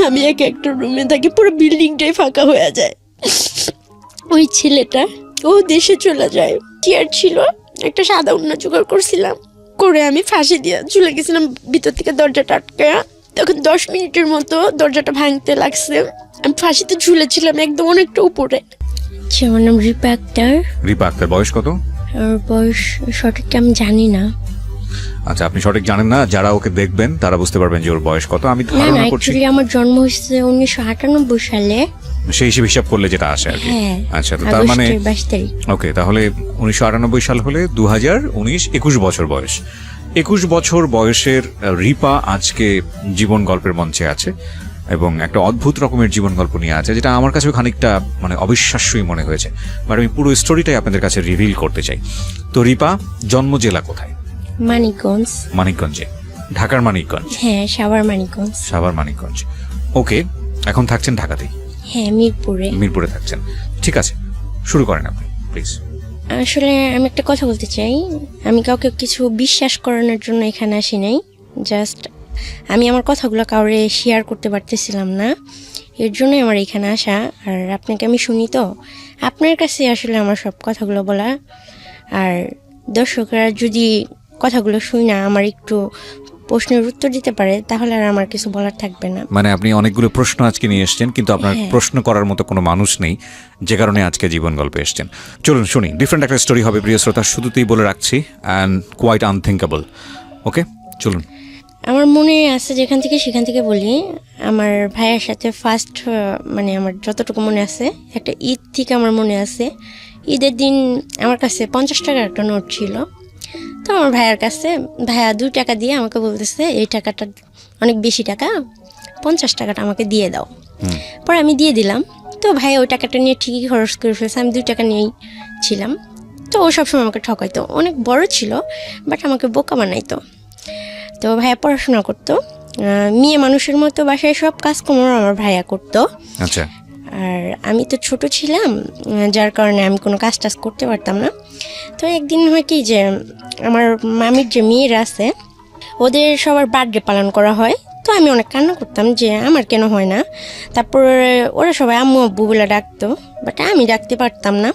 আমি একটা রুমে থাকি, পুরো বিল্ডিংটাই ফাঁকা হয়ে যায়। ওই ছেলেটা ও দেশে চলে যায়, টিয়ার ছিল, একটা সাদা উন্না জোগাড় করছিলাম, করে আমি ফাঁসি দিয়ে ঝুলে গেছিলাম ভিতর থেকে দরজাটা আটকে। তখন 10 মিনিটের মতো দরজাটা ভাঙতে লাগছে, আমি ফাঁসিতে ঝুলেছিলাম একদম অনেকটা উপরে। আমার নাম রিপা আক্তার। রিপা আক্তার, বয়স কত? আর বয়স সঠিক আমি জানি না। আচ্ছা, আপনি সঠিক জানেন না, যারা ওকে দেখবেন তারা বুঝতে পারবেন যে ওর বয়স কত। আমি না ধারণা না, করছি অ্যাকচুয়ালি আমার জন্ম হয়েছে 1998 সালে। সেই হিসাব করলে যেটা আসে আর কি। হ্যাঁ, আচ্ছা, তো তার মানে 22 তারিখ। ওকে, তাহলে 1998 সাল হলে 2019, 21 বছর বয়স। 21 বছর বয়সের রিপা আজকে জীবন গল্পের মঞ্চে আছে এবং একটা অদ্ভুত রকমের জীবন গল্প নিয়ে আছে, যেটা আমার কাছেও খানিকটা মানে অবিশ্বাস্যই মনে হয়েছে। বাট আমি পুরো স্টোরিটাই আপনাদের কাছে রিভিল করতে চাই। তো রিপা জন্ম জেলা কোথায়? মানিকগঞ্জ। মানিকগঞ্জে? ঢাকার মানিকগঞ্জ? হ্যাঁ, সাভার মানিকগঞ্জ। সাভার মানিকগঞ্জ। ওকে, এখন থাকছেন ঢাকাতেই? হ্যাঁ, মিরপুরে। মিরপুরে থাকছেন, ঠিক আছে, শুরু করেন আপনি প্লিজ। আসলে আমি একটা কথা বলতে চাই, আমি কাউকে কিছু বিশ্বাস করানোর জন্য এখানে আসি নাই। জাস্ট আমি আমার কথাগুলো কাউরে শেয়ার করতে পারতেছিলাম না, এর জন্যই আমার এখানে আসা। আর আপনাকে আমি শুনি, তো আপনার কাছে আসলে আমার সব কথাগুলো বলা। আর দর্শকরা যদি কথাগুলো শুই না আমার একটু প্রশ্নের উত্তর দিতে পারে, তাহলে আর আমার কিছু বলার থাকবে না। মানে আপনি অনেকগুলো প্রশ্ন আজকে নিয়ে এসেছেন, কিন্তু আপনার প্রশ্ন করার মতো কোনো মানুষ নেই, যে কারণে আজকে জীবন গল্পে এসেছেন। চলুন শুনি, ডিফারেন্ট একটা স্টোরি হবে প্রিয় শ্রোতা, শুরুতেই বলে রাখছি, অ্যান্ড কোয়াইট আনথিঙ্কেবল। ওকে, চলুন। আমার মনে আছে যেখান থেকে সেখান থেকে বলি। আমার ভাইয়ের সাথে ফার্স্ট, মানে আমার যতটুকু মনে আছে, একটা ঈদ থেকে আমার মনে আছে, ঈদের দিন আমার কাছে 50 টাকার একটা নোট ছিল। তো আমার ভাইয়ের কাছে ভাইয়া 2 টাকা দিয়ে আমাকে বলতেছে, এই টাকাটা অনেক বেশি টাকা, 50 টাকাটা আমাকে দিয়ে দাও। পরে আমি দিয়ে দিলাম। তো ভাইয়া ওই টাকাটা নিয়ে ঠিকই খরচ করে ফেলছে, আমি 2 টাকা নিয়েই ছিলাম। তো ও সবসময় আমাকে ঠকাইতো, অনেক বড় ছিল বাট আমাকে বোকা বানাইতো। তো ভাইয়া পড়াশোনা করতো, মেয়ে মানুষের মতো বাসায় সব কাজকর্ম আমার ভাইয়া করতো। আচ্ছা। আর আমি তো ছোট ছিলাম, যার কারণে আমি কোনো কাজ টাজ করতে পারতাম না। তো একদিন হয় কি যে আমার মামির যে মেয়েরা আছে ওদের সবার বার্থডে পালন করা হয়। তো আমি অনেক কান্না করতাম যে আমার কেন হয় না। তারপর ওরা সবাই আম্মু আব্বু বলে ডাকতো, বাট আমি ডাকতে পারতাম না,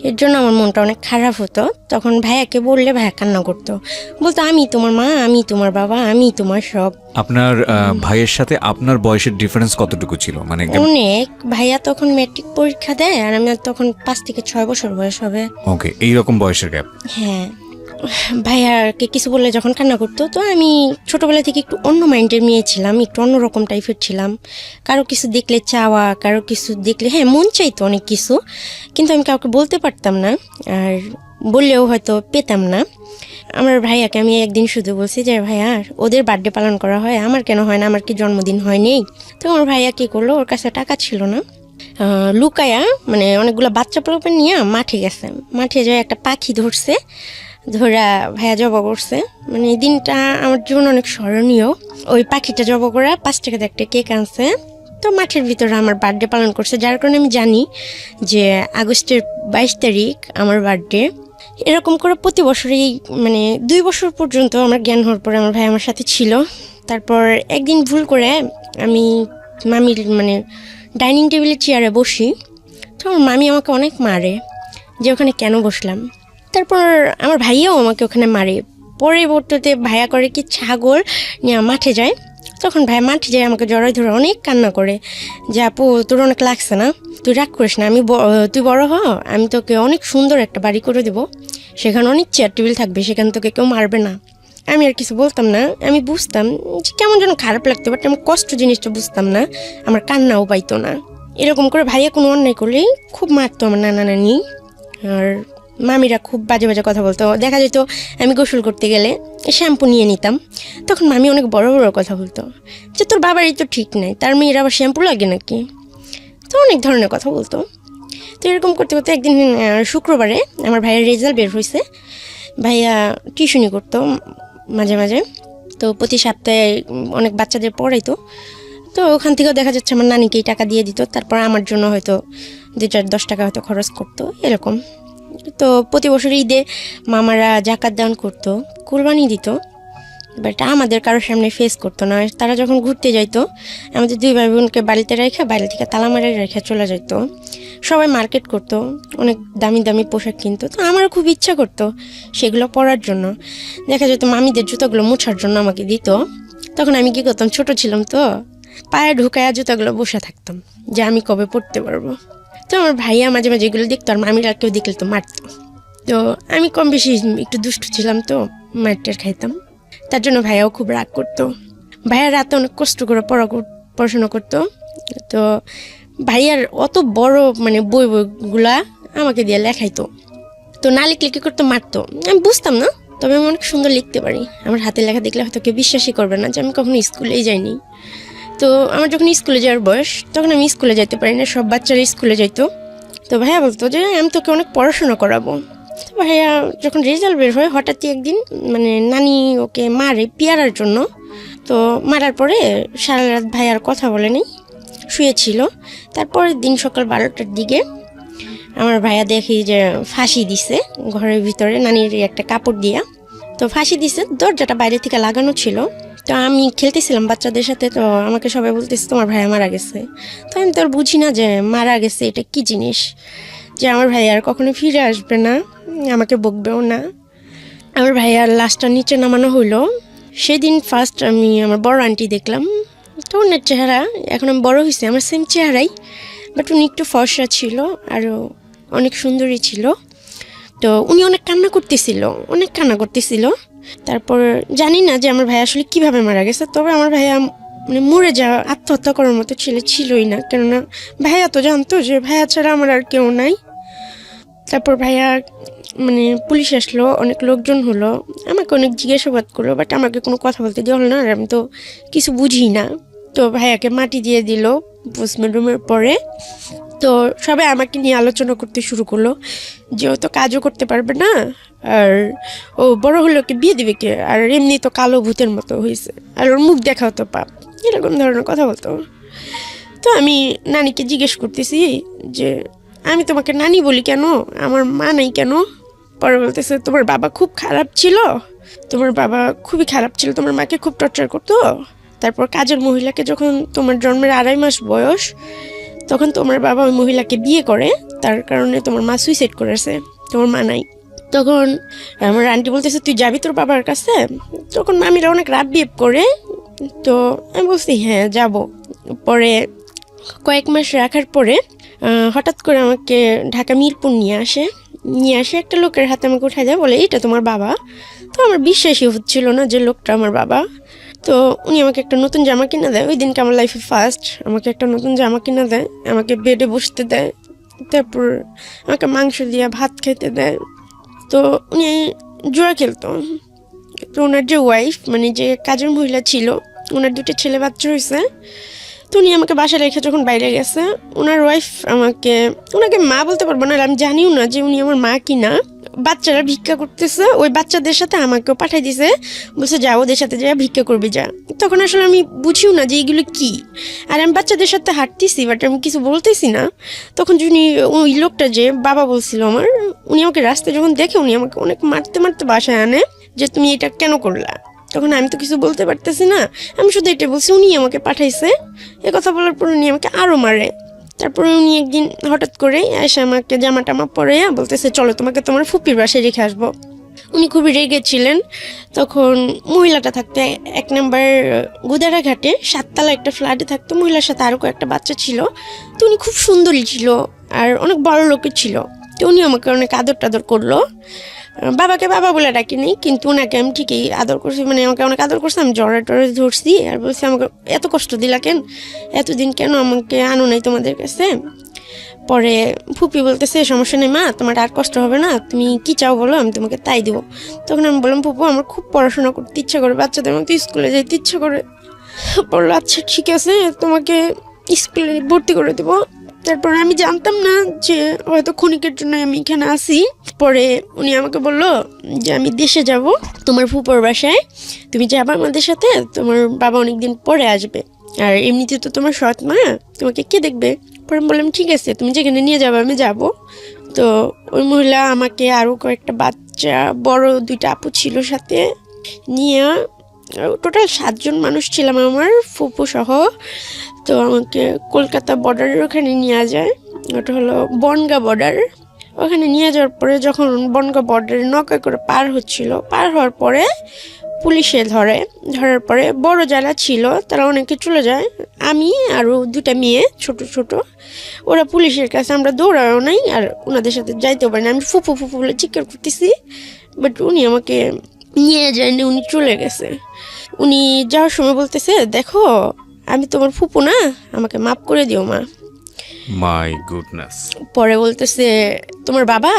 এর জন্য আমার মনটা অনেক খারাপ হতো। তখন ভাইয়াকে বললে ভাইয়া কান্না করতো, বলতো আমি তোমার মা, আমি তোমার বাবা, আমি তোমার সব। আপনার ভাইয়ের সাথে আপনার বয়সের ডিফারেন্স কতটুকু ছিল? মানে অনেক। ভাইয়া তখন ম্যাট্রিক পরীক্ষা দেয় আর আমি তখন 5 থেকে 6 বছর বয়স হবে। ওকে, এইরকম বয়সের গ্যাপ। হ্যাঁ, ভাইয়াকে কিছু বললে যখন কান্না করতো, তো আমি ছোটোবেলা থেকে একটু অন্য মাইন্ডের মেয়ে ছিলাম, একটু অন্যরকম টাইপের ছিলাম। কারো কিছু দেখলে চাওয়া, কারো কিছু দেখলে হ্যাঁ মন চাইতো অনেক কিছু, কিন্তু আমি কাউকে বলতে পারতাম না, আর বললেও হয়তো পেতাম না। আমার ভাইয়াকে আমি একদিন শুধু বলছি যে ভাইয়া ওদের বার্থডে পালন করা হয়, আমার কেন হয় না, আমার কি জন্মদিন হয়নি? তো আমার ভাইয়া কী করলো, ওর কাছে টাকা ছিল না, লুকায়া মানে অনেকগুলো বাচ্চা পোলাপে নিয়ে মাঠে গেছে। মাঠে যায় একটা পাখি ধরছে, ধরা ভাইয়া জবা করছে। মানে এই দিনটা আমার জীবন অনেক স্মরণীয়। ওই পাখিটা জবা করা 5 টাকাতে একটা কেক আনছে। তো মাঠের ভিতরে আমার বার্থডে পালন করছে, যার কারণে আমি জানি যে আগস্টের 22 তারিখ আমার বার্থডে। এরকম করে প্রতি বছরই মানে 2 বছর পর্যন্ত আমার জ্ঞান হওয়ার পরে আমার ভাই আমার সাথে ছিল। তারপর একদিন ভুল করে আমি মামির মানে ডাইনিং টেবিলের চেয়ারে বসি, তো আমার মামি আমাকে অনেক মারে যে ওখানে কেন বসলাম। তারপর আমার ভাইয়াও আমাকে ওখানে মারে। পরবর্তীতে ভাইয়া করে কি ছাগল নিয়ে মাঠে যায়, তখন ভাইয়া মাঠে যায় আমাকে জড়াই ধরে অনেক কান্না করে যে আপু তোর অনেক লাগছে না, তুই রাগ করিস না, তুই বড় হ, আমি তোকে অনেক সুন্দর একটা বাড়ি করে দেবো, সেখানে অনেক চেয়ার টেবিল থাকবে, সেখানে তোকে কেউ মারবে না। আমি আর কিছু বলতাম না, আমি বুঝতাম যে কেমন যেন খারাপ লাগতো, বাট আমি কষ্ট জিনিসটা বুঝতাম না, আমার কান্নাও পাইতো না। এরকম করে ভাইয়া কোনো অন্যায় করলেই খুব মারতো আমার নানা নানি, আর মামিরা খুব বাজে বাজে কথা বলতো। দেখা যেত আমি গোসল করতে গেলে শ্যাম্পু নিয়ে নিতাম, তখন মামি অনেক বড় বড় কথা বলতো যে তোর বাবারই তো ঠিক নাই, তার মেয়ের আবার শ্যাম্পু লাগে নাকি, তো অনেক ধরনের কথা বলতো। তো এরকম করতে করতে একদিন শুক্রবারে আমার ভাইয়ের রেজাল্ট বের হয়েছে। ভাইয়া টিউশনি করতো মাঝে মাঝে, তো প্রতি সপ্তাহে অনেক বাচ্চাদের পড়াইতো। তো ওখান থেকেও দেখা যাচ্ছে আমার নানিকেই টাকা দিয়ে দিত, তারপর আমার জন্য হয়তো 2-10 টাকা হয়তো খরচ করতো এরকম। তো প্রতি বছর ঈদে মামারা জাকাত দান করতো, কুরবানি দিত। বাট আমাদের কারোর সামনে ফেস করতো না। তারা যখন ঘুরতে যাইতো আমাদের 2 ভাই বোনকে বাড়িতে রেখে বাইরে থেকে তালা মারে রেখে চলে যেত। সবাই মার্কেট করতো, অনেক দামি দামি পোশাক কিনতো। তো আমারও খুব ইচ্ছা করতো সেগুলো পরার জন্য। দেখা যেত মামিদের জুতোগুলো মোছার জন্য আমাকে দিত। তখন আমি কী করতাম, ছোট ছিলাম তো, পায়ে ঢুকায়া জুতাগুলো বসে থাকতাম যে আমি কবে পড়তে পারবো। তো আমার ভাইয়া মাঝে মাঝে এগুলো দেখতো, আর মামিরা কেউ দেখলে তো মারতো। তো আমি কম বেশি একটু দুষ্টু ছিলাম, তো মারটার খাইতাম। তার জন্য ভাইয়াও খুব রাগ করতো। ভাইয়া রাতে অনেক কষ্ট করে পড়াশোনা করতো। তো ভাইয়ার অত বড় মানে বইগুলা আমাকে দিয়ে লেখাইতো। তো না লিখলে কী করতো, মারতো। আমি বুঝতাম না, তবে আমি অনেক সুন্দর লিখতে পারি। আমার হাতে লেখা দেখলে হয়তো কেউ বিশ্বাসই করবে না যে আমি কখনো স্কুলেই যাইনি। তো আমার যখন স্কুলে যাওয়ার বয়স, তখন আমি স্কুলে যাইতে পারি না, সব বাচ্চারা স্কুলে যাইতো। তো ভাইয়া বলতো যে আমি তোকে অনেক পড়াশোনা করাবো। তো ভাইয়া যখন রেজাল্ট বের হয়, হঠাৎই একদিন মানে নানি ওকে মারে পিয়ারার জন্য। তো মারার পরে সারা রাত ভাইয়ার কথা বলেনি, শুয়েছিল। তারপরের দিন সকাল 12টার দিকে আমার ভাইয়া দেখি যে ফাঁসি দিছে ঘরের ভিতরে, নানির একটা কাপড় দিয়া। তো ফাঁসি দিছে, দরজাটা বাইরে থেকে লাগানো ছিল। তো আমি খেলতেছিলাম বাচ্চাদের সাথে, তো আমাকে সবাই বলতেছে তোমার ভাইয়া মারা গেছে। তো আমি তো আর বুঝি না যে মারা গেছে এটা কি জিনিস, যে আমার ভাই আর কখনো ফিরে আসবে না, আমাকে বকবেও না। আমার ভাইয়ার লাশটা নিচে নামানো হইলো। সেদিন ফার্স্ট আমি আমার বড় আন্টি দেখলাম। তো ওনার চেহারা, এখন আমি বড় হয়েছি, আমার সেম চেহারাই, বাট উনি একটু ফর্সা ছিল, আরও অনেক সুন্দরী ছিল। তো উনি অনেক কান্না করতেছিল। তারপর জানি না যে আমার ভাই আসলে কিভাবে মারা গেছে, তবে আমার ভাইয়া মানে মরে যাওয়া, আত্মহত্যা করার মতো ছিলই না, কেননা ভাইয়া তো জানতো যে ভাইয়া ছাড়া আমার আর কেউ নাই। তারপর ভাইয়া মানে পুলিশ আসলো, অনেক লোকজন হলো, আমাকে অনেক জিজ্ঞাসাবাদ করলো, বাট আমাকে কোনো কথা বলতে দেওয়া হলো না, আর আমি তো কিছু বুঝি না। তো ভাইয়াকে মাটি দিয়ে দিল পোস্টমর্টমের পরে। তো সবাই আমাকে নিয়ে আলোচনা করতে শুরু করলো যে ও তো কাজও করতে পারবে না, আর ও বড় হলে ওকে বিয়ে দিবে কে, আর এমনি তো কালো ভূতের মতো হয়েছে, আর ওর মুখ দেখাও তো পাপ, এরকম ধরনের কথা বলতো। তো আমি নানিকে জিজ্ঞেস করতেছি যে আমি তোমাকে নানি বলি কেন, আমার মা নাই কেন? পরে বলতেছে তোমার বাবা খুব খারাপ ছিল, তোমার মাকে খুব টর্চার করতো। তারপর কাজের মহিলাকে যখন তোমার জন্মের 2.5 মাস বয়স, তখন তোমার বাবা ওই মহিলাকে বিয়ে করে, তার কারণে তোমার মা সুইসাইড করেছে, তোমার মা নাই। তখন আমার আন্টি বলতেছে তুই যাবি তোর বাবার কাছে? তখন মামিরা অনেক রাব বিহেভ করে। তো আমি বলছি হ্যাঁ যাব। পরে কয়েক মাস রাখার পরে হঠাৎ করে আমাকে ঢাকা মিরপুর নিয়ে আসে একটা লোকের হাতে আমাকে উঠাই দেয়, বলে এটা তোমার বাবা। তো আমার বিশ্বাসই হচ্ছিল না যে লোকটা আমার বাবা। তো উনি আমাকে একটা নতুন জামা কিনে দেয়, ওই দিনকে আমার লাইফে ফার্স্ট আমাকে একটা নতুন জামা কিনে দেয়, আমাকে বেডে বসতে দেয়, তারপর আমাকে মাংস দিয়ে ভাত খেতে দেয়। তো উনি জুয়া খেলতো। তো ওনার যে ওয়াইফ মানে যে কাজের মহিলা ছিল, ওনার 2টা ছেলে বাচ্চা হয়েছে। তো উনি আমাকে বাসায় রেখে যখন বাইরে গেছে, ওনার ওয়াইফ ওনাকে মা বলতে পারবো না, আমি জানিও না যে উনি আমার মা কি না। বাচ্চারা ভিক্ষা করতেছে, ওই বাচ্চাদের সাথে আমাকেও পাঠাই দিছে, বলছে যা ওদের সাথে যা ভিক্ষা করবি যা। তখন আসলে আমি বুঝিও না যে এইগুলো কি, আর আমি বাচ্চাদের সাথে হাঁটতেছি, বাট আমি কিছু বলতেছি না। তখন ওই লোকটা যে বাবা বলছিল আমার, উনি আমাকে রাস্তায় যখন দেখে, উনি আমাকে অনেক মারতে বাসায় আনে যে তুমি এটা কেন করলা। তখন আমি তো কিছু বলতে পারতেছি না, আমি শুধু এটা বলছি উনি আমাকে পাঠাইছে। এ কথা বলার পর উনি আমাকে আরও মারে। তারপরে উনি একদিন হঠাৎ করে এসে আমাকে জামা টামা পরে বলতেছে চলো তোমাকে তোমার ফুপির বাসায় রেখে আসবো। উনি খুবই রেগেছিলেন। তখন মহিলাটা থাকতো 1 নম্বর গুদারাঘাটে 7তলা একটা ফ্ল্যাটে থাকতো, মহিলার সাথে আরও কয়েকটা বাচ্চা ছিল। তো উনি খুব সুন্দরী ছিল আর অনেক বড় লোকের ছিল। তো উনি আমাকে অনেক আদর টাদর করলো। বাবাকে বাবা বলে ডাকিনি, কিন্তু ওনাকে আমি ঠিকই আদর করছি, মানে আমাকে অনেক আদর করছি। আমি জ্বরে ধরছি আর বলছি আমাকে এত কষ্ট দিলা কেন, এতদিন কেন আমাকে আনো নাই তোমাদের কাছে। পরে ফুপি বলতেছে সমস্যা নেই মা, তোমার আর কষ্ট হবে না, তুমি কি চাও বলো, আমি তোমাকে তাই দেবো। তখন আমি বললাম ফুপু আমার খুব পড়াশোনা করতে ইচ্ছা করে, বাচ্চাদের মতো স্কুলে যেতে ইচ্ছা করে। বললো আচ্ছা ঠিক আছে, তোমাকে স্কুলে ভর্তি করে দেবো। তারপর আমি জানতাম না যে হয়তো ক্ষণিকের জন্য আমি এখানে আসি। পরে উনি আমাকে বললো যে আমি দেশে যাব তোমার ফুপুর বাসায়, তুমি যাবা আমাদের সাথে, তোমার বাবা অনেকদিন পরে আসবে, আর এমনিতে তো তোমার সৎ মা, তোমাকে কে দেখবে। পরে বললাম ঠিক আছে, তুমি যেখানে নিয়ে যাবে আমি যাব। তো ওই মহিলা আমাকে আরও কয়েকটা বাচ্চা, বড় 2টা আপু ছিল সাথে, নিয়ে টোটাল 7 জন মানুষ ছিলাম আমার ফুপু সহ। তো আমাকে কলকাতা বর্ডারের ওখানে নিয়ে যায়, ওটা হলো বনগাঁ বর্ডার। ওখানে নিয়ে যাওয়ার পরে যখন বনগাঁ বর্ডারে নৌকা করে পার হওয়ার পরে পুলিশে ধরার পরে বড় যারা ছিল তারা অনেকে চলে যায়, আমি আরও 2টা মেয়ে ছোট ছোট, ওরা পুলিশের কাছে আমরা দৌড়াও নাই আর ওনাদের সাথে যাইতেও পারি না। আমি ফুপু ফুপু বলে চিৎকার করতেছি, বাট উনি আমাকে নিয়ে যায়নি, উনি চলে গেছে। উনি যাওয়ার সময় বলতেছে, দেখো আমি তোমার ফুপু না, আমাকে মাফ করে দিও মা। My goodness. পরে বলতেছে, তোমার বাবা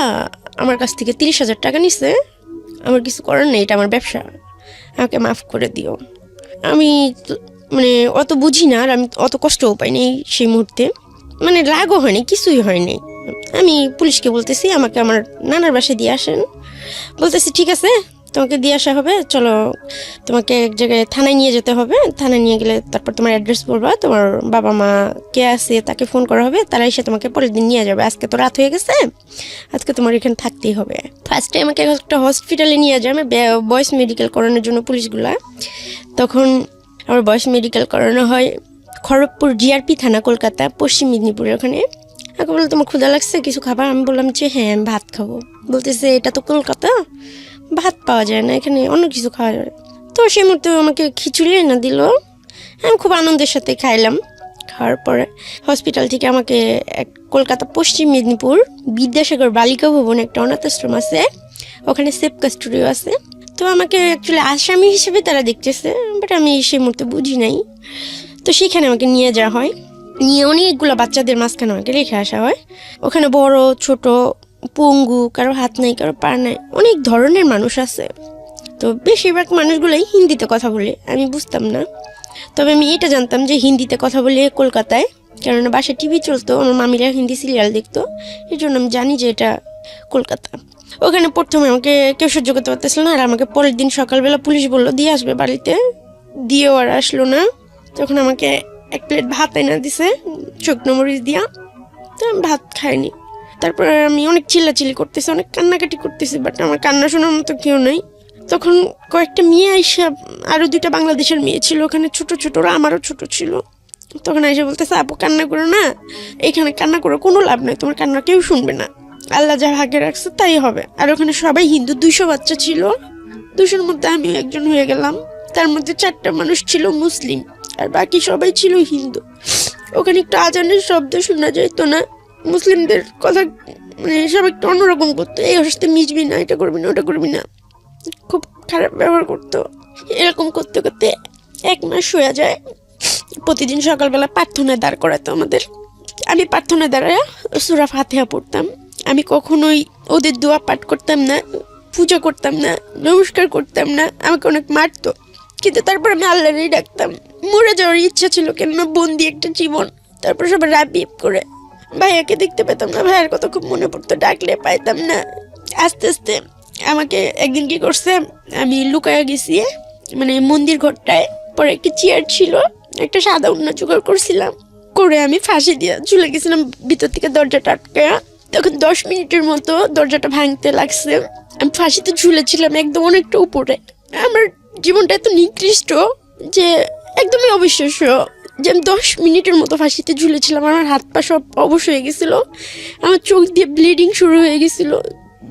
আমার কাছ থেকে 30,000 টাকা নিছে, আমার কিছু করার নেই, এটা আমার ব্যবসা, আমাকে মাফ করে দিও। আমি মানে অত বুঝি না আর আমি অত কষ্টও পাইনি সেই মুহূর্তে, মানে রাগও হয়নি, কিছুই হয়নি। আমি পুলিশকে বলতেছি আমাকে আমার নানার বাসায় দিয়ে আসেন। বলতেছি ঠিক আছে, তোমাকে দিয়ে আসা হবে, চলো তোমাকে এক জায়গায় থানায় নিয়ে যেতে হবে, থানায় নিয়ে গেলে তারপর তোমার অ্যাড্রেস বলবা, তোমার বাবা মা কে আছে তাকে ফোন করা হবে, তারা এসে তোমাকে পরের দিন নিয়ে যাবে। আজকে তো রাত হয়ে গেছে, আজকে তোমার এখানে থাকতেই হবে। ফার্স্টে আমাকে একটা হসপিটালে নিয়ে যায়, আমি বয়েস মেডিকেল করানোর জন্য পুলিশগুলা। তখন আমার বয়েস মেডিকেল করানো হয় খড়গপুর জিআরপি থানা, কলকাতা পশ্চিম মেদিনীপুরের ওখানে। আমাকে বললো তোমার ক্ষুধা লাগছে, কিছু খাবার? আমি বললাম যে হ্যাঁ আমি ভাত খাবো। বলতেছে এটা তো কলকাতা, ভাত পাওয়া যায় না, এখানে অন্য কিছু খাওয়া যায়। তো সেই মুহূর্তে আমাকে খিচুড়ি এনে দিল, আমি খুব আনন্দের সাথে খাইলাম। খাওয়ার পরে হসপিটাল থেকে আমাকে কলকাতা পশ্চিম মেদিনীপুর বিদ্যাসাগর বালিকা ভবন একটা অনাথ আশ্রম আছে, ওখানে সেফ কাস্টোডিও আছে। তো আমাকে অ্যাকচুয়ালি আসামি হিসেবে তারা দেখতেছে, বাট আমি সেই মুহূর্তে বুঝি নাই। তো সেখানে আমাকে নিয়ে যাওয়া হয়, নিয়ে অনেকগুলো বাচ্চাদের মাঝখানে আমাকে রেখে আসা হয়। ওখানে বড় ছোট, পঙ্গু, কারো হাত নাই কারো পা নাই, অনেক ধরনের মানুষ আছে। তো বেশিরভাগ মানুষগুলোই হিন্দিতে কথা বলে, আমি বুঝতাম না। তবে আমি এটা জানতাম যে হিন্দিতে কথা বলে কলকাতায়, কারণ বাসায় টিভি চলতো, আমার মামিরা হিন্দি সিরিয়াল দেখতো, এই জন্য আমি জানি যে এটা কলকাতা। ওখানে প্রথমে আমাকে কেউ সহ্য করতে পারতেছিল না, আর আমাকে পরের দিন সকালবেলা পুলিশ বললো দিয়ে আসবে বাড়িতে, দিয়েও আর আসলো না। তখন আমাকে 1 প্লেট ভাত এনে দিছে শুকনো মরিচ দিয়া, তো আমি ভাত খাইনি। তারপর আমি অনেক চিল্লাচিল্লি করতেছি, অনেক কান্নাকাটি করতেছি, বাট আমার কান্না শোনার মতো কেউ নেই। তখন কয়েকটা মেয়ে আইসা, আরও 2টা বাংলাদেশের মেয়ে ছিল ওখানে, ছোট ছোট, ওরা আমারও ছোট ছিল। তখন আইসা বলতেছে, আপু কান্না করো না, এখানে কান্না করে কোনো লাভ নেই, তোমার কান্না কেউ শুনবে না, আল্লাহ যা ভাগ্যে রাখছে তাই হবে। আর ওখানে সবাই হিন্দু, 200 বাচ্চা ছিল, 200-র মধ্যে আমি একজন হয়ে গেলাম। তার মধ্যে 4টা মানুষ ছিল মুসলিম আর বাকি সবাই ছিল হিন্দু। ওখানে একটু আজানের শব্দ শোনা যেত না, মুসলিমদের কথা মানে সব একটু অন্যরকম করতো, এই হস্তে মিশবি না, এটা করবি না, ওটা করবি না, খুব খারাপ ব্যবহার করতো। এরকম করতে করতে 1 মাস হয়ে যায়। প্রতিদিন সকালবেলা প্রার্থনায় দাঁড় করাতো আমাদের, আমি প্রার্থনায় দাঁড়ায় সূরা ফাতিহা পড়তাম। আমি কখনোই ওদের দোয়া পাঠ করতাম না, পূজা করতাম না, নমস্কার করতাম না, আমাকে অনেক মারতো, কিন্তু তারপর আমি আল্লাহরই ডাকতাম। মরে যাওয়ার ইচ্ছা ছিল, কেননা বন্দি একটা জীবন। তারপর সবাই রাবিব করে, ভাইয়াকে দেখতে পেতাম না, ভাইয়ার কথা খুব মনে পড়তো, ডাকলে পাইতাম না। আস্তে আস্তে আমাকে একদিন কি করছে, আমি লুকায়া গেছি মানে মন্দির ঘরটায়, পরে একটা চেয়ার ছিল, একটা সাদা উন্না জোগাড় করছিলাম, করে আমি ফাঁসি দিয়ে ঝুলে গেছিলাম ভিতর থেকে দরজাটা আটকে। তখন 10 মিনিটের মতো দরজাটা ভাঙতে লাগছে, আমি ফাঁসিতে ঝুলেছিলাম একদম অনেকটা উপরে। আমার জীবনটা এত নিকৃষ্ট যে একদমই অবিশ্বাস্য যে আমি 10 মিনিটের মতো ফাঁসিতে ঝুলেছিলাম। আমার হাত পা সব অবশ হয়ে গেছিল, আমার চোখ দিয়ে ব্লিডিং শুরু হয়ে গেছিল,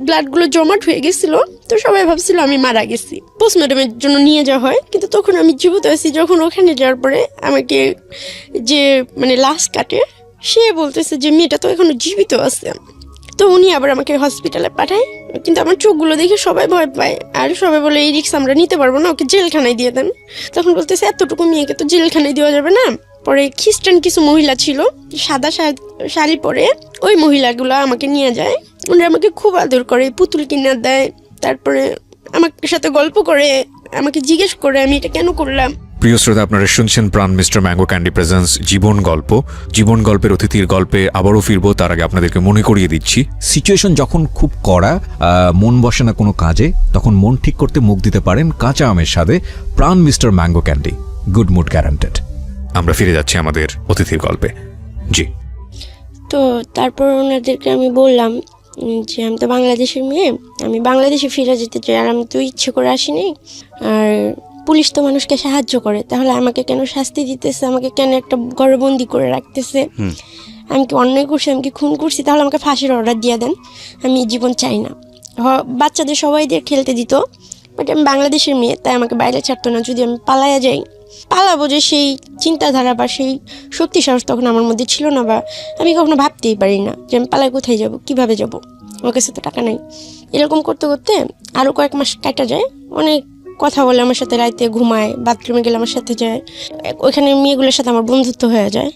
ব্লাডগুলো জমাট হয়ে গেছিল। তো সবাই ভাবছিল আমি মারা গেছি, পোস্টমর্টমের জন্য নিয়ে যাওয়া হয়, কিন্তু তখন আমি জীবিত আছি। যখন ওখানে যাওয়ার পরে আমাকে যে মানে লাশ কাটে, সে বলতেছে যে মেয়েটা তো এখনো জীবিত আছে। তো উনি আবার আমাকে হসপিটালে পাঠায়, কিন্তু আমার চোখগুলো দেখে সবাই ভয় পায়, আর সবাই বলে এই রিস্ক আমরা নিতে পারবো না, ওকে জেলখানায় দিয়ে দেন। তখন বলতেছে এতটুকু মেয়েকে তো জেলখানায় দেওয়া যাবে না। পরে খ্রিস্টান কিছু মহিলা ছিল সাদা শাড়ি পরে, ওই মহিলাগুলো আমাকে নিয়ে যায়, ওনারা আমাকে খুব আদর করে, পুতুল কিনে দেয়, তারপরে আমার সাথে গল্প করে, আমাকে জিজ্ঞেস করে আমি এটা কেন করলাম। প্রিয় শ্রোতা, আপনারা শুনছেন প্রাণ মিস্টার ম্যাঙ্গো ক্যান্ডি প্রেজেন্স জীবন গল্প। জীবন গল্পের অতিথির গল্পে আবারও ফিরবো, তার আগে আপনাদেরকে মনে করিয়ে দিচ্ছি, সিচুয়েশন যখন খুব কড়া, মন বসে না কোনো কাজে, তখন মন ঠিক করতে মুখ দিতে পারেন কাঁচা আমের স্বাদে Pran mister mango candy, good mood guaranteed. আমরা ফিরে যাচ্ছি আমাদের অতিথির গল্পে। জি। তো তারপর ওনাদেরকে আমি বললাম যে আমি তো বাংলাদেশের মেয়ে, আমি বাংলাদেশে ফিরে যেতে চাই, আর আমি তো ইচ্ছে করে আসিনি। আর পুলিশ তো মানুষকে সাহায্য করে, তাহলে আমাকে কেন শাস্তি দিতেছে, আমাকে কেন একটা ঘরে বন্দি করে রাখতেছে? আমি কি অন্যায় করছি, আমি কি খুন করছি? তাহলে আমাকে ফাঁসির অর্ডার দিয়ে দেন, আমি এই জীবন চাই না। বাচ্চাদের সবাইদের খেলতে দিত, বাট আমি বাংলাদেশের মেয়ে, তাই আমাকে বাইরে ছাড়তো না। যদি আমি পালাইয়া যাই, পালাবো যে সেই চিন্তাধারা বা সেই শক্তি সাহস তখন আমার মধ্যে ছিল না, বা আমি কখনো ভাবতেই পারি না যে আমি পালাই কোথায় যাব, কিভাবে যাব, আমার কাছে তো টাকা নাই। এরকম করতে করতে আরও কয়েক মাস কাটা যায়। অনেক কথা বলে আমার সাথে, রাইতে ঘুমায়, বাথরুমে গেলে আমার সাথে যায়, ওইখানে মেয়েগুলোর সাথে আমার বন্ধুত্ব হয়ে যায়।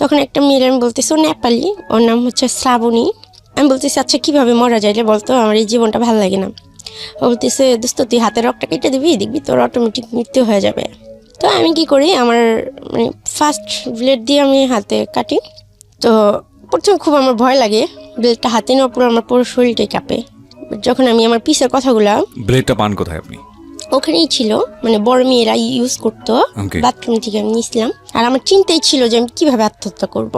তখন একটা মেয়ের আমি বলতেছি, ও নেপালি, ওর নাম হচ্ছে শ্রাবণী। আমি বলতেছি, আচ্ছা কীভাবে মরা যায় রে বলতো, আমার এই জীবনটা ভালো লাগে না। ও বলতেছে, দোস্ত তুই হাতের রক্তটা কেটে দিবি, দেখবি তোর অটোমেটিক মৃত্যু হয়ে যাবে। তো আমি কি করি, আমার মানে ফার্স্ট ব্লেড দিয়ে আমি হাতে কাটি। তো প্রথমে খুব আমার ভয় লাগে, ব্লেডটা হাতে নেওয়ার পর আমার পুরো শরীরটাই কাঁপে। যখন আমি আমার পিসের কথাগুলা, ব্লেডটা পান কোথায় আপনি? ওখানেই ছিল, মানে বড় মেয়েরা ইউজ করতো, Okay. বাথরুম থেকে আমি নিয়েছিলাম। আর আমার চিন্তাই ছিল যে আমি কীভাবে আত্মহত্যা করব,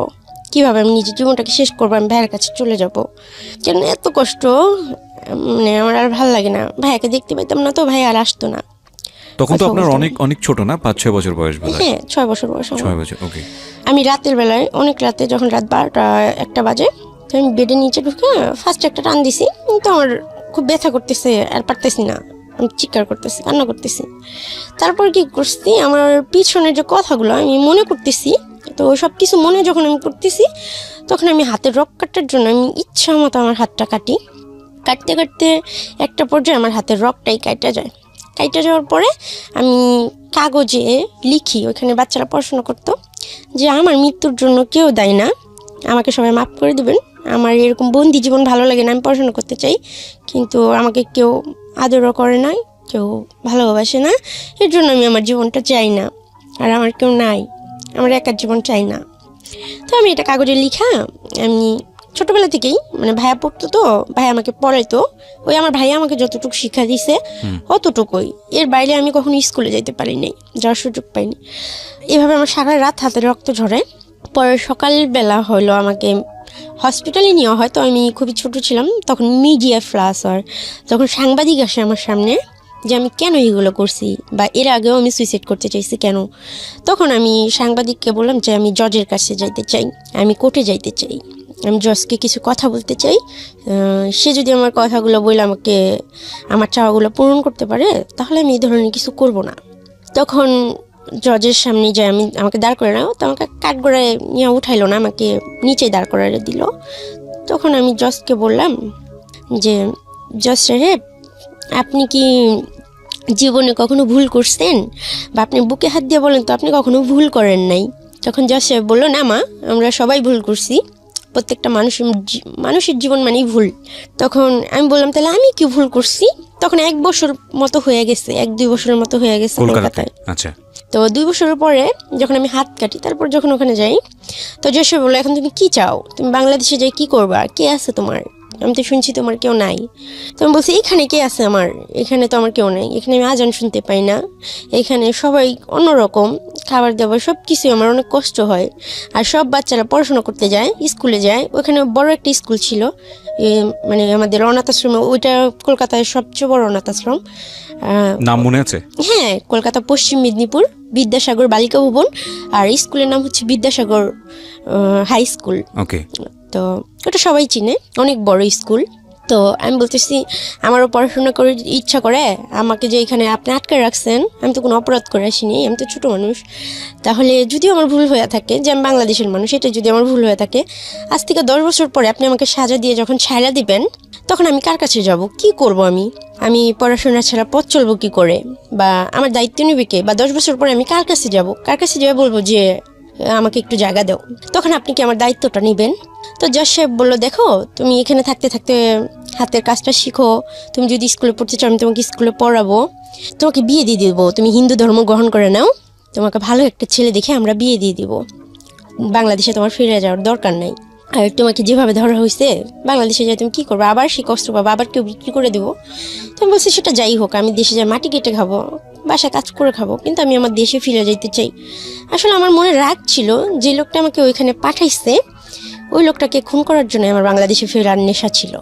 কীভাবে আমি নিজের জীবনটাকে শেষ করবো, আমি ভাইয়ের কাছে চলে যাব। কেন এত কষ্ট, মানে আমার আর ভালো লাগে না। ভাইয়াকে দেখতে পাইতাম না, তো ভাই আর আসতো না। তখন তো কথা আপনার বলতে অনেক অনেক ছোট না, 5-6 বছর বয়স বোধ হয়? হ্যাঁ, 6 বছর বয়স আমার। 6 বছর, ওকে। আমি রাতের বেলায়, অনেক রাতে, যখন রাত 12টা-1টা বাজে, তো আমি বেডের নিচে ঢুকে ফার্স্ট একটা টান দিছি। তো আমার খুব ব্যথা করতেছে, আর পারতেছি না, আমি চিৎকার করতেছি, কান্না করতেছি। তারপর কি করছি, আমার পিছনের যে কথাগুলো আমি মনে করতেছি, তো সব কিছু মনে যখন আমি করতেছি, তখন আমি হাতের রক কাটার জন্য আমি ইচ্ছা মতো আমার হাতটা কাটি। কাটতে কাটতে একটা পর্যায়ে আমার হাতের রকটাই কাটা যায়। কাটা যাওয়ার পরে আমি কাগজে লিখি, ওইখানে বাচ্চারা পড়াশোনা করতো, যে আমার মৃত্যুর জন্য কেউ দায়ী না, আমাকে সবাই মাফ করে দেবেন, আমার এরকম বন্দি জীবন ভালো লাগে না, আমি পড়াশোনা করতে চাই, কিন্তু আমাকে কেউ আদরও করে না, কেউ ভালোবাসে না, এর জন্য আমি আমার জীবনটা চাই না, আর আমার কেউ নাই, আমার একার জীবন চাই না। তো আমি এটা কাগজে লিখা, আমি ছোটোবেলা থেকেই, মানে ভাইয়া পড়তো, তো ভাইয়া আমাকে পড়াইতো, ওই আমার ভাইয়া আমাকে যতটুকু শিক্ষা দিছে অতটুকুই, এর বাইরে আমি কখনো স্কুলে যাইতে পারি নাই, যাওয়ার সুযোগ পাইনি। এভাবে আমার সারা রাত হাতে রক্ত ঝরে। পরে সকালবেলা হলো আমাকে হসপিটালে নেওয়া হয়। তো আমি খুবই ছোট ছিলাম, তখন মিডিয়া ফ্লাস হয়, তখন সাংবাদিক আসে আমার সামনে যে আমি কেন এগুলো করছি, বা এর আগেও আমি সুইসাইড করতে চাইছি কেন। তখন আমি সাংবাদিককে বললাম যে আমি জজের কাছে যাইতে চাই, আমি কোর্টে যাইতে চাই, আমি জজকে কিছু কথা বলতে চাই, সে যদি আমার কথাগুলো বলে আমাকে আমার চাওয়াগুলো পূরণ করতে পারে, তাহলে আমি এই ধরনের কিছু করব না। তখন জজের সামনে যে আমাকে দাঁড় করে নাও, তো আমাকে কাঠগড়ায় নিয়ে উঠাইলো না, আমাকে নিচে দাঁড় করে দিল। তখন আমি জজকে বললাম যে, জজ সাহেব, আপনি কি জীবনে কখনো ভুল করছেন, বা আপনি বুকে হাত দিয়ে বলেন তো আপনি কখনো ভুল করেন নাই। তখন জজ সাহেব বললো, না মা, আমরা সবাই ভুল করছি, প্রত্যেকটা মানুষের জীবন মানেই ভুল। তখন আমি বললাম, তাহলে আমি কি ভুল করছি? তখন 1 বছর মতো হয়ে গেছে, 1-2 বছরের মতো হয়ে গেছে কলকাতায়। আচ্ছা। তো 2 বছরের পরে যখন আমি হাত কাটি, তারপর যখন ওখানে যাই, তো জেসে বললো, এখন তুমি কি চাও, তুমি বাংলাদেশে যাই কি করবা, কে আছে তোমার? আমি তো শুনছি তোমার কেউ নাই। তো আমি বলছি, এখানে কে আছে আমার? এখানে তো আমার কেউ নাই, এখানে আমি আজান শুনতে পাই না, এখানে সবাই অন্যরকম, খাবার দাবার সব কিছুই আমার অনেক কষ্ট হয়। আর সব বাচ্চারা পড়াশোনা করতে যায়, স্কুলে যায়, ওখানে বড় একটা স্কুল ছিল, মানে আমাদের অনাথ আশ্রমে, ওইটা কলকাতায় সবচেয়ে বড় অনাথ আশ্রম। নাম মনে আছে? হ্যাঁ, কলকাতা পশ্চিম মেদিনীপুর বিদ্যাসাগর বালিকা ভবন, আর স্কুলের নাম হচ্ছে বিদ্যাসাগর হাই স্কুল। ওকে। তো ওটা সবাই চিনে, অনেক বড় স্কুল। তো আমি বলতেছি, আমারও পড়াশোনা করে ইচ্ছা করে, আমাকে যে এখানে আপনি আটকে রাখছেন, আমি তো কোনো অপরাধ করে আসিনি, আমি তো ছোটো মানুষ, তাহলে যদিও আমার ভুল হয়ে থাকে যে আমি বাংলাদেশের মানুষ, এটা যদি আমার ভুল হয়ে থাকে, আজ থেকে 10 বছর পরে আপনি আমাকে সাজা দিয়ে যখন ছাড়া দিবেন, তখন আমি কার কাছে যাব, কি করব? আমি পড়াশোনা ছাড়া পথ চলবো কি করে, বা আমার দায়িত্ব নেবে কে, বা 10 বছর পরে আমি কার কাছে যাব, কার কাছে যাবে বলবো যে আমাকে একটু জায়গা দাও, তখন আপনি কি আমার দায়িত্বটা নেবেন? তো জজ সাহেব বললো, দেখো, তুমি এখানে থাকতে থাকতে হাতের কাজটা শিখো, তুমি যদি স্কুলে পড়তে চাও আমি তোমাকে স্কুলে পড়াবো, তোমাকে বিয়ে দিয়ে দেবো, তুমি হিন্দু ধর্ম গ্রহণ করে নাও, তোমাকে ভালো একটা ছেলে দেখে আমরা বিয়ে দিয়ে দিব, বাংলাদেশে তোমার ফিরে যাওয়ার দরকার নাই। আর তোমাকে যেভাবে ধরা হয়েছে, বাংলাদেশে যাই তুমি কী করবো, আবার সে কষ্ট পাবো, আবার কেউ বিক্রি করে দেবো। তো আমি বলছি, সেটা যাই হোক, আমি দেশে যাই মাটি কেটে খাবো, বাসায় কাজ করে খাবো, কিন্তু আমি আমার দেশে ফিরে যেতে চাই। আসলে আমার মনে রাগ ছিল, যে লোকটা আমাকে ওইখানে পাঠাইছে, ওই লোকটাকে খুন করার জন্য আমার বাংলাদেশে ফেরার নেশা ছিল।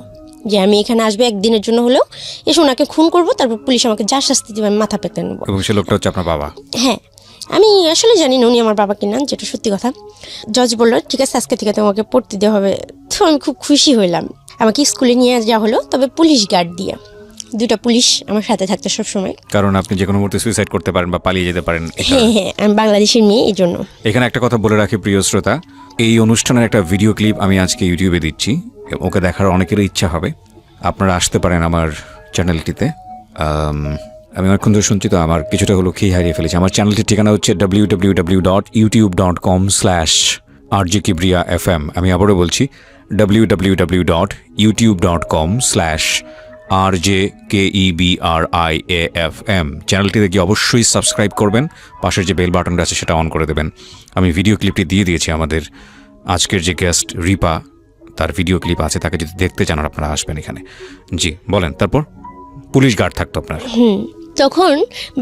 যে আমি এখানে আসবো একদিনের জন্য হলেও, এসে ওনাকে খুন করবো, তারপর পুলিশ আমাকে যা শাস্তি দেবে আমি মাথা পেতে নেবো। এবং সে লোকটা হচ্ছে আপনার বাবা? হ্যাঁ, আমি আসলে জানি না উনি আমার বাবা কিনা, যেটা সত্যি কথা। জজ বললো ঠিক আছে আজকে থেকে তোমাকে পড়তে দেওয়া হবে। তো আমি খুব খুশি হইলাম। আমাকে স্কুলে নিয়ে যাওয়া হলো, তবে পুলিশ গার্ড দিয়ে, 2টা পুলিশ আমার সাথে থাকতো সবসময়। কারণ আপনি যে কোনো মুহূর্তে সুইসাইড করতে পারেন বা পালিয়ে যেতে পারেন। হ্যাঁ, আমি বাংলাদেশের মেয়ে, এই জন্য। এখানে একটা কথা বলে রাখি প্রিয় শ্রোতা, এই অনুষ্ঠানের একটা ভিডিও ক্লিপ আমি আজকে ইউটিউবে দিচ্ছি, ওকে দেখার অনেকেরই ইচ্ছা হবে। আপনারা আসতে পারেন আমার চ্যানেলটিতে। আমি অনেকক্ষণ ধরে শুনছি তো আমার কিছুটা হলো খেয়ে হারিয়ে ফেলেছি। আমার চ্যানেলটির ঠিকানা হচ্ছে www.youtube.com/rjkibria.fm। আমি আবারও বলছি www.youtube.com/rjkibria.fm। চ্যানেলটিতে গিয়ে অবশ্যই সাবস্ক্রাইব করবেন, পাশের যে বেল বাটনটা আছে সেটা অন করে দেবেন। আমি ভিডিও ক্লিপটি দিয়ে দিয়েছি, আমাদের আজকের যে গেস্ট রিপা, তার ভিডিও ক্লিপ আছে, তাকে যদি দেখতে চান আপনারা আসবেন এখানে। জি বলেন, তারপর পুলিশ গার্ড থাকতো আপনার? তখন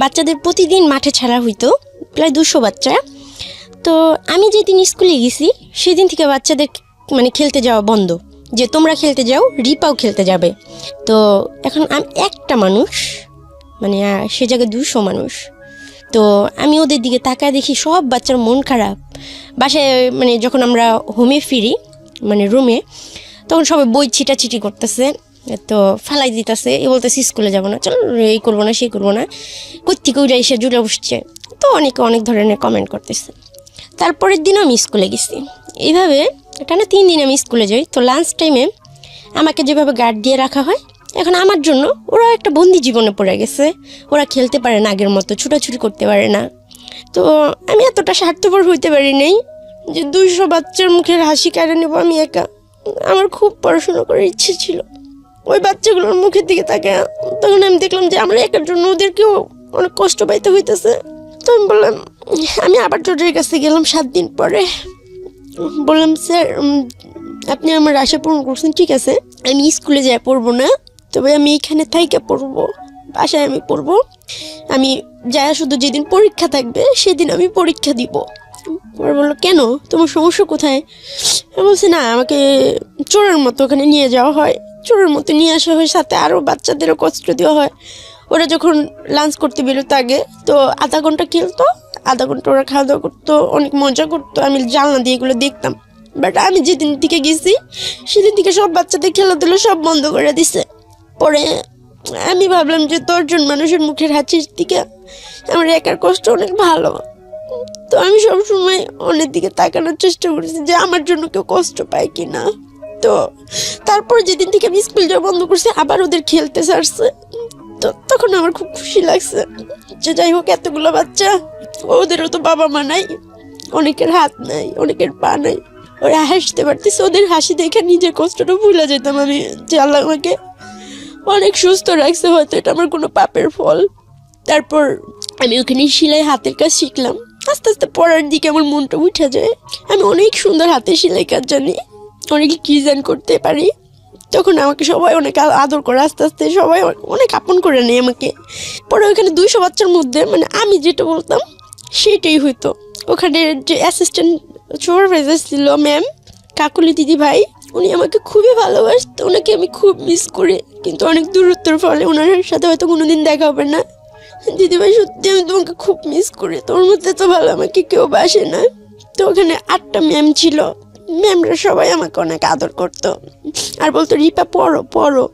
বাচ্চাদের প্রতিদিন মাঠে ছাড়া হইতো, প্রায় 200 বাচ্চা। তো আমি যেদিন স্কুলে গেছি সেদিন থেকে বাচ্চাদের মানে খেলতে যাওয়া বন্ধ, যে তোমরা খেলতে যাও, রিপাও খেলতে যাবে। তো এখন আমি একটা মানুষ, মানে সে জায়গায় 200 মানুষ। তো আমি ওদের দিকে তাকায় দেখি সব বাচ্চার মন খারাপ। বাসায় মানে যখন আমরা হোমে ফিরি, মানে রুমে, তখন সবাই বই ছিটাছিটি করতেছে, তো ফালাই দিতেছে, এ বলতেছে স্কুলে যাবো না, চলো এই করবো না সেই করবো না, কোত্থেকে উঠে এসে জুড়ে বসছে। তো অনেকে অনেক ধরনের কমেন্ট করতেছে। তারপরের দিনও আমি স্কুলে গেছি, এইভাবে টানা 3 দিন আমি স্কুলে যাই। তো লাঞ্চ টাইমে আমাকে যেভাবে গার্ড দিয়ে রাখা হয়, এখন আমার জন্য ওরা একটা বন্দি জীবনে পড়ে গেছে। ওরা খেলতে পারে না আগের মতো, ছুটাছুটি করতে পারে না। তো আমি এতটা স্বার্থপর হইতে পারি নাই যে 200 বাচ্চার মুখের হাসি কেড়ে নেবো আমি একা। আমার খুব পড়াশোনা করার ইচ্ছে ছিল। ওই বাচ্চাগুলোর মুখের দিকে তাকে তখন আমি দেখলাম যে আমরা একার জন্য ওদেরকেও অনেক কষ্ট পাইতে হইতেছে। তো আমি বললাম, আমি আবার জজের কাছে গেলাম 7 দিন পরে, বললাম স্যার আপনি আমার আশা পূরণ করছেন, ঠিক আছে আমি স্কুলে যাই পড়বো না, তবে আমি এখানে থাইকা পড়বো, বাসায় আমি পড়বো। আমি যাই শুধু যেদিন পরীক্ষা থাকবে সেদিন আমি পরীক্ষা দিব। ওরা বললো কেন, তোমার সমস্যা কোথায়? আমি বলছি না, আমাকে চোরের মতো ওখানে নিয়ে যাওয়া হয়, চোরের মতো নিয়ে আসা হয়, সাথে আরও বাচ্চাদেরও কষ্ট দেওয়া হয়। ওরা যখন লাঞ্চ করতে বেরোতো আগে, তো আধা ঘন্টা খেলতো, আধা ঘন্টা ওরা খাওয়া দাওয়া করতো, অনেক মজা করতো, আমি জানলা দিয়ে এগুলো দেখতাম। বাট আমি যেদিন থেকে গেছি সেদিন থেকে সব বাচ্চাদের খেলাধুলো সব বন্ধ করে দিছে। পরে আমি ভাবলাম যে 10 জন মানুষের মুখের হাসির দিকে আমার একার কষ্ট অনেক ভালো। তো আমি সবসময় অনেক দিকে তাকানোর চেষ্টা করেছি যে আমার জন্য কেউ কষ্ট পায় কি না। তো তারপর যেদিন থেকে আমি স্কুল যাওয়া বন্ধ করছি, আবার ওদের খেলতে ছাড়ছে, তো তখন আমার খুব খুশি লাগছে যে যাই হোক এতগুলো বাচ্চা, ওদেরও তো বাবা মা নাই, অনেকের হাত নাই, অনেকের পা নাই, ওরা হাসতে পারতেছে। ওদের হাসি দেখে নিজের কষ্টটা ভুলে যেতাম আমি, যে আল্লাহ আমাকে অনেক সুস্থ রাখছে, হয়তো এটা আমার কোনো পাপের ফল। তারপর আমি ওখানে সেলাই হাতের কাজ শিখলাম। আস্তে আস্তে পড়ার দিকে আমার মনটা উঠে যায়। আমি অনেক সুন্দর হাতে সেলাই কাজ জানি, অনেক ডিজাইন করতে পারি। তখন আমাকে সবাই অনেক আদর করে, আস্তে আস্তে সবাই অনেক আপন করে নেয় আমাকে। পরে ওখানে 200 বাচ্চার মধ্যে মানে আমি যেটা বলতাম সেটাই হইতো। ওখানে যে অ্যাসিস্ট্যান্ট সুপারভাইজার ছিল ম্যাম কাকুলি দিদি ভাই, উনি আমাকে খুবই ভালোবাসতো, ওনাকে আমি খুব মিস করি, কিন্তু অনেক দূরত্বের ফলে ওনার সাথে হয়তো কোনোদিন দেখা হবে না। দিদিভাই সত্যি আমি তোমাকে খুব মিস করি, তোর মধ্যে তো ভালো আমাকে কেউ বাসে না। তো ওখানে 8টা ম্যাম ছিল, ম্যামরা সবাই আমাকে অনেক আদর করতো আর বলতো রিপা পড়ো পড়ো,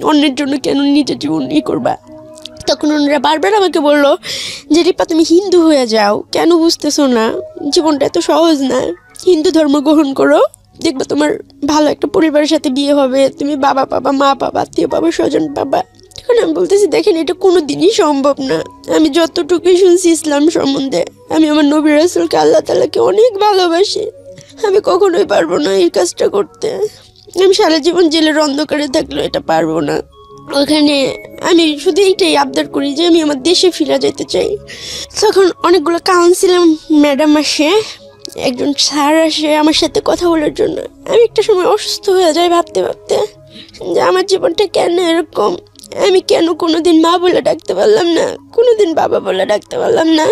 অন্যের জন্য কেন নিজের জীবন করবা। তখন ওনারা বারবার আমাকে বললো যে রিপা তুমি হিন্দু হয়ে যাও, কেন বুঝতেছো না, জীবনটা এত সহজ না, হিন্দু ধর্ম গ্রহণ করো, দেখবে তোমার ভালো একটা পরিবারের সাথে বিয়ে হবে, তুমি বাবা পাবা, মা পাবা, আত্মীয় পাবা, স্বজন পাবা। তখন আমি বলতেছি দেখেন এটা কোনো দিনই সম্ভব না। আমি যতটুকুই শুনছি ইসলাম সম্বন্ধে, আমি আমার নবী রাসূলকে আল্লাহ তাআলাকে অনেক ভালোবাসি, আমি কখনোই পারবো না এই কাজটা করতে। আমি সারা জীবন জেলের অন্ধকারে থাকলেও এটা পারবো না। ওখানে আমি শুধু এইটাই আবদার করি যে আমি আমার দেশে ফিরে যেতে চাই। তখন অনেকগুলো কাউন্সিলর ম্যাডাম আসে, একজন স্যার আসে আমার সাথে কথা বলার জন্য। আমি একটা সময় অসুস্থ হয়ে যাই ভাবতে ভাবতে যে আমার জীবনটা কেন এরকম, আমি কেন কোনোদিন মা বলে ডাকতে পারলাম না, কোনোদিন বাবা বলে ডাকতে পারলাম না,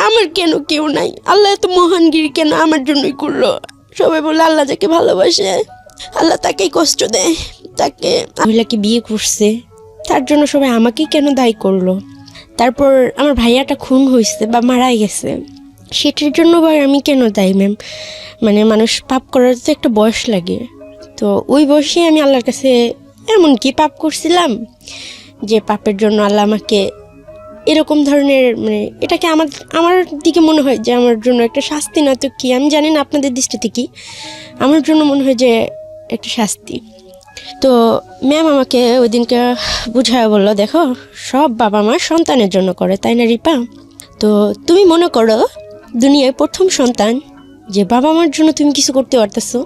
আমার কেন কেউ নাই, আল্লাহ এত মহানগিরি কেন আমার জন্যই করলো। সবাই বলে আল্লাহ যাকে ভালোবাসে আল্লাহ তাকেই কষ্ট দেয়। তাকে মহিলাকে বিয়ে করছে, তার জন্য সবাই আমাকেই কেন দায়ী করলো। তারপর আমার ভাইয়াটা খুন হয়েছে বা মারা গেছে, সেটার জন্য বা আমি কেন দায়ী ম্যাম? মানে মানুষ পাপ করার তো একটা বয়স লাগে। তো ওই বয়সে আমি আল্লাহর কাছে এমন কি পাপ করছিলাম যে পাপের জন্য আল্লাহ আমাকে এরকম ধরনের, মানে এটাকে আমার দিকে মনে হয় যে আমার জন্য একটা শাস্তি, না তো কি আমি জানি না আপনাদের দৃষ্টিতে কি, আমার জন্য মনে হয় যে একটা শাস্তি। তো ম্যাম আমাকে ওই দিনকে বুঝায় বললো, দেখো সব বাবা মা সন্তানের জন্য করে, তাই না রিপা? তো তুমি মনে করো দুনিয়ায় প্রথম সন্তান, যে বাবা মার জন্য তুমি কিছু করতে পারতেছো,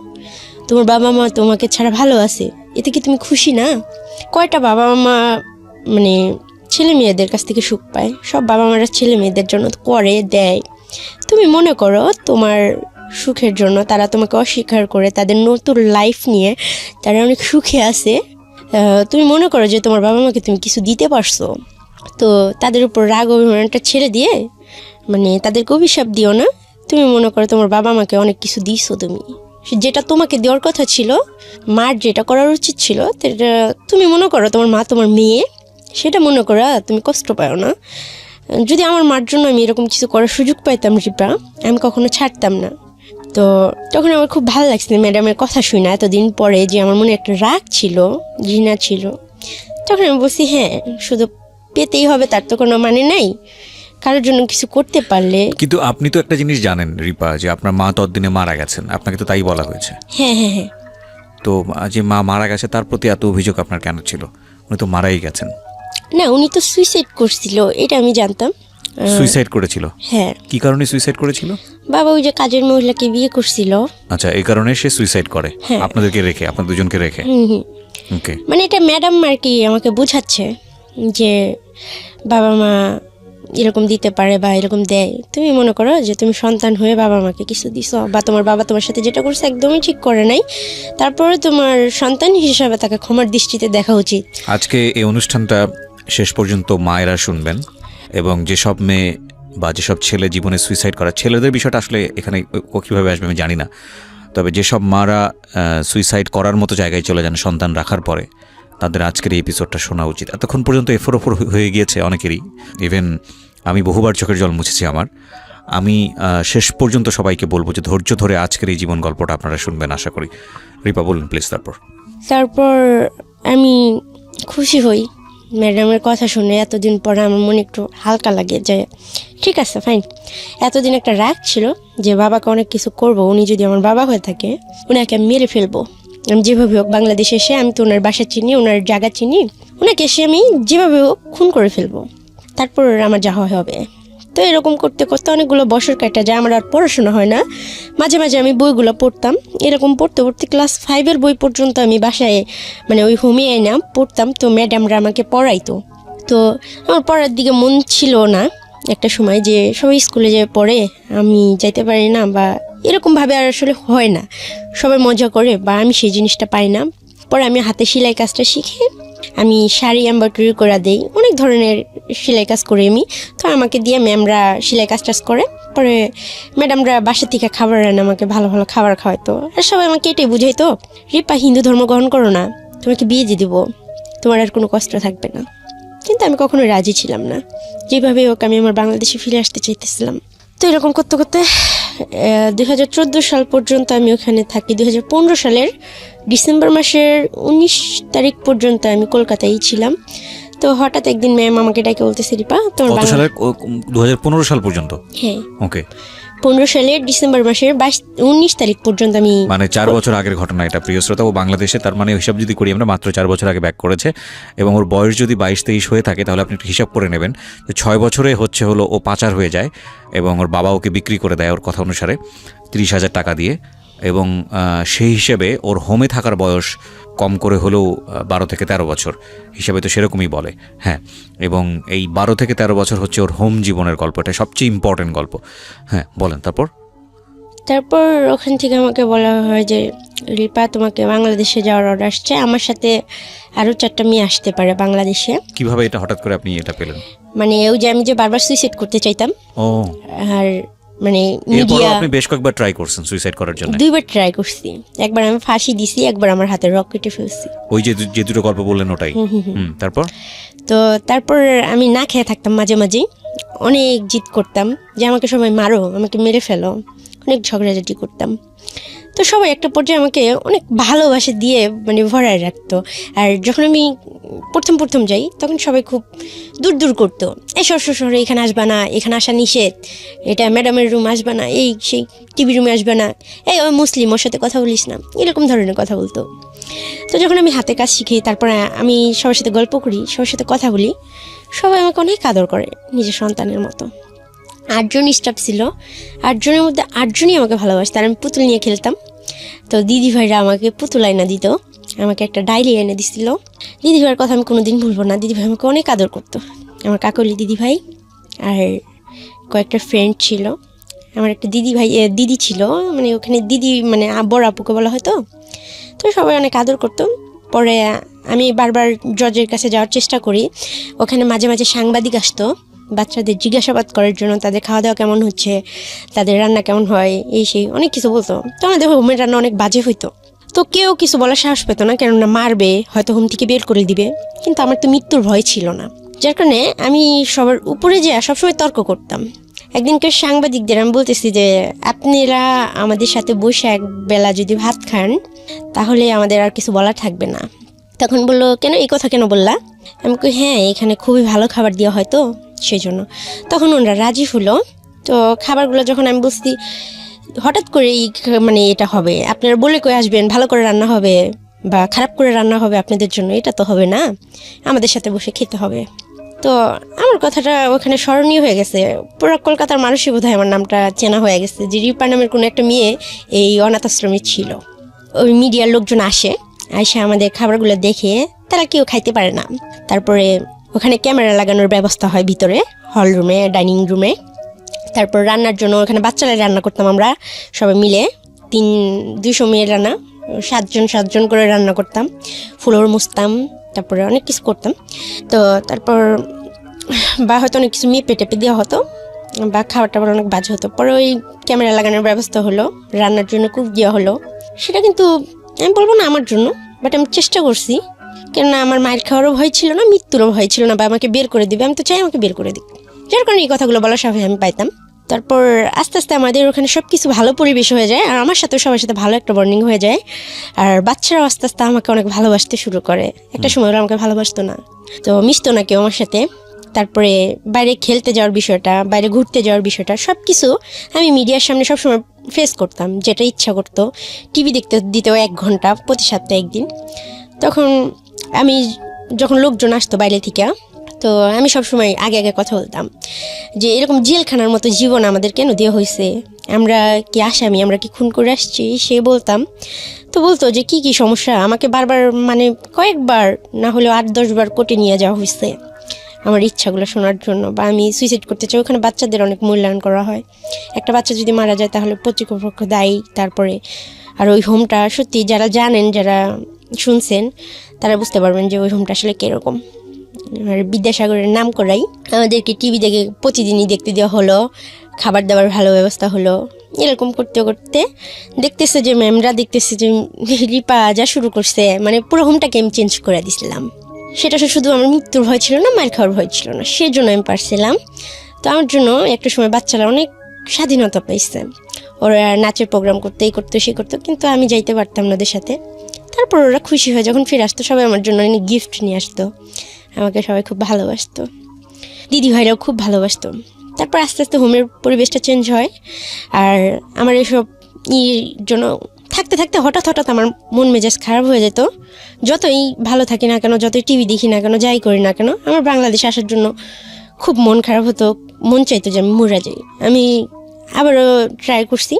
তোমার বাবা মা তোমাকে ছাড়া ভালো আছে, এতে কি তুমি খুশি না? কয়টা বাবা মা মানে ছেলে মেয়েদের কাছ থেকে সুখ পায়? সব বাবা মারা ছেলে মেয়েদের জন্য করে দেয়। তুমি মনে করো তোমার সুখের জন্য তারা তোমাকে অস্বীকার করে, তাদের নতুন লাইফ নিয়ে তারা অনেক সুখে আছে। তুমি মনে করো যে তোমার বাবা মাকে তুমি কিছু দিতে পারছো, তো তাদের উপর রাগ অভিমানটা ছেড়ে দিয়ে, মানে তাদেরকে অভিশাপ দিও না। তুমি মনে করো তোমার বাবা মাকে অনেক কিছু দিছো, তুমি যেটা তোমাকে দেওয়ার কথা ছিল, মার যেটা করার উচিত ছিল, সেটা তুমি মনে করো তোমার মা তোমার মেয়ে, সেটা মনে করো তুমি কষ্ট পাও না। যদি আমার মার জন্য আমি এরকম কিছু করার সুযোগ পাইতাম রিপা, আমি কখনো ছাড়তাম না। তো তখন আমার খুব ভালো লাগছে ম্যাডামের কথা শুনে, এতদিন পরে যে আমার মনে একটা রাগ ছিল, ঘৃণা ছিল। তখন আমি বলছি হ্যাঁ, শুধু পেতেই হবে তার তো কোনো মানে নাই, কারোর জন্য কিছু করতে পারলে। কিন্তু আপনি তো একটা জিনিস জানেন রিপা, যে আপনার মা ততদিনে মারা গেছেন, আপনাকে তো তাই বলা হয়েছে। হ্যাঁ হ্যাঁ হ্যাঁ। তো যে মা মারা গেছে তার প্রতি এত অভিযোগ আপনার কেন ছিল? উনি তো মারাই গেছেন। না, উনি তো সুইসাইড করছিল, এটা আমি জানতাম। সুইসাইড করেছিল? হ্যাঁ। কি কারণে সুইসাইড করেছিল? বাবা ওই যে কাজের মহিলাকে বিয়ে করছিল। আচ্ছা, এই কারণে সে সুইসাইড করে? হ্যাঁ। আপনাদেরকে রেখে, আপনার দুজনকে রেখে? ওকে। মানে এটা ম্যাডাম আর কি আমাকে বোঝাচ্ছে যে বাবা মা এরকম দিতে পারে বা এরকম দেয়। তুমি মনে করো যে তুমি সন্তান হয়ে বাবা মাকে কিছু দিছো, বা তোমার বাবা তোমার সাথে যেটা করছে একদমই ঠিক করে নাই, তারপরে তোমার সন্তান হিসেবে তাকে ক্ষমার দৃষ্টিতে দেখা উচিত। আজকে এই অনুষ্ঠানটা শেষ পর্যন্ত মায়েরা শুনবেন, এবং যেসব মেয়ে বা যেসব ছেলে জীবনে সুইসাইড করা, ছেলেদের বিষয়টা আসলে এখানে কীভাবে আসবে আমি জানি না, তবে যেসব মারা সুইসাইড করার মতো জায়গায় চলে যান সন্তান রাখার পরে, তাদের আজকের এই এপিসোডটা শোনা উচিত। এতক্ষণ পর্যন্ত এফোর হয়ে গিয়েছে অনেকেরই, ইভেন আমি বহুবার চোখের জল মুছেছি আমার। আমি শেষ পর্যন্ত সবাইকে বলবো যে ধৈর্য ধরে আজকের এই জীবন গল্পটা আপনারা শুনবেন আশা করি। রিপা বলুন প্লিজ। তারপর আমি খুশি হই ম্যাডামের কথা শুনে। এতদিন পরে আমার মনে একটু হালকা লাগে যে ঠিক আছে ফাইন, এতদিন একটা রাগ ছিল যে বাবাকে অনেক কিছু করব, উনি যদি আমার বাবা হয়ে থাকে ওনাকে আমি মেরে ফেলবো। আমি যেভাবে হোক বাংলাদেশে এসে, আমি তো ওনার বাসা চিনি, ওনার জায়গা চিনি, ওনাকে এসে আমি যেভাবে হোক খুন করে ফেলবো, তারপর আমার যা হবে। তো এরকম করতে করতে অনেকগুলো বছর কাটা যায়, আমার আর পড়াশোনা হয় না। মাঝে মাঝে আমি বইগুলো পড়তাম, এরকম পড়তে পড়তে ক্লাস 5-এর বই পর্যন্ত আমি বাসায় মানে ওই হোমে আইনা পড়তাম। তো ম্যাডামরা আমাকে পড়াইতো। তো আমার পড়ার দিকে মন ছিল না একটা সময়, যে সবাই স্কুলে যে পড়ে আমি যাইতে পারি না, বা এরকমভাবে আর আসলে হয় না, সবাই মজা করে বা আমি সেই জিনিসটা পাই না। পরে আমি হাতে সেলাই কাজটা শিখে আমি শাড়ি এমব্রয়ডারি করে দেই, অনেক ধরনের সেলাই কাজ করি আমি। তো আমাকে দিয়ে ম্যামরা সেলাই কাজ টাজ করে, পরে ম্যাডামরা বাসা থেকে খাবার আনে, আমাকে ভালো ভালো খাবার খাওয়াইতো। আর সবাই আমাকে এটাই বুঝাইতো, রিপা হিন্দু ধর্ম গ্রহণ করো না, তোমাকে বিয়ে দিয়ে দিব, তোমার আর কোনো কষ্ট থাকবে না। কিন্তু আমি কখনোই রাজি ছিলাম না, যেভাবে হোক আমি আমার বাংলাদেশে ফিরে আসতে চাইতেছিলাম। তো এরকম করতে করতে 2014 সাল পর্যন্ত আমি ওখানে থাকি। 2015 সালের ডিসেম্বর মাসের 19 তারিখ পর্যন্ত আমি কলকাতায় ছিলাম। তো হঠাৎ একদিন ম্যাম আমাকে ডাকে বলতেছে, রিপা তোমার 2015 সাল পর্যন্ত? হ্যাঁ। ওকে। 15 সালের ডিসেম্বর মাসের 19 তারিখ পর্যন্ত আমি, মানে 4 বছর আগের ঘটনা এটা প্রিয় শ্রোতা। ও বাংলাদেশে, তার মানে হিসাব যদি করি আমরা, মাত্র 4 বছর আগে ব্যাক করেছে। এবং ওর বয়স যদি 22-23 হয়ে থাকে, তাহলে আপনি একটু হিসাব করে নেবেন যে 6 বছরে হলো ও পাচার হয়ে যায়, এবং ওর বাবা ওকে বিক্রি করে দেয় ওর কথা অনুসারে 30,000 টাকা দিয়ে। এবং সেই হিসেবে ওর হোমে থাকার বয়স কম করে হলেও 12 থেকে 13 বছর, হিসাবে তো সেরকমই বলে। হ্যাঁ, এবং এই 12 থেকে 13 বছর হচ্ছে ওর হোম জীবনের গল্প, এটা সবচেয়ে ইম্পর্টেন্ট গল্প। হ্যাঁ বলেন। তারপর ওখান থেকে আমাকে বলা হয় যে রিপা তোমাকে বাংলাদেশে যাওয়ার অর্ডার আসছে, আমার সাথে আরও 4টা মেয়ে আসতে পারে বাংলাদেশে। কিভাবে এটা হঠাৎ করে আপনি এটা পেলেন? মানে ওই যে আমি যে বারবার সুইসাইড করতে চাইতাম, ও, আর মানে এরপরও মিডিয়া আপনি বেশ কয়েকবার ট্রাই করছেন সুইসাইড করার জন্য। 2বার ট্রাই করছি। একবার আমি ফাঁসি দিছি, একবার আমার হাতে রক কেটে ফেলছি। ওই যে দুটো গল্প বললেন ওটাই। তারপর তো তারপর আমি না খেয়ে থাকতাম মাঝে মাঝে, অনেক জিদ করতাম যে আমাকে সবাই মারো, আমাকে মেরে ফেলো, অনেক ঝগড়াঝাটি করতাম। তো সবাই একটা পর্যায়ে আমাকে অনেক ভালোবাসা দিয়ে মানে ভরায় রাখতো। আর যখন আমি প্রথম যাই তখন সবাই খুব দূর দূর করতো, এসব শহরে এখানে আসবা না, এখানে আসা নিষেধ, এটা ম্যাডামের রুম আসবা না, এই সেই টিভি রুমে আসবা না, এই ওই মুসলিম, ওর সাথে কথা বলিস না, এরকম ধরনের কথা বলতো। তো যখন আমি হাতে কাজ শিখি, তারপরে আমি সবার সাথে গল্প করি, সবার সাথে কথা বলি, সবাই আমাকে অনেক আদর করে নিজের সন্তানের মতো। 8 জন স্টাফ ছিল, 8 জনের মধ্যে 8 জনই আমাকে ভালোবাসতো। আর আমি পুতুল নিয়ে খেলতাম, তো দিদি ভাইরা আমাকে পুতুল আয়না দিত, আমাকে একটা ডায়েরি এনে দিছিল। দিদি ভাইয়ের কথা আমি কোনোদিন ভুলবো না, দিদি ভাই আমাকে অনেক আদর করতো। আমার কাকলি দিদি ভাই আর কয়েকটা ফ্রেন্ড ছিল। আমার একটা দিদি ছিল, মানে ওখানে দিদি মানে বড় আপুকে বলা হয়তো। তো সবাই অনেক আদর করতো। পরে আমি বারবার জজের কাছে যাওয়ার চেষ্টা করি, ওখানে মাঝে মাঝে সাংবাদিক আসতো বাচ্চাদের জিজ্ঞাসাবাদ করার জন্য, তাদের খাওয়া দাওয়া কেমন হচ্ছে, তাদের রান্না কেমন হয়, এই সেই অনেক কিছু বলতো। তো আমাদের হোমের রান্না অনেক বাজে হইতো, তো কেউ কিছু বলার সাহস পেতো না, কেননা মারবে, হয়তো হোম থেকে বের করে দিবে। কিন্তু আমার তো মৃত্যুর ভয় ছিল না, যার কারণে আমি সবার উপরে যে সবসময় তর্ক করতাম। একদিনকে সাংবাদিকদের আমি বলতেছি যে আপনারা আমাদের সাথে বসে এক বেলা যদি ভাত খান তাহলে আমাদের আর কিছু বলার থাকবে না। তখন বললো, কেন এই কথা কেন বললা? আমি কই, হ্যাঁ এখানে খুবই ভালো খাবার দেওয়া হয় তো সেই জন্য। তখন ওনারা রাজি হলো। তো খাবারগুলো যখন আমি বলছি হঠাৎ করে মানে এটা হবে, আপনারা বলে কই আসবেন, ভালো করে রান্না হবে বা খারাপ করে রান্না হবে আপনাদের জন্য, এটা তো হবে না, আমাদের সাথে বসে খেতে হবে। তো আমার কথাটা ওখানে স্মরণীয় হয়ে গেছে, পুরো কলকাতার মানুষই বোধহয় আমার নামটা চেনা হয়ে গেছে যে রিপা নামের কোনো একটা মেয়ে এই অনাথ আশ্রমে ছিল। ওই মিডিয়ার লোকজন আসে আমাদের খাবারগুলো দেখে, তারা কেউ খাইতে পারে না। তারপরে ওখানে ক্যামেরা লাগানোর ব্যবস্থা হয় ভিতরে হল রুমে, ডাইনিং রুমে। তারপর রান্নার জন্য ওখানে বাচ্চারা রান্না করতাম আমরা সবাই মিলে, 200 মেয়ের রান্না, 7 জন করে রান্না করতাম, ফ্লোর মুছতাম, তারপরে অনেক কিছু করতাম। তো তারপর বা হয়তো অনেক কিছু মেপে টেপে দেওয়া হতো বা খাবার টাবার অনেক বাজে হতো। পরে ওই ক্যামেরা লাগানোর ব্যবস্থা হলো, রান্নার জন্য কুক দেওয়া হলো। সেটা কিন্তু আমি বলবো না আমার জন্য, বাট আমি চেষ্টা করছি, কেননা আমার মায়ের খাওয়ারও ভয় ছিল না, মৃত্যুরও ভয় ছিল না, বা আমাকে বের করে দিবে, আমি তো চাই আমাকে বের করে দিক, যার কারণে এই কথাগুলো বলার সাহস আমি পাইতাম। তারপর আস্তে আস্তে আমাদের ওখানে সব কিছু ভালো পরিবেশ হয়ে যায়, আর আমার সাথেও সবার সাথে ভালো একটা বন্ডিং হয়ে যায়। আর বাচ্চারাও আস্তে আস্তে আমাকে অনেক ভালোবাসতে শুরু করে। একটা সময় ওরা আমাকে ভালোবাসতো না, তো মিশতো না কেউ আমার সাথে। তারপরে বাইরে খেলতে যাওয়ার বিষয়টা, বাইরে ঘুরতে যাওয়ার বিষয়টা, সব কিছু আমি মিডিয়ার সামনে সবসময় ফেস করতাম, যেটা ইচ্ছা করতো। টিভি দেখতে দিতেও 1 ঘন্টা প্রতি সপ্তাহে একদিন। তখন আমি যখন লোকজন আসতো বাইরে থেকে, তো আমি সবসময় আগে আগে কথা বলতাম যে এরকম জেলখানার মতো জীবন আমাদের কেন দেওয়া হয়েছে, আমরা কি আসামি, আমরা কি খুন করে আসছি, সে বলতাম। তো বলতো যে কি কি সমস্যা, আমাকে বারবার মানে কয়েকবার না হলেও 8-10 বার কোর্টে নিয়ে যাওয়া হয়েছে আমার ইচ্ছাগুলো শোনার জন্য, বা আমি সুইসাইড করতে চাই। ওখানে বাচ্চাদের অনেক মূল্যায়ন করা হয়, একটা বাচ্চা যদি মারা যায় তাহলে কর্তৃপক্ষ দায়ী। তারপরে আর ওই হোমটা সত্যি যারা জানেন, যারা শুনছেন, তারা বুঝতে পারবেন যে ওই হোমটা আসলে কীরকম। আর বিদ্যাসাগরের নাম করাই আমাদেরকে টিভি দেখে প্রতিদিনই দেখতে দেওয়া হলো, খাবার দাবার ভালো ব্যবস্থা হলো। এরকম করতে করতে দেখতেছে যে ম্যামরা দেখতেছে যে রিপা যা শুরু করছে, মানে পুরো হোমটাকে আমি চেঞ্জ করে দিছিলাম। সেটা শুধু আমার মৃত্যুর ভয় ছিল না, মায়ের খাওয়ার ভয় ছিল না, সেজন্য আমি পারছিলাম। তো আমার জন্য একটা সময় বাচ্চারা অনেক স্বাধীনতা পাইছে, ওরা নাচের প্রোগ্রাম করতে, এই করতো সে করতো, কিন্তু আমি যাইতে পারতাম না ওদের সাথে। তারপর ওরা খুশি হয়ে যখন ফিরে আসতো, সবাই আমার জন্য অনেক গিফট নিয়ে আসতো, আমাকে সবাই খুব ভালোবাসতো, দিদি ভাইরাও খুব ভালোবাসতো। তারপর আস্তে আস্তে হোমের পরিবেশটা চেঞ্জ হয়। আর আমার এসব জন্য থাকতে থাকতে হঠাৎ আমার মন মেজাজ খারাপ হয়ে যেত। যতই ভালো থাকি না কেন, যতই টিভি দেখি না কেন, যাই করি না কেন, আমার বাংলাদেশে আসার জন্য খুব মন খারাপ হতো, মন চাইতো যে আমি মরে যাই। আমি আবারও ট্রাই করছি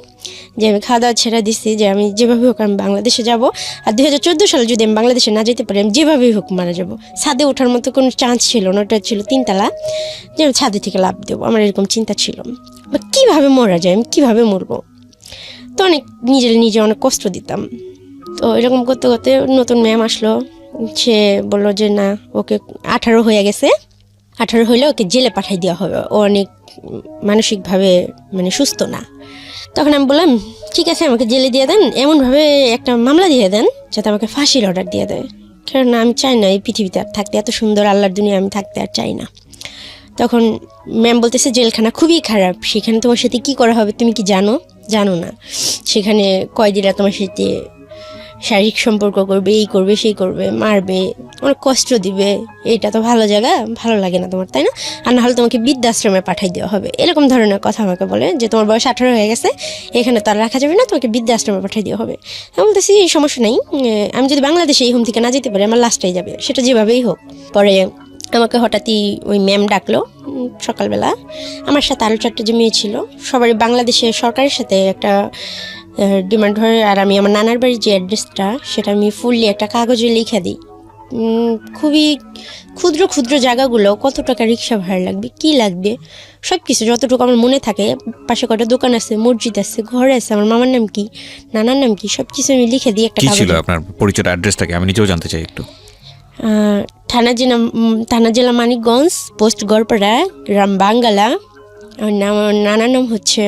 যে আমি খাওয়া দাওয়া ছেড়ে দিচ্ছি, যে আমি যেভাবে হোক আমি বাংলাদেশে যাব। আর 2014 সালে যদি আমি বাংলাদেশে না যেতে পারি, আমি যেভাবেই হোক মারা যাব। ছাদে ওঠার মতো কোনো চান্স ছিল না, ওটা ছিল 3 তলা, যে আমি ছাদে থেকে লাফ দেবো, আমার এরকম চিন্তা ছিল। বা কীভাবে মরা যায়, আমি কীভাবে মরবো, তো অনেক নিজে অনেক কষ্ট দিতাম। তো এরকম করতে করতে নতুন ম্যাম আসলো, সে বললো যে না, ওকে 18 হয়ে গেছে, 18 হলে ওকে জেলে পাঠাই দেওয়া হবে, ও অনেক মানসিকভাবে মানে সুস্থ না। তখন আমি বললাম ঠিক আছে আমাকে জেলে দিয়ে দেন, এমনভাবে একটা মামলা দিয়ে দেন যাতে আমাকে ফাঁসির অর্ডার দিয়ে দেয়, কারণ আমি চাই না এই পৃথিবীতে আর থাকতে, এত সুন্দর আল্লাহর দুনিয়া আমি থাকতে আর চাই না। তখন ম্যাম বলতেছে জেলখানা খুবই খারাপ, সেখানে তোমার সাথে কি করা হবে তুমি কি জানো? জানো না, সেখানে কয়েদিরা তোমার সাথে শারীরিক সম্পর্ক করবে, এই করবে সেই করবে, মারবে, অনেক কষ্ট দিবে, এইটা তো ভালো জায়গা, ভালো লাগে না তোমার, তাই না? আর নাহলে তোমাকে বৃদ্ধাশ্রমে পাঠাই দেওয়া হবে, এরকম ধরনের কথা আমাকে বলে যে তোমার বয়স 18 হয়ে গেছে, এখানে তো আর রাখা যাবে না, তোমাকে বৃদ্ধাশ্রমে পাঠাই দেওয়া হবে। আমি বলতেছি এই সমস্যা নেই, আমি যদি বাংলাদেশে এই হোম থেকে না যেতে পারি আমার লাস্টটাই যাবে, সেটা যেভাবেই হোক। পরে আমাকে হঠাৎই ওই ম্যাম ডাকলো সকালবেলা, আমার সাথে আরও 4টা যে মেয়ে ছিল, সবারই বাংলাদেশের সরকারের সাথে একটা ডিমান্ড হয়, আর আমি আমার নানার বাড়ির যে অ্যাড্রেসটা সেটা আমি ফুললি একটা কাগজে লিখে দিই। খুবই ক্ষুদ্র ক্ষুদ্র জায়গাগুলো, কত টাকা রিক্সা ভাড়া লাগবে, কি লাগবে, সব কিছু যতটুকু আমার মনে থাকে, পাশে কয়টা দোকান আছে, মসজিদ আছে, ঘর আছে, আমার মামার নাম কি, নানার নাম কি, সব কিছু আমি লিখে দিই একটা কি ছিল কাগজে। আপনার পরিচয় অ্যাড্রেসটাকে আমি নিজেও জানতে চাই একটু। থানা জেলা মানিকগঞ্জ, পোস্ট গড়পাড়া, গ্রাম বাঙ্গালা। আমার নাম, নানার নাম হচ্ছে,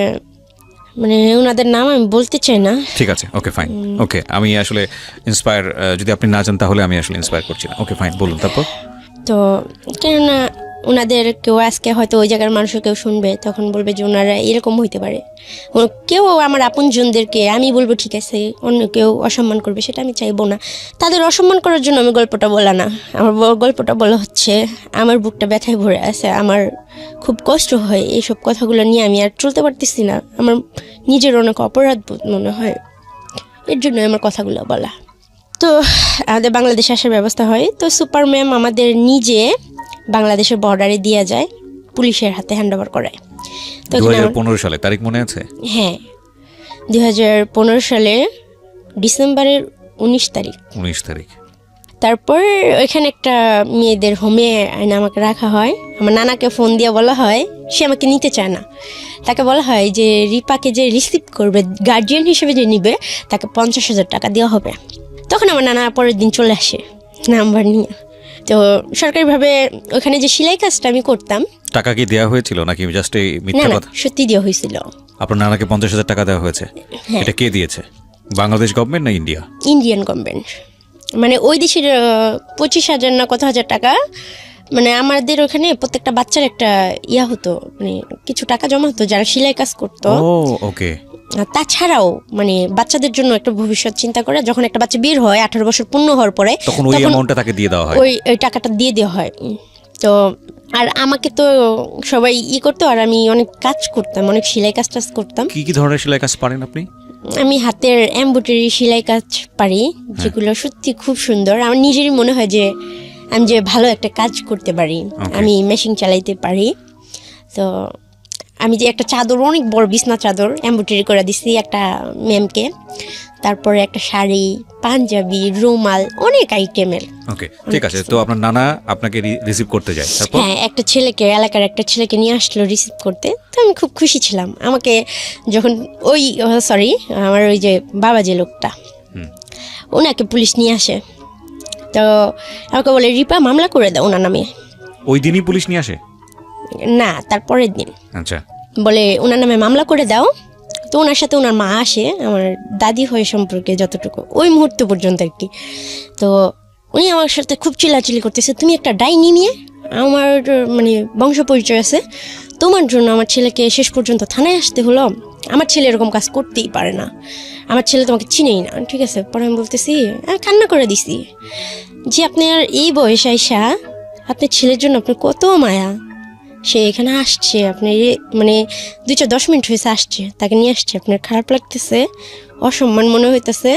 মানে ওনাদের নাম আমি বলতে চাই না। ঠিক আছে, ওকে ফাইন, ওকে আমি আসলে ইন্সপায়ার, যদি আপনি না জান তাহলে আমি আসলে ইন্সপায়ার করছি না। ওকে ফাইন, বলুন তারপর। তো কেননা ওনাদের কেউ আজকে হয়তো ওই জায়গার মানুষও কেউ শুনবে, তখন বলবে যে ওনারা এরকম হইতে পারে, কেউ আমার আপনজনদেরকে আমি বলবো ঠিক আছে, অন্য কেউ অসম্মান করবে, সেটা আমি চাইবো না। তাদের অসম্মান করার জন্য আমি গল্পটা বলা না, আমার গল্পটা বলা হচ্ছে আমার বুকটা ব্যথায় ভরে আছে, আমার খুব কষ্ট হয়, এইসব কথাগুলো নিয়ে আমি আর চলতে পারতেছি না, আমার নিজের অনেক অপরাধ বোধ মনে হয়, এর জন্য আমার কথাগুলো বলা। তো আমাদের বাংলাদেশে আসার ব্যবস্থা হয়, তো সুপার ম্যাম আমাদের নিজে বাংলাদেশের বর্ডারে দিয়ে যায়, পুলিশের হাতে হ্যান্ড ওভার করায়। তো 2015 সালে তারিখ মনে আছে? হ্যাঁ, 2015 সালে ডিসেম্বরের 19 তারিখ। 19 তারিখ। তারপর ওইখানে একটা মেয়েদের হোমে আইনে আমাকে রাখা হয়। আমার নানাকে ফোন দিয়ে বলা হয়, সে আমাকে নিতে চায় না, তাকে বলা হয় যে রিপাকে যে রিসিভ করবে, গার্জিয়ান হিসেবে যে নিবে, তাকে 50,000 টাকা দেওয়া হবে। তখন আমার নানা পরের দিন চলে আসে নাম্বার নিয়ে। তো সরকারিভাবে ওখানে যে সেলাই কাজটা আমি করতাম। টাকা কি দেওয়া হয়েছিল নাকি জাস্ট এই না মিথ্যা না, কথা? সত্যি দেওয়া হয়েছিল। আপনার নানাকে 50,000 টাকা দেওয়া হয়েছে? হ্যাঁ। এটা কে দিয়েছে, বাংলাদেশ গভর্নমেন্ট না ইন্ডিয়া? ইন্ডিয়ান গভর্নমেন্ট, মানে ওই দেশের 25,000 না কত হাজার টাকা, মানে আমাদের ওখানে প্রত্যেকটা বাচ্চার একটা ইয়া হতো, মানে কিছু টাকা জমা হতো যারা সেলাই কাজ করতো। ও ওকে। তাছাড়াও মানে বাচ্চাদের জন্য একটা ভবিষ্যৎ চিন্তা করে যখন একটা বাচ্চা বের হয় 18 বছর পূর্ণ হওয়ার পরে, তখন ওই অ্যামাউন্টটা তাকে দিয়ে দেওয়া হয়, ওই টাকাটা দিয়ে দেওয়া হয়। তো আর আমাকে তো সবাই করতো, আর আমি অনেক কাজ করতাম, অনেক সেলাই কাজ টাজ করতাম। কি কি ধরনের সেলাই কাজ পারেন আপনি? আমি হাতের এমব্রয়ডারি সেলাই কাজ পারি, যেগুলো সত্যি খুব সুন্দর। আমার নিজেরই মনে হয় যে আমি যে ভালো একটা কাজ করতে পারি। আমি মেশিন চালাইতে পারি। তো আমি যে একটা চাদর, অনেক বড় বিছনা চাদর এমব্রয়ডারি করে দিছি একটা ম্যামকে, তারপরে একটা শাড়ি, পাঞ্জাবি, রুমাল, অনেক আইটেমের। ওকে ঠিক আছে। তো আপনার নানা আপনাকে রিসিভ করতে যায়, তারপর? হ্যাঁ, একটা ছেলেকে, এলাকার একটা ছেলেকে নিয়ে আসলো রিসিভ করতে। তো আমি খুব খুশি ছিলাম। আমাকে যখন আমার ওই যে বাবা যে লোকটা, ওনাকে পুলিশ নিয়ে আসে, তো আমাকে বলে রিপা মামলা করে দাও ওনার নামে। ওই দিনই পুলিশ নিয়ে আসে? না, তারপরের দিন আচ্ছা। বলে ওনার নামে মামলা করে দাও। তো ওনার সাথে ওনার মা আসে, আমার দাদি হয়ে সম্পর্কে যতটুকু, ওই মুহূর্ত পর্যন্ত আর কি। তো উনি আমার সাথে খুব চিল্লাচিল্লি করতেছে, তুমি একটা ডাইনি নিয়ে, আমার মানে বংশ পরিচয় আছে, তোমার জন্য আমার ছেলেকে শেষ পর্যন্ত থানায় আসতে হলো। আমার ছেলে এরকম কাজ করতেই পারে না, আমার ছেলে তোমাকে চিনেই না, ঠিক আছে? পরে আমি বলতেছি, কান্না করে দিছি যে আপনার এই বয়স আইসা আপনার ছেলের জন্য আপনার কত মায়া, সে এখানে আসছে, আপনি মানে 2-10 মিনিট হয়েছে আসছে, তাকে নিয়ে আসছে, আপনার খারাপ লাগতেছে, অসম্মান মনে হইতেছে,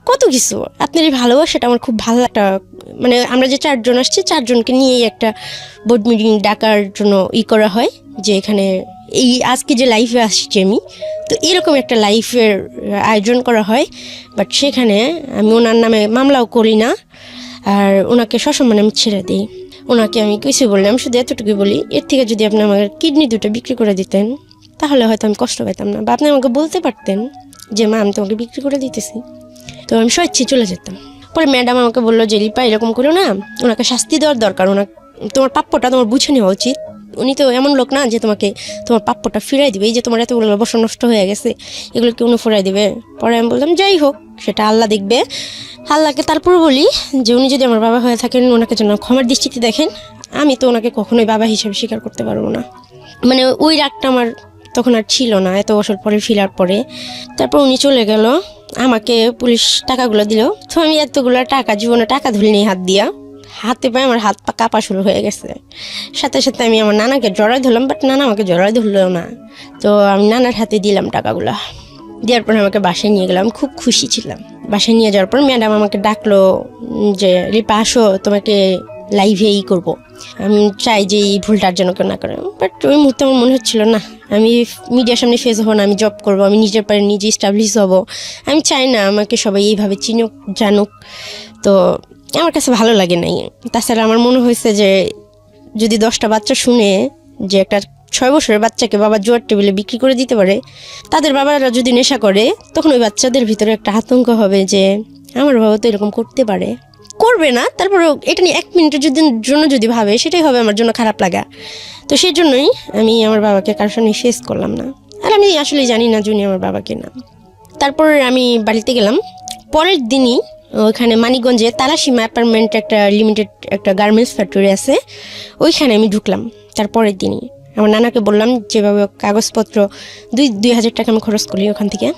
কত কিছু। আপনার এই ভালোবাসাটা আমার খুব ভালো একটা, মানে আমরা যে 4 জন আসছি, 4 জনকে নিয়েই একটা বোর্ড মিটিং ডাকার জন্য করা হয়, যে এখানে এই আজকে যে লাইফে আসছি আমি, তো এরকম একটা লাইফের আয়োজন করা হয়। বাট সেখানে আমি ওনার নামে মামলাও করি না, আর ওনাকে সসম্মানে আমি ছেড়ে দিই। ওনাকে আমি কিছু বললাম, শুধু এতটুকুই বলি, এর থেকে যদি আপনি আমার কিডনি 2টা বিক্রি করে দিতেন তাহলে হয়তো আমি কষ্ট পেতাম না, বা আপনি আমাকে বলতে পারতেন যে মা আমি তোমাকে বিক্রি করে দিতেছি, তো আমি স্বেচ্ছায় চলে যেতাম। পরে ম্যাডাম আমাকে বললো যে রিপা এরকম করো না, ওনাকে শাস্তি দেওয়ার দরকার, ওনাকে তোমার প্রাপ্যটা তোমার বুঝে নেওয়া উচিত। উনি তো এমন লোক না যে তোমাকে তোমার প্রাপ্যটা ফিরাই দিবে। এই যে তোমার এতগুলো বছর নষ্ট হয়ে গেছে, এগুলো কি উনি ফিরাই দিবে? পরে আমি বললাম যাই হোক, সেটা আল্লাহ দেখবে। আল্লাহকে তারপর বলি যে উনি যদি আমার বাবা হয়ে থাকেন, ওনাকে যেন ক্ষমার দৃষ্টিতে দেখেন। আমি তো ওনাকে কখনোই বাবা হিসেবে স্বীকার করতে পারবো না। মানে ওই রাগটা আমার তখন আর ছিল না, এত বছর পরে ফিরার পরে। তারপর উনি চলে গেল, আমাকে পুলিশ টাকাগুলো দিল। তো আমি এতগুলো টাকা, জীবনে টাকা ধুলিনি হাত দিয়া, হাতে পায়ে আমার হাত পা কাঁপা শুরু হয়ে গেছে। সাথে সাথে আমি আমার নানাকে জড়াই ধরলাম, বাট নানা আমাকে জড়াই ধরলো না। তো আমি নানার হাতে দিলাম টাকাগুলা। দেওয়ার পর আমাকে বাসায় নিয়ে গেলাম, খুব খুশি ছিলাম। বাসায় নিয়ে যাওয়ার পর ম্যাডাম আমাকে ডাকলো যে রিপা আসো, তোমাকে লাইভে করবো। আমি চাই যে এই ভুলটার যেন কেউ না করে। বাট ওই মুহূর্তে আমার মনে হচ্ছিল না, আমি মিডিয়ার সামনে ফেস হবো না, আমি জব করবো, আমি নিজের পায়ে নিজে স্টাবলিশ হবো। আমি চাই না আমাকে সবাই এইভাবে চিনুক জানুক। তো আমার কাছে ভালো লাগে নাই। তাছাড়া আমার মনে হয়েছে যে যদি 10টা বাচ্চা শুনে যে একটা 6 বছরের বাচ্চাকে বাবা জোয়ার টেবিলে বিক্রি করে দিতে পারে, তাদের বাবারা যদি নেশা করে, তখন ওই বাচ্চাদের ভিতরে একটা আতঙ্ক হবে যে আমার বাবা তো এরকম করতে পারে। করবে না, তারপরে এটা নিয়ে 1 মিনিটের জন্য যদি ভাবে, সেটাই হবে আমার জন্য খারাপ লাগা। তো সেই জন্যই আমি আমার বাবাকে কারোর সামনে ফেস করলাম না। আর আমি আসলে জানি না যিনি আমার বাবাকে না। তারপর আমি বাড়িতে গেলাম। পরের দিনই ওইখানে মানিকগঞ্জে তালাসীমা অ্যাপার্টমেন্ট একটা লিমিটেড একটা গার্মেন্টস ফ্যাক্টরি আছে, ওইখানে আমি ঢুকলাম। তারপরের দিনই আমার নানাকে বললাম যেভাবে কাগজপত্র 2,000 টাকা আমি খরচ করি, ওখান থেকে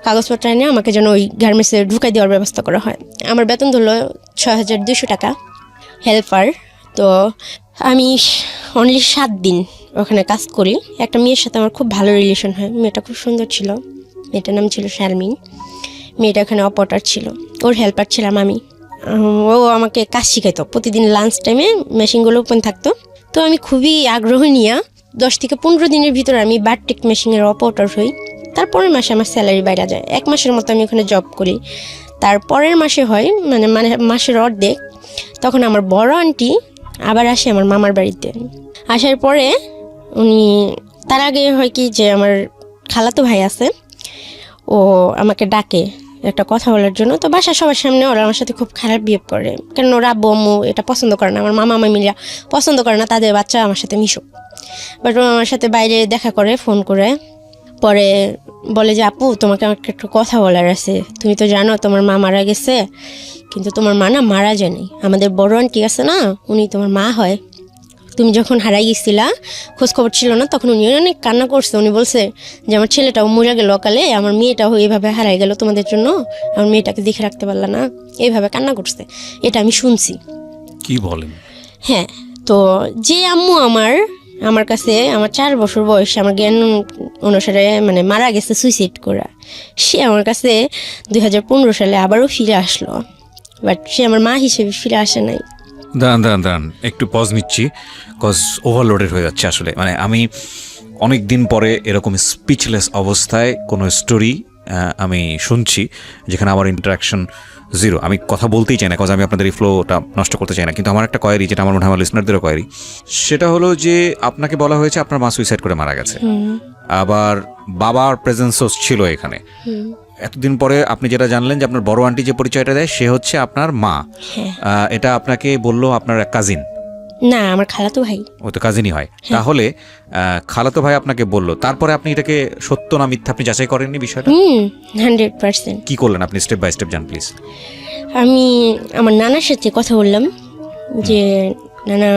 কাগজপত্র এনে আমাকে যেন ওই গার্মেন্টসে ঢুকাই দেওয়ার ব্যবস্থা করা হয়। আমার বেতন ধরলো 6,200 টাকা হেল্পার। তো আমি অনলি 7 দিন ওখানে কাজ করি। একটা মেয়ের সাথে আমার খুব ভালো রিলেশন হয়, মেয়েটা খুব সুন্দর ছিল, মেয়েটার নাম ছিল শারমিন। মেয়েটা ওখানে অপারেটর ছিল, ওর হেল্পার ছিলাম আমি। ও আমাকে কাজ শিখাইতো, প্রতিদিন লাঞ্চ টাইমে মেশিনগুলো ওপেন থাকতো। তো আমি খুবই আগ্রহ নিয়ে 10 থেকে 15 দিনের ভিতরে আমি বারটেক মেশিনের অপারেটর হই। তারপরের মাসে আমার স্যালারি বাইরে যায়। 1 মাসের মতো আমি ওখানে জব করি। তারপরের মাসে হয় মানে মাসের অর্ধেক, তখন আমার বড় আন্টি আবার আসে আমার মামার বাড়িতে। আসার পরে উনি, তার আগে হয় কি যে আমার খালাতো ভাই আছে, ও আমাকে ডাকে একটা কথা বলার জন্য। তো বাসার সবার সামনে ওরা আমার সাথে খুব খারাপ বিহেভ করে, কারণ ওরা আব্বু আম্মু এটা পছন্দ করে না, আমার মামা মামিরা পছন্দ করে না তাদের বাচ্চা আমার সাথে মিশুক। বাট ও আমার সাথে বাইরে দেখা করে ফোন করে, পরে বলে যে আপু তোমাকে আমাকে একটা কথা বলার আছে। তুমি তো জানো তোমার মা মারা গেছে, কিন্তু তোমার মা না মারা যায়নি। আমাদের বড় আন্টি আছে না, উনি তোমার মা হয়। তুমি যখন হারাই গেছিলা, খোঁজখবর ছিল না, তখন উনি অনেক কান্না করছে। উনি বলছে যে আমার ছেলেটাও মরে গেল অকালে, আমার মেয়েটাও এইভাবে হারাই গেল তোমাদের জন্য, আমার মেয়েটাকে দেখে রাখতে পারলা না, এইভাবে কান্না করছে। এটা আমি শুনছি। কি বলেন? হ্যাঁ। তো যে আম্মু আমার কাছে, আমার 4 বছর বয়সে আমার জ্ঞান অনুসারে মানে মারা গেছে সুইসাইড করা, সে আমার কাছে 2015 সালে আবারও ফিরে আসলো। বাট সে আমার মা হিসেবে ফিরে আসে নাই। দাঁড়ান একটু পজ নিচ্ছি, কজ ওভারলোডেড হয়ে যাচ্ছে আসলে। মানে আমি অনেক দিন পরে এরকম স্পিচলেস অবস্থায় কোনো স্টোরি আমি শুনছি যেখানে আমার ইন্টারাকশন জিরো। আমি কথা বলতেই চাই না, কজ আমি আপনাদের এই ফ্লোটা নষ্ট করতে চাই না। কিন্তু আমার একটা কোয়েরি, যেটা আমার মনে হয় আমার লিসনারদেরও কোয়েরি, সেটা হলো যে আপনাকে বলা হয়েছে আপনার মা সুইসাইড করে মারা গেছে, আবার বাবার প্রেজেন্সও ছিল এখানে। এতদিন পরে আপনি যেটা জানলেন যে আপনার বড় আন্টি যে পরিচয়টা দেয় সে হচ্ছে আপনার মা, এটা আপনাকে বললো আপনার এক কাজিন? না, আমার খালাতো ভাই। ও তো কাজিনই হয়। তাহলে খালাতো ভাই আপনাকে বললো, তারপরে আপনি এটাকে সত্য না মিথ্যা আপনি যাচাই করেননি বিষয়টা? 100%। কি করলেন আপনি? স্টেপ বাই স্টেপ জান প্লিজ। আমি আমার নানার সাথে কথা বললাম যে নানা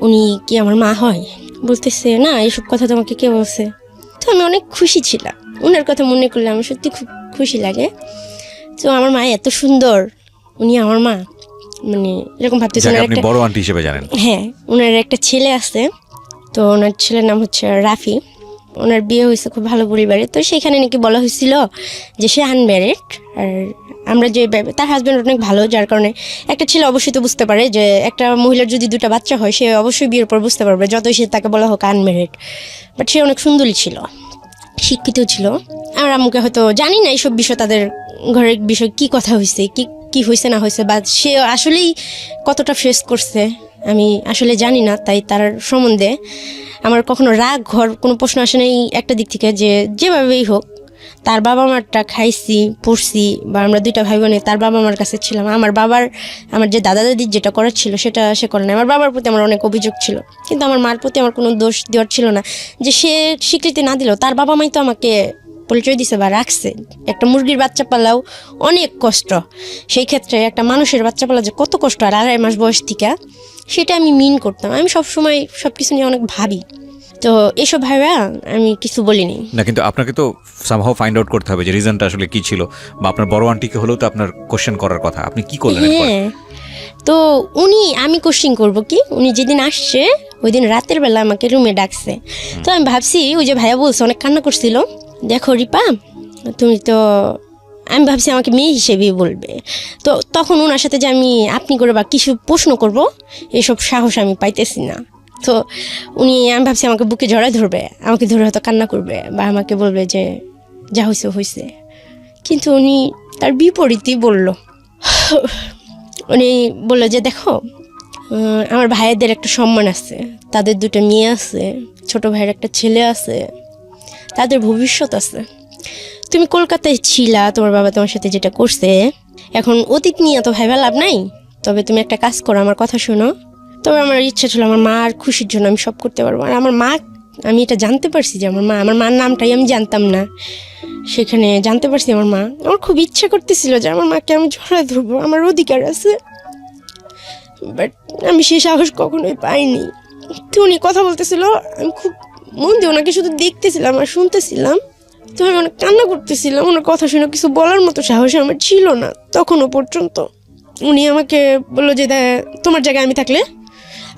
উনি কি আমার মা হয়? বলতেছে না, এইসব কথা তোমাকে কে বলছে? তো আমি অনেক খুশি ছিলাম, ওনার কথা মনে করলে আমার সত্যি খুব খুশি লাগে। তো আমার মা এত সুন্দর, উনি আমার মা, মানে এরকম ভাবতেছে। আপনি বড় আন্টি হিসেবে জানেন? হ্যাঁ, ওনার একটা ছেলে আছে, তো ওনার ছেলের নাম হচ্ছে রাফি। ওনার বিয়ে হয়েছে খুব ভালো পরিবারে। তো সেখানে নাকি বলা হয়েছিল যে সে আনম্যারিড, আর আমরা যে তার হাজব্যান্ড অনেক ভালো, যার কারণে একটা ছেলে অবশ্যই তো বুঝতে পারে যে একটা মহিলার যদি 2টা বাচ্চা হয় সে অবশ্যই বিয়ের পর বুঝতে পারবে, যতই সে তাকে বলা হোক আনম্যারিড। বাট সে অনেক সুন্দরী ছিল, শিক্ষিত ছিল। আর আমাকে হয়তো জানি না এইসব বিষয়, তাদের ঘরের বিষয় কি কথা হয়েছে, কি হয়েছে না হয়েছে, বা সে আসলেই কতটা ফেস করছে আমি আসলে জানি না। তাই তার সম্বন্ধে আমার কখনো রাগ ঘর কোনো প্রশ্ন আসে নাই একটা দিক থেকে, যে যেভাবেই হোক তার বাবা মারটা খাইছি পড়ছি, বা আমরা দুইটা ভাই বোনে তার বাবা মার কাছে ছিলাম। আমার যে দাদা দাদির যেটা করার ছিল সেটা সে করে না। আমার বাবার প্রতি আমার অনেক অভিযোগ ছিল, কিন্তু আমার মার প্রতি আমার কোনো দোষ দেওয়ার ছিল না। যে সে স্বীকৃতি না দিলেও তার বাবা মাই তো আমাকে পরিচয় দিছে বা রাখছে। একটা মুরগির বাচ্চা পালাও অনেক কষ্ট, সেই ক্ষেত্রে একটা মানুষের বাচ্চা পালা যে কত কষ্ট, আর 2.5 মাস বয়স থেকে, সেটা আমি মিন করতাম। আমি সবসময় সব কিছু নিয়ে অনেক ভাবি, তো এসব ভাইবা আমি কিছু বলিনি। না, কিন্তু আপনাকে তো সামহাও ফাইন্ড আউট করতে হবে যে রিজনটা আসলে কি ছিল, বা আপনার বড় আন্টিকে হলেও তো আপনার কোশ্চেন করার কথা, আপনি কি করলেন এরপর? হ্যাঁ, তো আমি কোশ্চিন করবো কি, উনি যেদিন আসছে ওই দিন রাতের বেলা আমাকে রুমে ডাকছে। তো আমি ভাবছি ওই যে ভাইয়া বলছে অনেক কান্না করছিল, দেখো রিপা তুমি তো, আমি ভাবছি আমাকে মেয়ে হিসেবেই বলবে। তো তখন ওনার সাথে যে আমি আপনি করে বা কিছু প্রশ্ন করব, এসব সাহস আমি পাইতেছি না। তো আমি ভাবছি আমাকে বুকে জড়ায় ধরবে, আমাকে ধরে হয়তো কান্না করবে বা আমাকে বলবে যে যা হয়েছে হয়েছে, কিন্তু উনি তার বিপরীতই বলল। উনি বললো যে দেখো, আমার ভাইয়েদের একটা সম্মান আছে, তাদের 2টা মেয়ে আছে, ছোট ভাইয়ের একটা ছেলে আছে, তাদের ভবিষ্যৎ আছে। তুমি কলকাতায় ছিলা, তোমার বাবা তোমার সাথে যেটা করছে, এখন অতীত নিয়ে তো ভাইবা লাভ নাই। তবে তুমি একটা কাজ করো, আমার কথা শোনো। তবে আমার ইচ্ছা ছিল আমার মার খুশির জন্য আমি সব করতে পারবো। আর আমার মা, আমি এটা জানতে পারছি যে আমার মার নামটাই আমি জানতাম না, সেখানে জানতে পারছি আমার মা। আমার খুব ইচ্ছা করতেছিল যে আমার মাকে আমি জড়ায় ধরবো, আমার অধিকার আছে, বাট আমি সেই সাহস কখনোই পাইনি। তো উনি কথা বলতেছিল, আমি খুব মন দিয়ে ওনাকে শুধু দেখতেছিলাম আর শুনতেছিলাম। তো আমি অনেক কান্না করতেছিলাম, ওনার কথা শুনে কিছু বলার মতো সাহস আমার ছিল না তখনও পর্যন্ত। উনি আমাকে বললো যে তোমার জায়গায় আমি থাকলে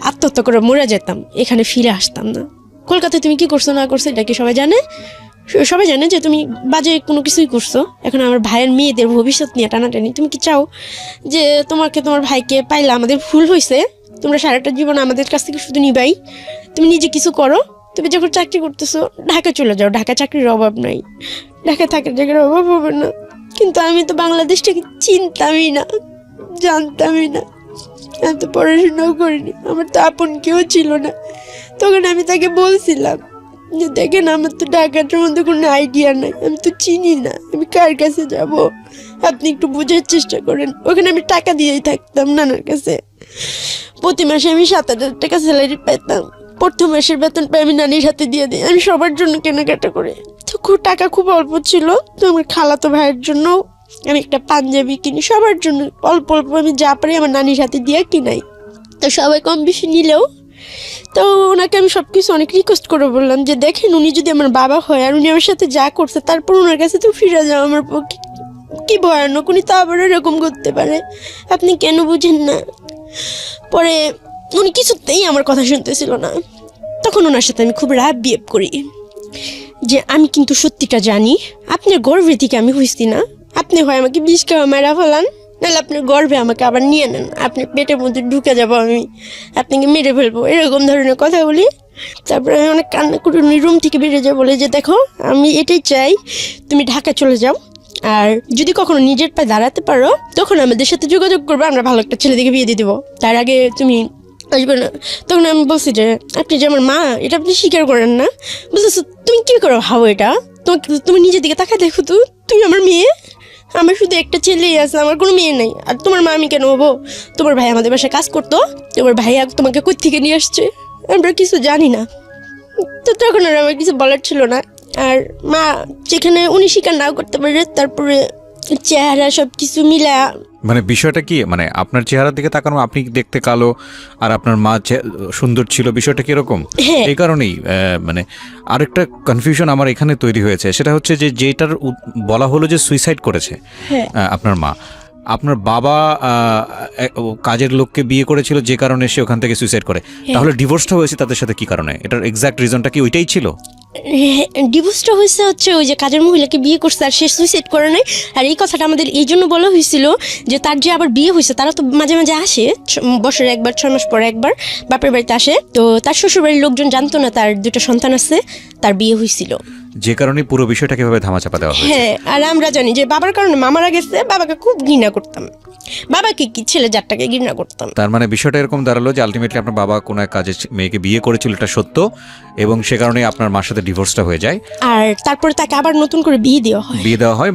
আত্মহত্যা করে মরে যেতাম, এখানে ফিরে আসতাম না। কলকাতায় তুমি কি করছো না করছো এটা কি সবাই জানে যে তুমি বাজে কোনো কিছুই করছো। এখন আমার ভাইয়ের মেয়েদের ভবিষ্যৎ নিয়ে টানাটানি, তুমি কি চাও যে তোমার ভাইকে পাইলে আমাদের ভুল হয়েছে, তোমরা সারাটা জীবন আমাদের কাছ থেকে শুধু নিবাই? তুমি নিজে কিছু করো, তুমি যখন চাকরি করতেছো ঢাকা চলে যাও, ঢাকা চাকরির অভাব নাই, ঢাকা থাকার জায়গার অভাব হবে না। কিন্তু আমি তো বাংলাদেশটাকে চিনতামই না, জানতামই না, আমি তো পড়াশোনাও করিনি, আমার তো আপন কেউ ছিল না। তখন আমি তাকে বলছিলাম যে দেখেন, আমার তো ঢাকাটার মধ্যে কোনো আইডিয়া নাই, আমি তো চিনি না, আমি কার কাছে যাব, আপনি একটু বোঝার চেষ্টা করেন। ওখানে আমি টাকা দিয়েই থাকতাম নানার কাছে, প্রতি মাসে আমি 7,000 টাকা স্যালারি পেতাম, প্রথম মাসের বেতন পেয়ে আমি নানির হাতে দিয়ে দিই, আমি সবার জন্য কেনাকাটা করি। তো টাকা খুব অল্প ছিল, তো আমার খালাতো ভাইয়ের জন্য আমি একটা পাঞ্জাবি কিনি, সবার জন্য অল্প অল্প আমি যা পারি আমার নানির হাতে দিয়ে কিনাই। তো সবাই কম বেশি নিলেও, তো ওনাকে আমি সব কিছু অনেক রিকোয়েস্ট করে বললাম যে দেখেন, উনি যদি আমার বাবা হয় আর উনি আমার সাথে যা করছে, তারপর ওনার কাছে তো ফিরে যাওয়া আমার পক্ষে কি ভয়ানক, উনি তো আবার এরকম করতে পারে, আপনি কেন বুঝেন না? পরে উনি কিছুতেই আমার কথা শুনতেছিল না। তখন ওনার সাথে আমি খুব রাগ বিহেভ করি যে আমি কিন্তু সত্যিটা জানি, আপনার গর্ভে থেকে আমি হইছি না, আপনি হয় আমাকে বিষ খাওয়া মারা ফেলান, নাহলে আপনার গর্ভে আমাকে আবার নিয়ে নেন, আপনি পেটের মধ্যে ঢুকে যাবো, আমি আপনাকে মেরে ফেলবো, এরকম ধরনের কথা বলি। তারপরে আমি অনেক কান্না করে উনি রুম থেকে বেরিয়ে যাবো, বলে যে দেখো, আমি এটাই চাই, তুমি ঢাকা চলে যাও, আর যদি কখনো নিজের পায়ে দাঁড়াতে পারো তখন আমাদের সাথে যোগাযোগ করবে, আমরা ভালো একটা ছেলে দিকে বিয়ে দিয়ে দেবো, তার আগে তুমি আসবে না। তখন আমি বলছি যে আপনি যে আমার মা, এটা আপনি স্বীকার করেন না, বুঝতেছো? তুমি কী করে ভাবো এটা? তুমি নিজের দিকে তাকায় দেখো তো, তুমি আমার মেয়ে, আমার শুধু একটা ছেলেই আছে, আমার কোনো মেয়ে নেই। আর তোমার মা আমি কেন হবো? তোমার ভাই আমাদের বাসায় কাজ করতো, তোমার ভাই তোমাকে কোথা থেকে নিয়ে আসছে, আমরা কিছু জানি না। তো তখন আর আমার কিছু বলার ছিল না। আর মা যেখানে উনি স্বীকার নাও করতে পারে, তারপরে চেহারা সব কিছু মিলা, মানে বিষয়টা কি, মানে আপনার চেহারার দিকে তাকানো, আপনি দেখতে কালো আর আপনার মা সুন্দর ছিল, বিষয়টা কি এরকম? হ্যাঁ। এই কারণেই মানে আরেকটা কনফিউশন আমার এখানে তৈরি হয়েছে, সেটা হচ্ছে যে যেটার বলা হলো যে সুইসাইড করেছে আপনার মা, আপনার বাবা কাজের লোককে বিয়ে করেছিল যে কারণে সে ওখান থেকে সুইসাইড করে, তাহলে ডিভোর্সটা হয়েছে তাদের সাথে কি কারণে? এটার এক্সাক্ট রিজনটা কি ওইটাই ছিল? ডিভোর্সটা হচ্ছে ওই যে কাজের মহিলাকে বিয়ে করছে আর সে সুইসাইড করে নাই। আর এই কথাটা আমাদের এই জন্য বলা হয়েছিল যে তার যে আবার বিয়ে হয়েছে, তারা তো মাঝে মাঝে আসে, বছরে একবার, 6 মাস পরে একবার বাপের বাড়িতে আসে। তো তার শ্বশুর বাড়ির লোকজন জানতো না তার 2টা সন্তান আছে, তার বিয়ে হয়েছিল। যে কারণে পুরো বিষয়টাকে এভাবে ধামাচাপা দেওয়া হয়েছে। হ্যাঁ, আর আমরা জানি যে বাবার কারণে মামারা গেছে, বাবাকে খুব ঘৃণা করতাম, বাবাকে কি ছেলে জাতটাকে ঘৃণা করতাম। তার মানে বিষয়টা এরকম দাঁড়ালো যে আলটিমেটলি আপনার বাবা কোনো এক কাজে মেয়েকে বিয়ে করেছিল, এটা সত্য, এবং সে কারণে আপনার মার সাথে ডিভোর্সটা হয়ে যায়। আর তারপরে তাকে আবার নতুন করে বিয়ে দেওয়া হয়।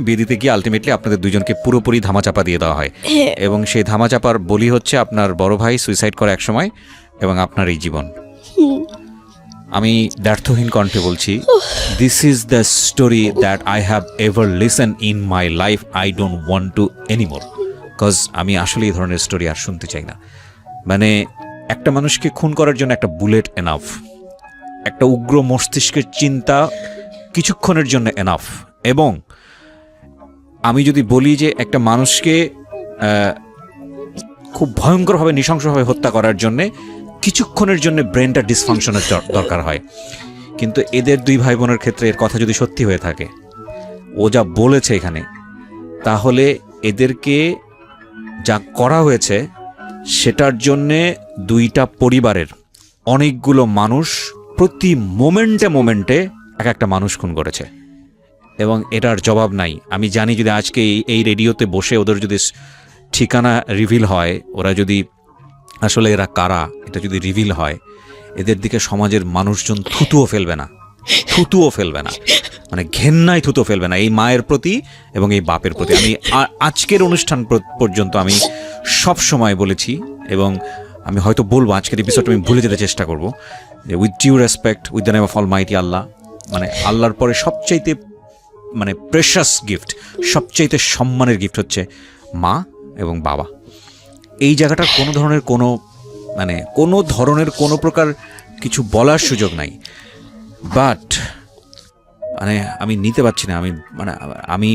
বিয়ে দিতে গিয়ে আলটিমেটলি আপনাদের দুজনকে পুরোপুরি ধামাচাপা দিয়ে দেওয়া হয়, হ্যাঁ। এবং সেই ধামাচাপার বলি হচ্ছে আপনার বড় ভাই সুইসাইড করে এক সময়, এবং আপনার এই জীবন। আমি ব্যর্থহীন কণ্ঠে বলছি, this is the story that I have ever listen in my life. I don't want to anymore, because আমি আসলে এই ধরনের স্টোরি আর শুনতে চাই না। মানে একটা মানুষকে খুন করার জন্য একটা বুলেট এনাফ, একটা উগ্র মস্তিষ্কের চিন্তা কিছুক্ষণের জন্য এনাফ, এবং আমি যদি বলি যে একটা মানুষকে খুব ভয়ঙ্করভাবে নৃশংসভাবে হত্যা করার জন্যে কিছুক্ষণের জন্য ব্রেনটা ডিসফাংশনের দরকার হয়। কিন্তু এদের দুই ভাই বোনের ক্ষেত্রে এর কথা যদি সত্যি হয়ে থাকে, ও যা বলেছে এখানে, তাহলে এদেরকে যা করা হয়েছে সেটার জন্যে দুইটা পরিবারের অনেকগুলো মানুষ প্রতি মোমেন্টে এক একটা মানুষ খুন করেছে, এবং এটার জবাব নাই। আমি জানি যদি আজকে এই রেডিওতে বসে ওদের যদি ঠিকানা রিভিল হয়, ওরা যদি আসলে এরা কারা এটা যদি রিভিল হয়, এদের দিকে সমাজের মানুষজন থুতুও ফেলবে না, মানে ঘেন্নায় থুতো ফেলবে না এই মায়ের প্রতি এবং এই বাপের প্রতি। আমি আজকের অনুষ্ঠান পর্যন্ত আমি সব সময় বলেছি, এবং আমি হয়তো বলবো আজকের এপিসোডটা আমি ভুলে যেতে চেষ্টা করব, যে with due respect, with the name of almighty Allah, মানে আল্লাহর পরে সবচাইতে মানে প্রেশাস গিফট, সবচাইতে সম্মানের গিফট হচ্ছে মা এবং বাবা। এই জায়গাটার কোনো ধরনের কোনো প্রকার কিছু বলার সুযোগ নাই, বাট মানে আমি নিতে পারছি না। আমি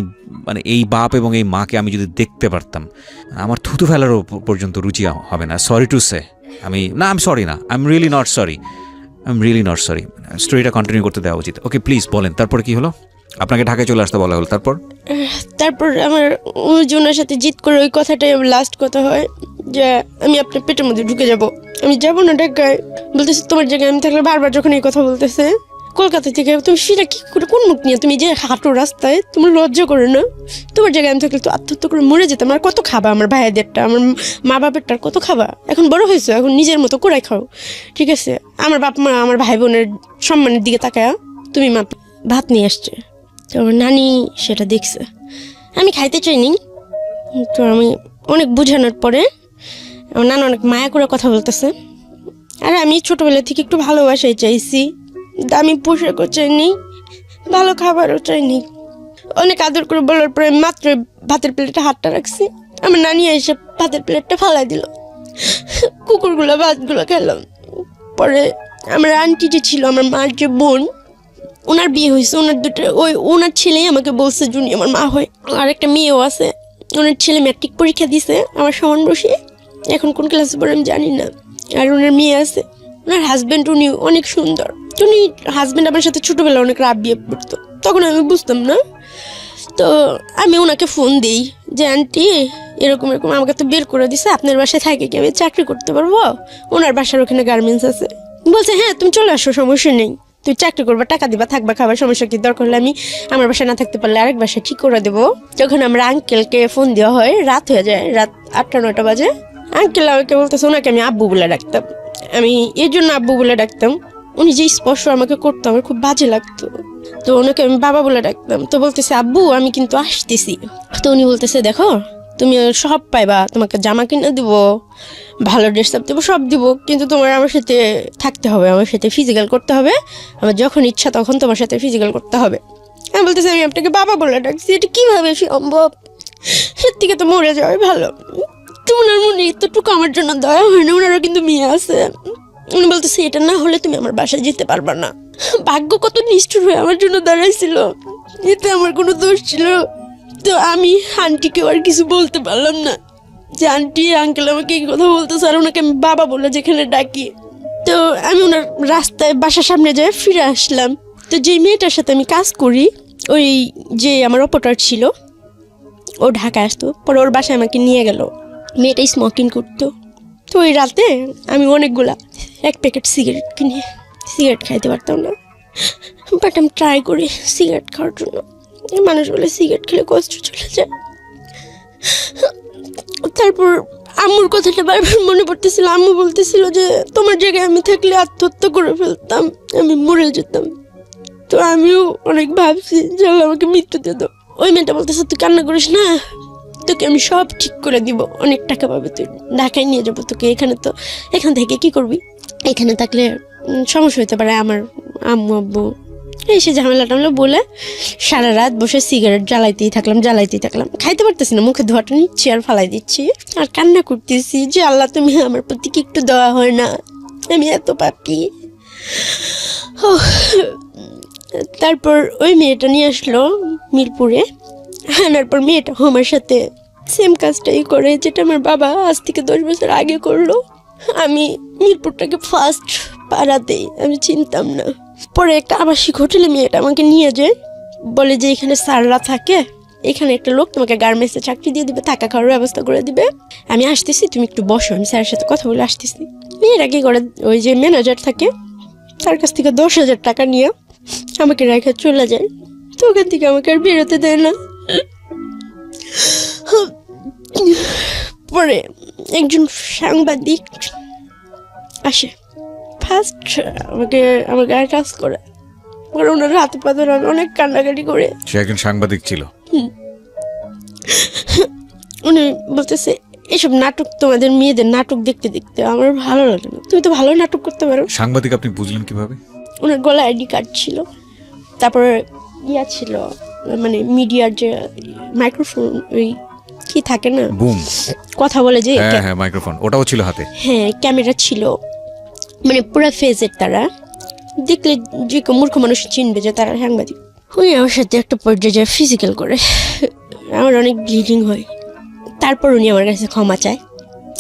এই বাপ এবং এই মাকে আমি যদি দেখতে পারতাম, আমার থুতু ফেলারও পর্যন্ত রুচি হবে না। Sorry to say, I am sorry না, I am really not sorry. স্টোরিটা কন্টিনিউ করতে দেওয়া উচিত। ওকে প্লিজ বলেন, তারপরে কি হলো? আপনাকে ঢাকায় চলে আসতে বলা হলো, তারপর আমার ওনার সাথে জিত করে ওই কথাটাই লাস্ট কথা হয় যে আমি আপনার পেটের মধ্যে ঢুকে যাব, আমি যাবো না ঢাকায়। বলতেছে তোমার জায়গায় আমি থাকলে, বারবার যখন এই কথা বলতেছে, কলকাতা থেকে তুমি সেটা কি করে, কোন মুখ নিয়ে তুমি যে হাঁটো রাস্তায়, তোমার লজ্জা করে না? তোমার জায়গায় আমি থাকলে তো আত্মহত্যা করে মরে যেতাম। আর কত খাবা আমার ভাইয়াদেরটা, আমার মা বাপেরটার কত খাবা? এখন বড় হয়েছে, এখন নিজের মতো করে খাও, ঠিক আছে? আমার বাপ মা আমার ভাই বোনের সম্মানের দিকে তাকায় তুমি মা ভাত নিয়ে আসছে, তো আমার নানি সেটা দেখছে, আমি খাইতে চাইনি। তো আমি অনেক বোঝানোর পরে আমার নানা অনেক মায়া করে কথা বলতেছে। আর আমি ছোটোবেলা থেকে একটু ভালোবাসাই চাইছি, দামি পোশাকও চাইনি, ভালো খাবারও চাইনি। অনেক আদর করে বলার পরে মাত্র ভাতের প্লেটে হাতটা রাখছি, আমার নানি এসে ভাতের প্লেটটা ফালাই দিল, কুকুরগুলো ভাতগুলো খেলাম। পরে আমার আন্টি যে ছিল, আমার মার যে বোন, ওনার বিয়ে হয়েছে, ওনার ছেলেই আমাকে বলছে জুনি আমার মা হয়। আর একটা মেয়েও আছে, ওনার ছেলে ম্যাট্রিক পরীক্ষা দিছে আমার সমান বসে, এখন কোন ক্লাসে পড়ে আমি জানি না। আর ওনার মেয়ে আছে, ওনার হাজব্যান্ড উনি অনেক সুন্দর। উনি হাজব্যান্ড আমার সাথে ছোটোবেলা অনেক রাত বিয়ে পড়তো, তখন আমি বুঝতাম না। তো আমি ওনাকে ফোন দিই যে আন্টি এরকম আমাকে তো বের করে দিছে, আপনার বাসায় থাকে কি আমি চাকরি করতে পারবো? ওনার বাসার ওখানে গার্মেন্টস আছে। বলছে হ্যাঁ তুমি চলে আসো, সমস্যা নেই, তুই চাকরি করবা, টাকা দিবা, থাকবা, খাবার, সমস্যা কি? দরকার হলে আমি আমার বাসায় না থাকতে পারলে আরেক বাসায় ঠিক করে দেবো। যখন আমরা আঙ্কেলকে ফোন দেওয়া হয়, রাত হয়ে যায়, রাত 8-9 বাজে। আঙ্কেল আমাকে বলতেছে, ওনাকে আমি আব্বু বলে ডাকতাম। আমি এর জন্য আব্বু বলে ডাকতাম, উনি যে স্পর্শ আমাকে করতো আমার খুব বাজে লাগতো, তো ওনাকে আমি বাবা বলে ডাকতাম। তো বলতেছে আব্বু আমি কিন্তু আসতেছি। তো উনি বলতেছে দেখো তুমি সব পাইবা, তোমাকে জামা কিনে দিব, ভালো ড্রেস আপ দেবো, সব দিব, কিন্তু তোমার আমার সাথে থাকতে হবে, আমার সাথে ফিজিক্যাল করতে হবে, আমার যখন ইচ্ছা তখন তোমার সাথে ফিজিক্যাল করতে হবে। আমি বলতেছি আমি আপনাকে বাবা বলে ডাকছি, এটা কীভাবে সম্ভব? এর থেকে তো মরে যাওয়াই ভালো। তো ওনার মনে এতটুকু আমার জন্য দয়া হয় না, ওনারও কিন্তু মেয়ে আছে। উনি বলতেছে এটা না হলে তুমি আমার বাসায় যেতে পারবা না। ভাগ্য কত নিষ্ঠুর হয়ে আমার জন্য দাঁড়াইছিল, এতে আমার কোনো দোষ ছিল? তো আমি আন্টিকেও আর কিছু বলতে পারলাম না যে আন্টি আঙ্কেল আমাকে এই কথা বলতেছে, আর ওনাকে আমি বাবা বলে যেখানে ডাকি। তো আমি ওনার রাস্তায় বাসার সামনে যেয়ে ফিরে আসলাম। তো যে মেয়েটার সাথে আমি কাজ করি, ওই যে আমার অপারেটর ছিল, ও ঢাকা আসতো, পরে ওর বাসায় আমাকে নিয়ে গেল। মেয়েটাই স্মোকিং করতো। তো ওই রাতে আমি অনেকগুলা 1 প্যাকেট সিগারেট কিনে সিগারেট খাইতে পারতাম না, বাট আমি ট্রাই করি সিগারেট খাওয়ার জন্য। মানুষ বলে সিগারেট খেলে কষ্ট চলে যায়। তারপর আম্মুর কথাটা বারবার মনে পড়তেছিল। আম্মু বলতেছিল যে তোমার জায়গায় আমি থাকলে আত্মহত্যা করে ফেলতাম, আমি মরে যেতাম। তো আমিও অনেক ভাবছি যে আল্লাহ আমাকে মৃত্যু দিয়ে দাও। ওই মেয়েটা বলতেছে তুই কান্না করিস না, তোকে আমি সব ঠিক করে দিব, অনেক টাকা পাবে, তুই ঢাকায় নিয়ে যাবো তোকে। এখান থেকে কি করবি, এখানে থাকলে সমস্যা হতে পারে আমার আম্মু আব্বু এসে ঝামেলা টামেলা বলে সারা রাত বসে সিগারেট জ্বালাইতেই থাকলাম। খাইতে পারতেছি না, মুখে ধোয়াটা নিচ্ছি আর ফালাই দিচ্ছি আর কান্না করতেছি যে আল্লাহ তুমি আমার প্রতি কি একটু দেওয়া হয় না, আমি এত পাপি। তারপর ওই মেয়েটা নিয়ে আসলো মিরপুরে, আনার পর মেয়েটা আমার সাথে সেম কাজটাই করে যেটা আমার বাবা আজ থেকে 10 বছর আগে করলো। আমি মিরপুরটাকে ফার্স্ট পাড়াতেই আমি চিনতাম না। পরে একটা আবাসিক হোটেলে মেয়েটা আমাকে নিয়ে যায়, বলে যে এখানে স্যাররা থাকে, এখানে একটা লোক তোমাকে গার্মেন্টসে চাকরি দিয়ে দিবে, থাকা খাওয়ার ব্যবস্থা করে দিবে, আমি আসতেছি, তুমি একটু বসো, আমি স্যারের সাথে কথা বলে আসতেছি। মেয়েরা কি করে, ওই যে ম্যানেজার থাকে তার কাছ থেকে 10,000 টাকা নিয়ে আমাকে রেখে চলে যায়। তো ওখান থেকে আমাকে আর বেরোতে দেয় না। পরে একজন সাংবাদিক আসে, ফার্স্ট আমার গায়ে টাচ করে, পরে ওনার হাতে পাথর আমি অনেক কান্নাকাটি করে। সে একজন সাংবাদিক ছিল। উনি বলতেছে এসব নাটক, তোমাদের মেয়েদের নাটক দেখতে দেখতে আমার ভালো লাগে না, তুমি তো ভালো নাটক করতে পারো। সাংবাদিক আপনি বুঝলেন কিভাবে? ওনার গলায় আইডি কার্ড ছিল, তারপর ছিল মানে মিডিয়ার যে মাইক্রোফোন, ওই কি থাকে না, বুম, কথা বলে যে, হ্যাঁ মাইক্রোফোন, ওটাও ছিল হাতে। হ্যাঁ ক্যামেরা ছিল, মানে পুরো ফেজের। তারা দেখলে যে মূর্খ মানুষ চিনবে যে তারা সাংবাদিক। উনি আমার সাথে একটা পর্যায়ে ফিজিক্যাল করে, আমার অনেক ব্লিডিং হয়। তারপর উনি আমার কাছে ক্ষমা চায়,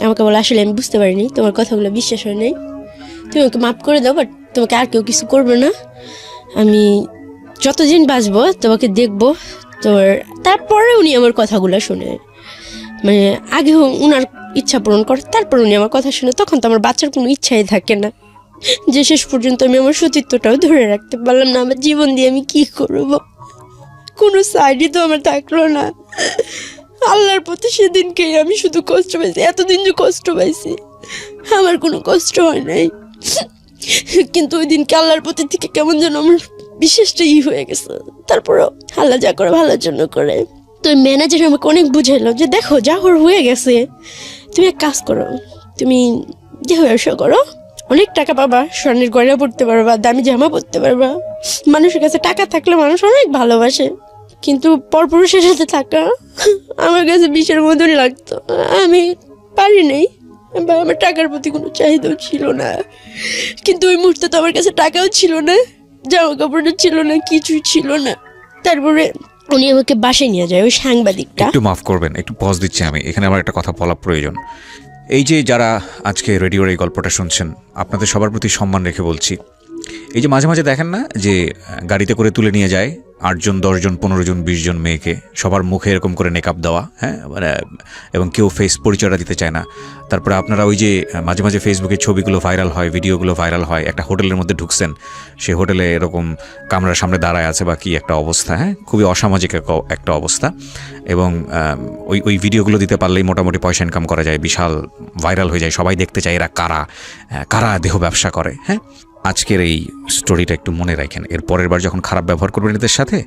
আমাকে বলে আসলে আমি বুঝতে পারিনি, তোমার কথাগুলো বিশ্বাস হয় নাই, তুমি আমাকে মাফ করে দাও, বাট তোমাকে আর কেউ কিছু করবে না, আমি যতদিন বাঁচবো তোমাকে দেখবো তোর। তারপরে উনি আমার কথাগুলো শুনে, মানে আগে উনার ইচ্ছা পূরণ করে, তারপর উনি আমার কথা শুনে। তখন তো আমার বাচ্চার কোনো ইচ্ছাই থাকে না, যে শেষ পর্যন্ত আমি আমার সতীত্বটাও ধরে রাখতে পারলাম না। আমার জীবন দিয়ে আমি কি করবো, কোনো সাইডই তো আমার থাকলো না। আল্লাহর প্রতি সেদিনকেই আমি শুধু কষ্ট পাইছি, এতদিন যে কষ্ট পাইছি আমার কোনো কষ্ট হয় নাই, কিন্তু ওই দিনকে আল্লাহর প্রতি থেকে কেমন যেন আমার বিশ্বাসটা হয়ে গেছে। তারপরও আল্লাহ যা করে ভালোর জন্য করে। তো ম্যানেজার আমাকে অনেক বুঝাইলো যে দেখো যা হয়ে গেছে, তুমি এক কাজ করো, তুমি দেহ ব্যবসা করো, অনেক টাকা পাবা, স্বর্ণের গয়না পড়তে পারবা, দামি জামা পরতে পারবা। মানুষের কাছে টাকা থাকলে মানুষ অনেক ভালোবাসে, কিন্তু পরপুরুষের সাথে থাকা আমার কাছে বিষের মতন লাগতো। আমি পারি নাই, বা আমার টাকার প্রতি কোনো চাহিদাও ছিল না, কিন্তু ওই মুহূর্তে তো আমার কাছে টাকাও ছিল না, জামা কাপড়ও ছিল না, কিছুই ছিল না। তারপরে উনি আমাকে বাসায় নিয়ে যায় ওই সাংবাদিকটা। একটু মাফ করবেন, একটু পজ দিচ্ছি আমি এখানে, আমার একটা কথা বলা প্রয়োজন। এই যে যারা আজকে রেডিওর এই গল্পটা শুনছেন, আপনাদের সবার প্রতি সম্মান রেখে বলছি, এই যে মাঝে মাঝে দেখেন না যে গাড়িতে করে তুলে নিয়ে যায় 8 জন 10 জন 15 জন 20 জন মেয়েকে, সবার মুখে এরকম করে মেকআপ দেওয়া, হ্যাঁ, মানে এবং কেউ ফেস পরিচয়টা দিতে চায় না। তারপরে আপনারা ওই যে মাঝে মাঝে ফেসবুকে ছবিগুলো ভাইরাল হয়, ভিডিওগুলো ভাইরাল হয়, একটা হোটেলের মধ্যে ঢুকছেন, সেই হোটেলে এরকম কামরার সামনে দাঁড়ায় আছে বা কি একটা অবস্থা, হ্যাঁ, খুবই অসামাজিক একটা অবস্থা। এবং ওই ভিডিওগুলো দিতে পারলেই মোটামুটি পয়সা ইনকাম করা যায়, বিশাল ভাইরাল হয়ে যায়, সবাই দেখতে চায় এরা কারা দেহ ব্যবসা করে। হ্যাঁ, আজকের এই স্টোরিটা একটু মনে রাখেন, এর পরের বার যখন খারাপ ব্যবহার করবেন এদের সাথে,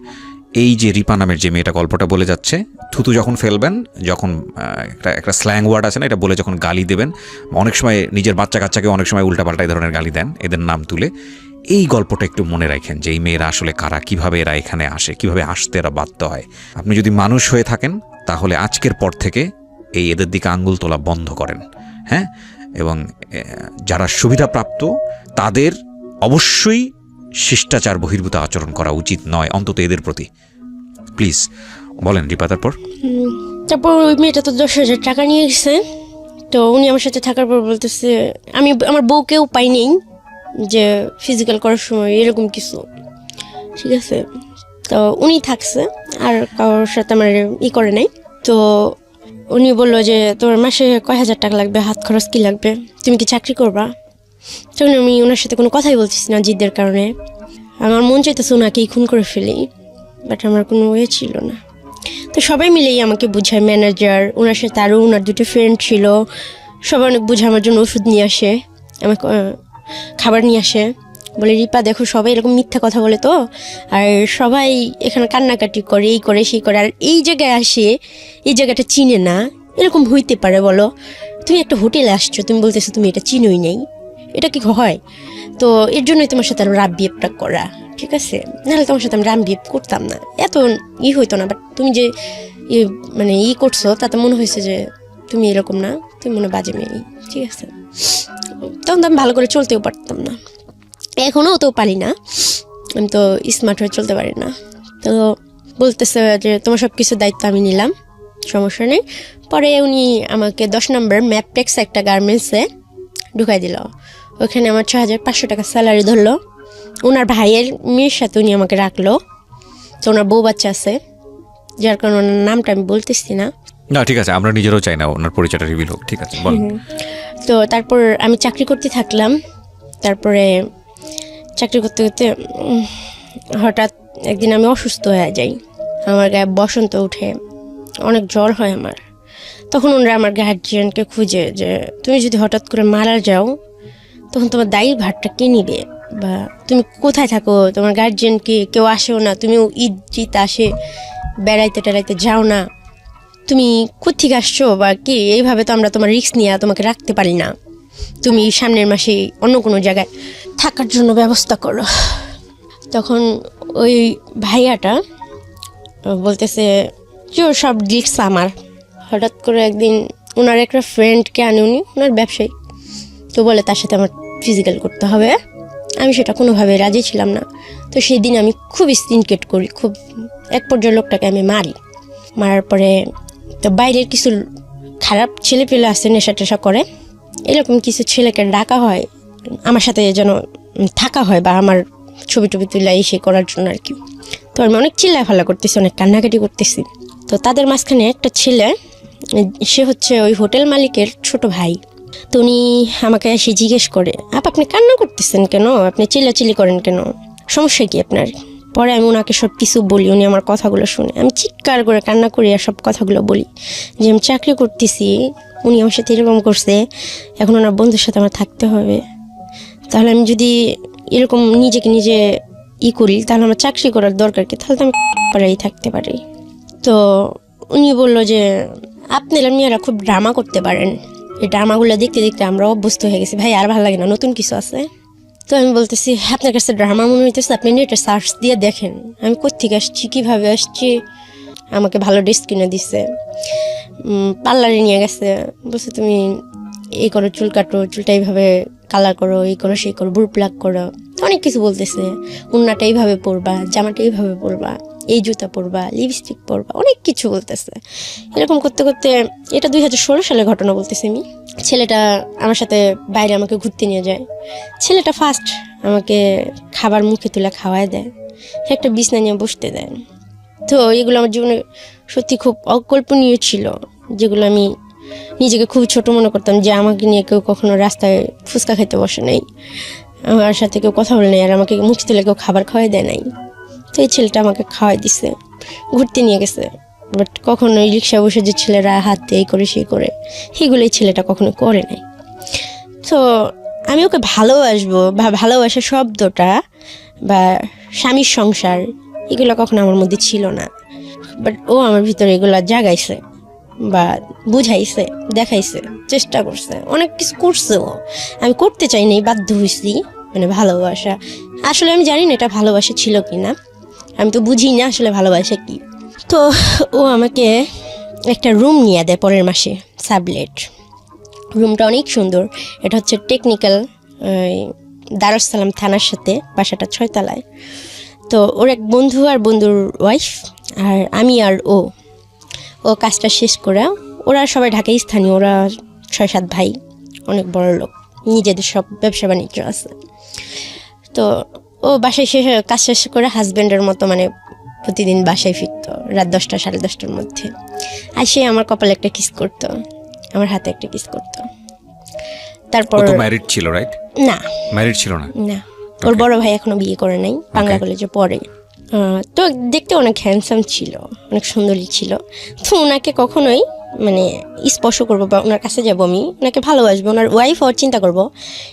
এই যে রিপা নামের যে মেয়েটা গল্পটা বলে যাচ্ছে, থুতু যখন ফেলবেন, যখন একটা স্ল্যাং ওয়ার্ড আছে না, এটা বলে যখন গালি দেবেন, অনেক সময় নিজের বাচ্চা কাচ্চাকে অনেক সময় উল্টাপাল্টা এই ধরনের গালি দেন এদের নাম তুলে, এই গল্পটা একটু মনে রাখেন যে এই মেয়েরা আসলে কারা, কিভাবে এরা এখানে আসে, কিভাবে আসতে এরা বাধ্য হয়। আপনি যদি মানুষ হয়ে থাকেন তাহলে আজকের পর থেকে এদের দিকে আঙ্গুল তোলা বন্ধ করেন, হ্যাঁ। এবং যারা সুবিধাপ্রাপ্ত তাদের অবশ্যই শিষ্টাচার বহির্ভূত আচরণ করা উচিত নয়, অন্তত এদের প্রতি। প্লিজ বলেন রিপা। তারপর ওই মেয়েটা তো 10,000 টাকা নিয়ে গেছে। তো উনি আমার সাথে থাকার পর বলতেছে আমি আমার বউকেও পাই নেই যে ফিজিক্যাল করার সময় এরকম কিছু, ঠিক আছে। তো উনি থাকছে আর কারোর সাথে আমার করে নাই। তো উনি বললো যে তোমার মাসে কয় হাজার টাকা লাগবে, হাত খরচ কী লাগবে, তুমি কি চাকরি করবা? তখন আমি ওনার সাথে কোনো কথাই বলতেছি না জিদের কারণে। আমার মন চাইতেছে ওনাকেই খুন করে ফেলি, বাট আমার কোনো ওয়ে ছিল না। তো সবাই মিলেই আমাকে বুঝায়, ম্যানেজার, ওনার সাথে আরও ওনার দুটো ফ্রেন্ড ছিল, সবাই অনেক বুঝে আমার জন্য ওষুধ নিয়ে আসে, আমাকে খাবার নিয়ে আসে, বলে রিপা দেখো সবাই এরকম মিথ্যা কথা বলে তো, আর সবাই এখানে কান্নাকাটি করে, এই করে সেই করে, আর এই জায়গায় আসে এই জায়গাটা চিনে না, এরকম হইতে পারে বলো? তুমি একটা হোটেলে আসছো, তুমি বলতেছো তুমি এটা চিনোই নাই, এটা কি হয়? তো এর জন্যই তোমার সাথে রাব বিহেভটা করা, ঠিক আছে? নাহলে তোমার সাথে আমি রাম বিহেভ করতাম না, এত হইতো না। বাট তুমি যে মানে করছো তাতে মনে হয়েছে যে তুমি এরকম না, তুমি মনে বাজে মেয়ে, ঠিক আছে? তখন তো আমি ভালো করে চলতেও পারতাম না, এখনও তো পারি না, আমি তো স্মার্ট হয়ে চলতে পারি না। তো বলতেছে যে তোমার সব কিছু দায়িত্ব আমি নিলাম, সমস্যা নেই। পরে উনি আমাকে 10 নম্বর ম্যাপটেক্স একটা গার্মেন্টসে ঢুকাই দিল। ওখানে আমার 6500 টাকা স্যালারি ধরলো। ওনার ভাইয়ের মেয়ের সাথে উনি আমাকে রাখলো। তো ওনার বউ বাচ্চা আছে, যার কারণে ওনার নামটা আমি বলতেছি না। না ঠিক আছে, আমরা নিজেরাও চাই না ওনার পরিচয়টা রিভিল হোক, ঠিক আছে বল। তো তারপর আমি চাকরি করতে থাকলাম। তারপরে চাকরি করতে করতে হঠাৎ একদিন আমি অসুস্থ হয়ে যাই, আমার গায়ে বসন্ত উঠে, অনেক জ্বর হয় আমার। তখন ওনারা আমার গার্জিয়ানকে খুঁজে যে তুমি যদি হঠাৎ করে মারা যাও তখন তোমার দায়ীর ভারটা কে নিবে, বা তুমি কোথায় থাকো, তোমার গার্জিয়ানকে কেউ আসেও না, তুমিও ঈদ জিত আসে বেড়াইতে টেড়াইতে যাও না, তুমি কোত্থেকে আসছো বা কি, এইভাবে তো আমরা তোমার রিস্ক নিয়ে তোমাকে রাখতে পারি না, তুমি সামনের মাসে অন্য কোনো জায়গায় থাকার জন্য ব্যবস্থা করো। তখন ওই ভাইয়াটা বলতেছে যে ওর সব রিস্ক আমার। হঠাৎ করে একদিন ওনার একটা ফ্রেন্ডকে আনে, উনি ওনার ব্যবসায়ী, তো বলে তার সাথে আমার ফিজিক্যাল করতে হবে। আমি সেটা কোনোভাবে রাজি ছিলাম না। তো সেই দিন আমি খুব সিনকেট করি, খুব এক পর্যায়ে লোকটাকে আমি মারি। মারার পরে তো বাইরের কিছু খারাপ ছেলে পেলে আসে, নেশা টেশা করে, এরকম কিছু ছেলেকে ডাকা হয় আমার সাথে যেন থাকা হয়, বা আমার ছবি টবি তুলে এসে করার জন্য আর কি। তো আমি অনেক চিল্লাফাল্লা করতেছি, অনেক কান্নাকাটি করতেছি। তো তাদের মাঝখানে একটা ছেলে, সে হচ্ছে ওই হোটেল মালিকের ছোট ভাই। তো উনি আমাকে এসে জিজ্ঞেস করে, আপনি কান্না করতেছেন কেন, আপনি চিল্লাচিল্লি করেন কেন, সমস্যা কি আপনার? পরে আমি ওনাকে সব কিছু বলি, উনি আমার কথাগুলো শুনে আমি চিৎকার করে কান্না করি আর সব কথাগুলো বলি যে আমি চাকরি করতেছি, উনি আমার সাথে এরকম করছে, এখন ওনার বন্ধুর সাথে আমার থাকতে হবে, তাহলে আমি যদি এরকম নিজেকে নিজে করি তাহলে আমার চাকরি করার দরকার কি, তাহলে তো আমি পাড়াই থাকতে পারি। তো উনি বললো যে আপনারা মেয়েরা খুব ড্রামা করতে পারেন, এই ড্রামাগুলো দেখতে দেখতে আমরা অভ্যস্ত হয়ে গেছি ভাই, আর ভালো লাগে না, নতুন কিছু আছে। তো আমি বলতেছি আপনার কাছে ড্রামা মনে হইতেছে, আপনি নেটে সার্চ দিয়ে দেখেন আমি কোত্থেকে আসছি, কীভাবে আসছি। আমাকে ভালো ড্রেস কিনে দিচ্ছে, পার্লারে নিয়ে গেছে, বলছে তুমি এই করো, চুল কাটো, চুলটা এইভাবে কালার করো, এই করো সেই করো, বুড়ো প্লাক করো, অনেক কিছু বলতেছে। উন্নাটা এইভাবে পরবা, জামাটা এইভাবে পরবা, এই জুতা পরবা, লিপস্টিক পরবা, অনেক কিছু বলতেছে। এরকম করতে করতে, এটা 2016 সালের ঘটনা বলতেছি আমি। ছেলেটা আমার সাথে বাইরে আমাকে ঘুরতে নিয়ে যায়। ছেলেটা ফার্স্ট আমাকে খাবার মুখে তুলে খাওয়ায় দেয়, একটা বিছনা নিয়ে বসতে দেয়। তো এগুলো আমার জীবনে সত্যি খুব অকল্পনীয় ছিল, যেগুলো আমি নিজেকে খুব ছোট মনে করতাম, যে আমাকে নিয়ে কেউ কখনো রাস্তায় ফুচকা খেতে বসে নাই, আমার সাথে কেউ কথা বলে নাই, আর আমাকে মুখ তুলে কেউ খাবার খাওয়াই দেয় নাই। তো এই ছেলেটা আমাকে খাওয়াই দিছে, ঘুরতে নিয়ে গেছে। বাট কখনো ওই রিক্সা বসে যে ছেলেরা হাতে এই করে সেই করে, সেগুলো এই ছেলেটা কখনো করে নাই। তো আমি ওকে ভালোবাসবো বা ভালোবাসা শব্দটা বা স্বামীর সংসার, এগুলো কখনো আমার মধ্যে ছিল না। বাট ও আমার ভিতরে এগুলো জাগাইছে বা বুঝাইছে, দেখাইছে, চেষ্টা করছে, অনেক কিছু করছে। ও আমি করতে চাই নাই, বাধ্য হয়েছি। মানে ভালোবাসা আসলে আমি জানি না এটা ভালোবাসা ছিল কি না, আমি তো বুঝি না আসলে ভালোবাসা কি। তো ও আমাকে একটা রুম নিয়ে দেয় পরের মাসে, সাবলেট। রুমটা অনেক সুন্দর, এটা হচ্ছে টেকনিক্যাল দারুস সালাম থানার সাথে, বাসাটা 6 তলায়। তো ওর এক বন্ধু আর বন্ধুর ওয়াইফ আর আমি আর ও কাজটা শেষ করে, ওরা সবাই ঢাকায় স্থানীয়, ওরা 6-7 ভাই, অনেক বড় লোক, নিজেদের সব ব্যবসা বাণিজ্য আছে। তো ও বাসায় কাজ শেষ করে হাজব্যান্ডের মতো মানে প্রতিদিন বাসায় ফিরতো রাত 10টা 10:30টার মধ্যে। আর সে আমার কপালে একটা কিস করতো, আমার হাতে একটা কিস করতো। তারপর ও তো ম্যারিড ছিল, রাইট? না, ম্যারিড ছিল না। না, ওর Okay. বড় ভাই এখনো বিয়ে করে নাই, বাংলা Okay. কলেজে পড়ে। তো দেখতে অনেক হ্যান্ডসাম ছিল, অনেক সুন্দরী ছিল। তো ওনাকে কখনোই মানে স্পর্শ করবো বা ওনার কাছে যাবো, আমি ওনাকে ভালোবাসবো, ওনার ওয়াইফ হওয়ার চিন্তা করবো,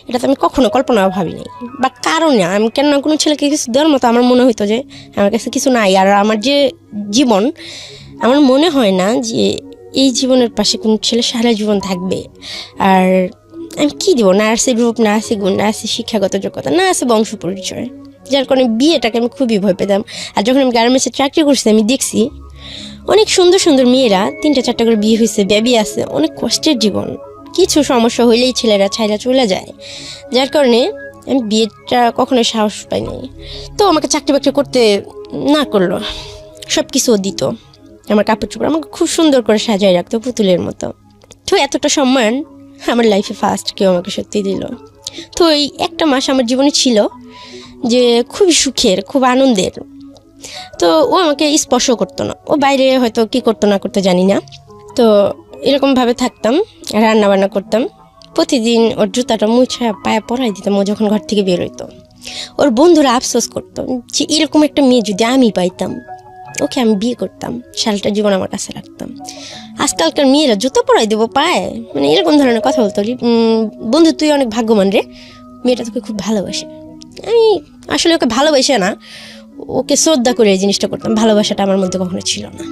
এটা তো আমি কখনো কল্পনাও ভাবিনি। বা কারণ না, আমি কেন কোনো ছেলেকে কিছু দেওয়ার মতো আমার মনে হইতো যে আমার কাছে কিছু নাই। আর আমার যে জীবন, আমার মনে হয় না যে এই জীবনের পাশে কোনো ছেলে সারা জীবন থাকবে। আর আমি কী দিব, না আছে রূপ, না আছে গুণ, না আছে শিক্ষাগত যোগ্যতা, না আছে বংশ পরিচয়, যার কারণে বিয়েটাকে আমি খুবই ভয় পেতাম। আর যখন আমি গার্মেন্টসে চাকরি করছি, আমি দেখছি অনেক সুন্দর সুন্দর মেয়েরা 3টা 4টা করে বিয়ে হয়েছে, বেবি আছে, অনেক কষ্টের জীবন, কিছু সমস্যা হইলেই ছেলেরা ছাইরা চলে যায়। যার কারণে আমি বিয়েটা কখনোই সাহস পাইনি। তো আমাকে চাকরি বাকরি করতে না করলো, সব কিছুও দিত, আমার কাপড় চোপড় আমাকে খুব সুন্দর করে সাজায় রাখতো পুতুলের মতো। তো এতটা সম্মান আমার লাইফে ফার্স্ট কেউ আমাকে সত্যি দিল। তো এই একটা মাস আমার জীবনে ছিল যে খুবই সুখের, খুব আনন্দের। তো ও আমাকে স্পর্শ করতো না, ও বাইরে হয়তো কি করতো না করতো জানি না। তো এরকমভাবে থাকতাম, রান্না বান্না করতাম, প্রতিদিন ওর জুতাটা মুছে পায়ে পরাই দিতাম ও যখন ঘর থেকে বের হইতো। ওর বন্ধুরা আফসোস করতো যে এরকম একটা মেয়ে যদি আমি পাইতাম, ওকে আমি বিয়ে করতাম, সারাটা জীবন আমার কাছে রাখতাম। আজকালকার মেয়েরা জুতো পরাই দেবো পায়ে, মানে এরকম ধরনের কথা বলতো। বন্ধু তুই অনেক ভাগ্যবান রে, মেয়েটা তোকে খুব ভালোবাসে। আমি আসলে ওকে ভালোবাসে না, ওকে শ্রদ্ধা করে এই জিনিসটা করতাম, ভালোবাসাটা আমার মধ্যে কখনো ছিল না।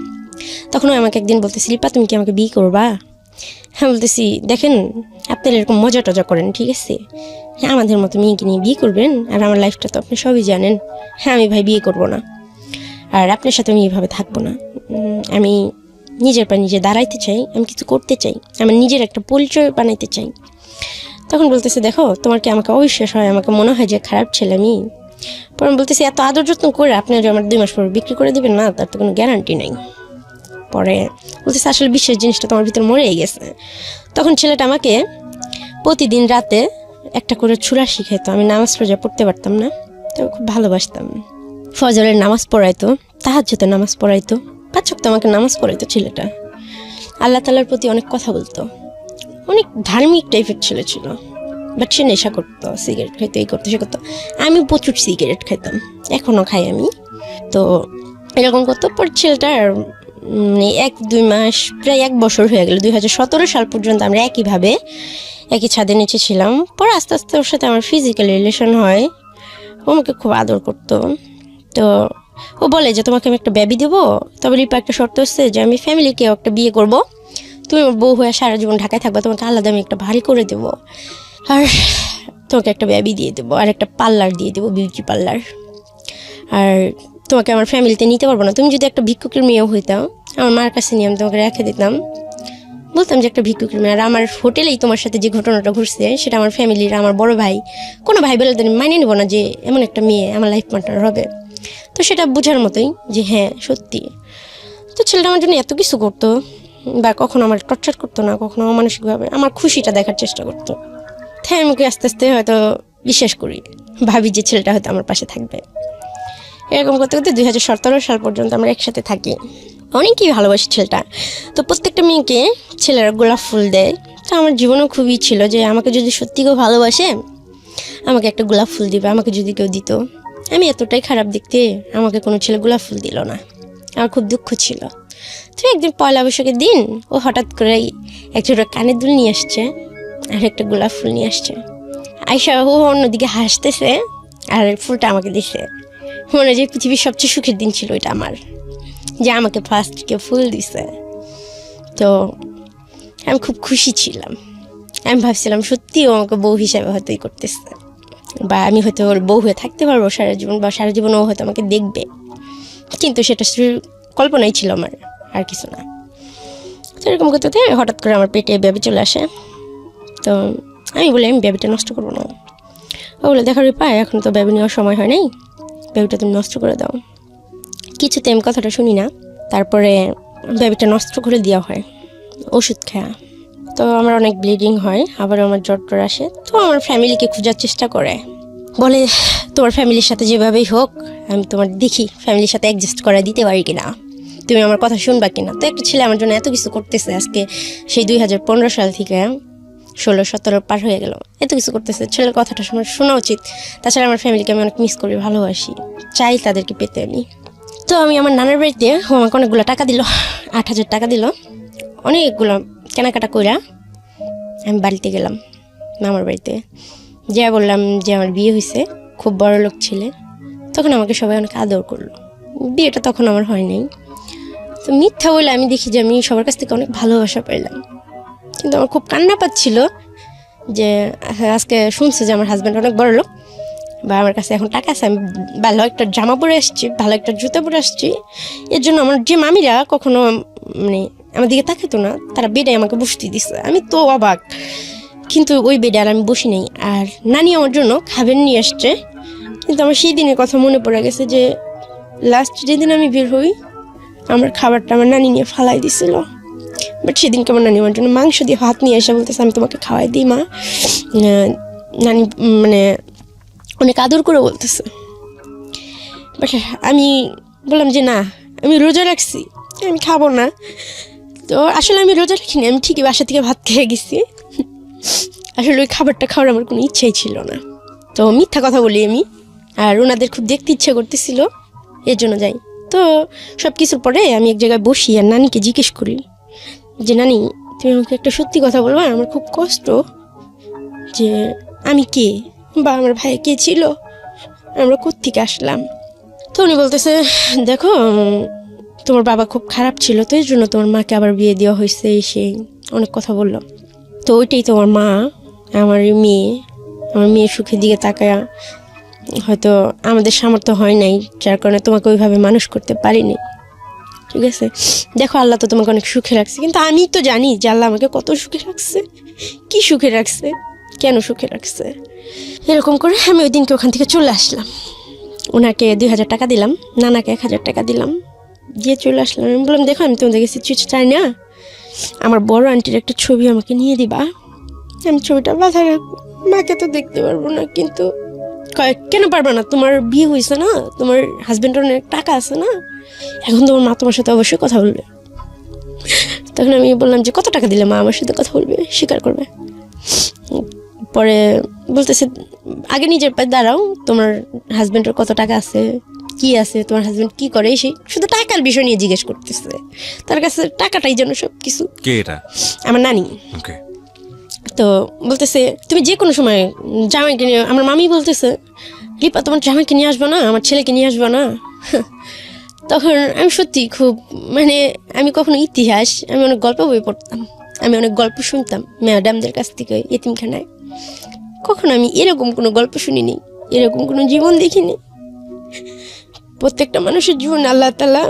তখন ও আমাকে একদিন বলতেছি, লিপা তুমি কি আমাকে বিয়ে করবা? হ্যাঁ বলতেছি, দেখেন আপনারা এরকম মজা টজা করেন, ঠিক আছে, হ্যাঁ আমাদের মতো মেয়েকে নিয়ে বিয়ে করবেন, আর আমার লাইফটা তো আপনি সবই জানেন। হ্যাঁ আমি ভাই বিয়ে করবো না, আর আপনার সাথে আমি এইভাবে থাকবো না। আমি নিজের পা নিজে দাঁড়াইতে চাই, আমি কিছু করতে চাই, আমার নিজের একটা পরিচয় বানাইতে চাই। তখন বলতেছে, দেখো তোমার কি আমাকে অবিশ্বাস হয়, আমাকে মনে হয় যে খারাপ ছেলে আমি। পরে আমি বলতেছি, এত আদর যত্ন করে আপনি যে আমার 2 মাস পর বিক্রি করে দিবেন না, তার তো কোনো গ্যারান্টি নেই। পরে বলতেছে, আসলে বিশ্বাস জিনিসটা তোমার ভিতরে মরেই গেছে। তখন ছেলেটা আমাকে প্রতিদিন রাতে একটা করে ছুরা শিখাইতো, আমি নামাজ রোজা পড়তে পারতাম না, তো খুব ভালোবাসতাম। ফজরের নামাজ পড়াইতো, তাহাজ্জুদের নামাজ পড়াইতো, 5 ওয়াক্ত আমাকে নামাজ পড়াইতো ছেলেটা। আল্লাহ তাআলার প্রতি অনেক কথা বলতো, অনেক ধার্মিক টাইপের ছেলে ছিল। বাট সে নেশা করতো, সিগারেট খাইতো, এই করতো সে করতো। আমি প্রচুর সিগারেট খাইতাম, এখনও খাই আমি। তো এরকম করতো। পর ছেলেটার 1-2 মাস, প্রায় 1 বছর হয়ে গেল, 2017 সাল পর্যন্ত আমরা একইভাবে একই ছাদের নিচে ছিলাম। পরে আস্তে আস্তে ওর সাথে আমার ফিজিক্যাল রিলেশন হয়, ও আমাকে খুব আদর করতো। তো ও বলে যে তোমাকে আমি একটা বেবি দেবো, তবে লিপা একটা শর্ত হচ্ছে যে আমি ফ্যামিলিকেও একটা বিয়ে করব, তুমি আমার বউ হয়ে সারা জীবন ঢাকায় থাকবা, তোমাকে আলাদা আমি একটা বাড়ি করে দেবো, আর তোমাকে একটা বেবি দিয়ে দেবো, আর একটা পার্লার দিয়ে দেবো, বিউটি পার্লার। আর তোমাকে আমার ফ্যামিলিতে নিতে পারবো না, তুমি যদি একটা ভিক্ষুকের মেয়েও হইতাও আমার মার কাছে নিয়ে আমি তোমাকে রেখে দিতাম, বলতাম যে একটা ভিক্ষুকের মেয়ে। আর আমার হোটেলেই তোমার সাথে যে ঘটনাটা ঘটছে সেটা আমার ফ্যামিলির, আমার বড় ভাই, কোনো ভাই বলে আমি মানিয়ে নেবো না যে এমন একটা মেয়ে আমার লাইফ পার্টনার হবে। তো সেটা বোঝার মতোই যে হ্যাঁ সত্যি। তো ছেলেটা আমার জন্য এত কিছু করতো, বা কখনো আমার টর্চার করতো না, কখনো মানসিকভাবে আমার খুশিটা দেখার চেষ্টা করতো। তাই আমি আস্তে আস্তে হয়তো বিশ্বাস করি, ভাবি যে ছেলেটা হয়তো আমার পাশে থাকবে। এরকম করতে করতে 2017 সাল পর্যন্ত আমরা একসাথে থাকি, অনেকই ভালোবাসি ছেলেটা। তো প্রত্যেকটা মেয়েকে ছেলেরা গোলাপ ফুল দেয়, তো আমার জীবনেও খুবই ছিল যে আমাকে যদি সত্যি কেউ ভালোবাসে আমাকে একটা গোলাপ ফুল দিবে, আমাকে যদি কেউ দিত। আমি এতটাই খারাপ দেখতে, আমাকে কোনো ছেলে গোলাপ ফুল দিল না, আমার খুব দুঃখ ছিল। তো একদিন পয়লা বৈশাখের দিন ও হঠাৎ করেই একটা কানের দুল নিয়ে আসছে আর একটা গোলাপ ফুল নিয়ে আসছে। আয়শা ও অন্যদিকে হাসতেছে আর ফুলটা আমাকে দিছে। মনে হয় যে পৃথিবীর সবচেয়ে সুখের দিন ছিল এটা আমার, যে আমাকে ফার্স্ট কেউ ফুল দিছে। তো আমি খুব খুশি ছিলাম, আমি ভাবছিলাম সত্যি ও আমাকে বউ হিসাবে হয়তোই করতেছে, বা আমি হয়তো ওর বউ হয়ে থাকতে পারবো সারা জীবন, বা সারা জীবন ও হয়তো আমাকে দেখবে। কিন্তু সেটা কল্পনাই ছিল আমার, আর কিছু না। তো এরকম করতে হঠাৎ করে আমার পেটে বেবি চলে আসে। তো আমি বলি আমি বেবিটা নষ্ট করবো না। ও বলে, দেখো রে পায়, এখন তো বেবি নেওয়ার সময় হয় নাই, বেবিটা তুমি নষ্ট করে দাও। কিছুতে আমি কথাটা শুনি না, তারপরে বেবিটা নষ্ট করে দেওয়া হয় ওষুধ খাওয়া। তো আমার অনেক ব্লিডিং হয়, আবার আমার জ্বর টর আসে। তো আমার ফ্যামিলিকে খোঁজার চেষ্টা করে, বলে তোমার ফ্যামিলির সাথে যেভাবেই হোক আমি তোমার দেখি ফ্যামিলির সাথে অ্যাডজাস্ট করে দিতে পারি কিনা, তুমি আমার কথা শুনবা কিনা। তো একটা ছেলে আমার জন্য এত কিছু করতেছে আজকে, সেই 2015 সাল থেকে 16-17 পার হয়ে গেল, এত কিছু করতেছে, ছেলের কথাটা শোনা উচিত। তাছাড়া আমার ফ্যামিলিকে আমি অনেক মিস করি, ভালোবাসি, চাই তাদেরকে পেতে আমি। তো আমি আমার নানার বাড়িতে আমাকে অনেকগুলো টাকা দিল, 8,000 টাকা দিল, অনেকগুলো কেনাকাটা কইরা আমি বাড়িতে গেলাম, মামার বাড়িতে। যা বললাম যে আমার বিয়ে হয়েছে, খুব বড় লোক ছেলে। তখন আমাকে সবাই অনেক আদর করলো। বিয়েটা তখন আমার হয় নাই। তো মিথ্যা বলে আমি দেখি যে আমি সবার কাছ থেকে অনেক ভালোবাসা পাইলাম। কিন্তু আমার খুব কান্না পাচ্ছিল যে আজকে শুনছে যে আমার হাজব্যান্ড অনেক বড় লোক, বা আমার কাছে এখন টাকা আছে, আমি ভালো একটা জামা পরে আসছি, ভালো একটা জুতা পরে আসছি। এর জন্য আমার যে মামিরা কখনো মানে আমার দিকে তাকাতো না, তারা বেডে আমাকে বসতে দিচ্ছে। আমি তো অবাক, কিন্তু ওই বেডে আর আমি বসি নাই। আর নানি আমার জন্য খাবার নিয়ে আসছে। কিন্তু আমার সেই দিনের কথা মনে পড়ে গেছে যে লাস্ট যেদিন আমি বের হই, আমার খাবারটা আমার নানি নিয়ে ফালাই দিছিল। বাট সেদিনকে আমার নানি আমার জন্য মাংস দিয়ে ভাত নিয়ে এসে বলতেছে আমি তোমাকে খাওয়াই দিই মা। নানি মানে অনেক আদর করে বলতেছে। বাট আমি বললাম যে না, আমি রোজা রাখছি, আমি খাবো না। তো আসলে আমি রোজা রাখিনি, আমি ঠিকই বাসা থেকে ভাত খেয়ে গেছি। আসলে ওই খাবারটা খাওয়ার আমার কোনো ইচ্ছাই ছিল না। তো মিথ্যা কথা বলি আমি, আর ওনাদের খুব দেখতে ইচ্ছে করতেছিল, এর জন্য যাই। তো সব কিছুর পরে আমি এক জায়গায় বসি আর নানিকে জিজ্ঞেস করি যে নানি, তুমি আমাকে একটা সত্যি কথা বলবা, আমার খুব কষ্ট যে আমি কে, বা আমার ভাই কে ছিল, আমরা কোত্থেকে আসলাম। তো উনি বলতেছে দেখো, তোমার বাবা খুব খারাপ ছিল, তো এর জন্য তোমার মাকে আবার বিয়ে দেওয়া হয়েছে, সেই অনেক কথা বললো। তো ওইটাই তোমার মা, আমার মেয়ে সুখের দিকে তাকায় হয়তো আমাদের সামর্থ্য হয় নাই, যার কারণে তোমাকে ওইভাবে মানুষ করতে পারিনি। ঠিক আছে, দেখো আল্লাহ তো তোমাকে অনেক সুখে রাখছে, কিন্তু আমি তো জানি যে আল্লাহ আমাকে কত সুখে রাখছে, কি সুখে রাখছে, কেন সুখে রাখছে। এরকম করে আমি ওই দিনকে ওখান থেকে চলে আসলাম। ওনাকে 2,000 টাকা দিলাম, নানাকে 1,000 টাকা দিলাম, দিয়ে চলে আসলাম। আমি বললাম দেখো আমি তোমাদের কাছে কিছু চাই না, আমার বড় আন্টির একটা ছবি আমাকে নিয়ে দিবা, আমি ছবিটা বাঁধা রাখবো, মাকে তো দেখতে পারবো না। কিন্তু কেন পারবে না, তোমার বিয়ে হয়েছে না, তোমার হাজব্যান্ডের অনেক টাকা আছে না, এখন তোমার মা তোমার সাথে অবশ্যই কথা বলবে। তখন আমি বললাম যে কত টাকা দিলে মা আমার সাথে কথা বলবে, স্বীকার করবে। পরে বলতেছে আগে নিজের পায়ে দাঁড়াও, তোমার হাজব্যান্ডের কত টাকা আছে, কি আছে, তোমার হাজব্যান্ড কি করে, সেই শুধু টাকার বিষয় নিয়ে জিজ্ঞেস করতেছে। তার কাছে টাকাটাই যেন সব কিছু। কে এটা? আমার নানি। ওকে। তো বলতেছে তুমি যে কোনো সময় জামাইকে নিয়ে, আমার মামি বলতেছে রিপা তোমার জামাইকে নিয়ে আসবো না, আমার ছেলেকে নিয়ে আসবো না। তখন আমি সত্যি খুব মানে আমি কখনো ইতিহাস, আমি অনেক গল্প বই পড়তাম, আমি অনেক গল্প শুনতাম ম্যাডামদের কাছ থেকে এতিমখানায়। কখনো আমি এরকম কোনো গল্প শুনিনি, এরকম কোনো জীবন দেখিনি। প্রত্যেকটা মানুষের জীবন আল্লাহ তাআলা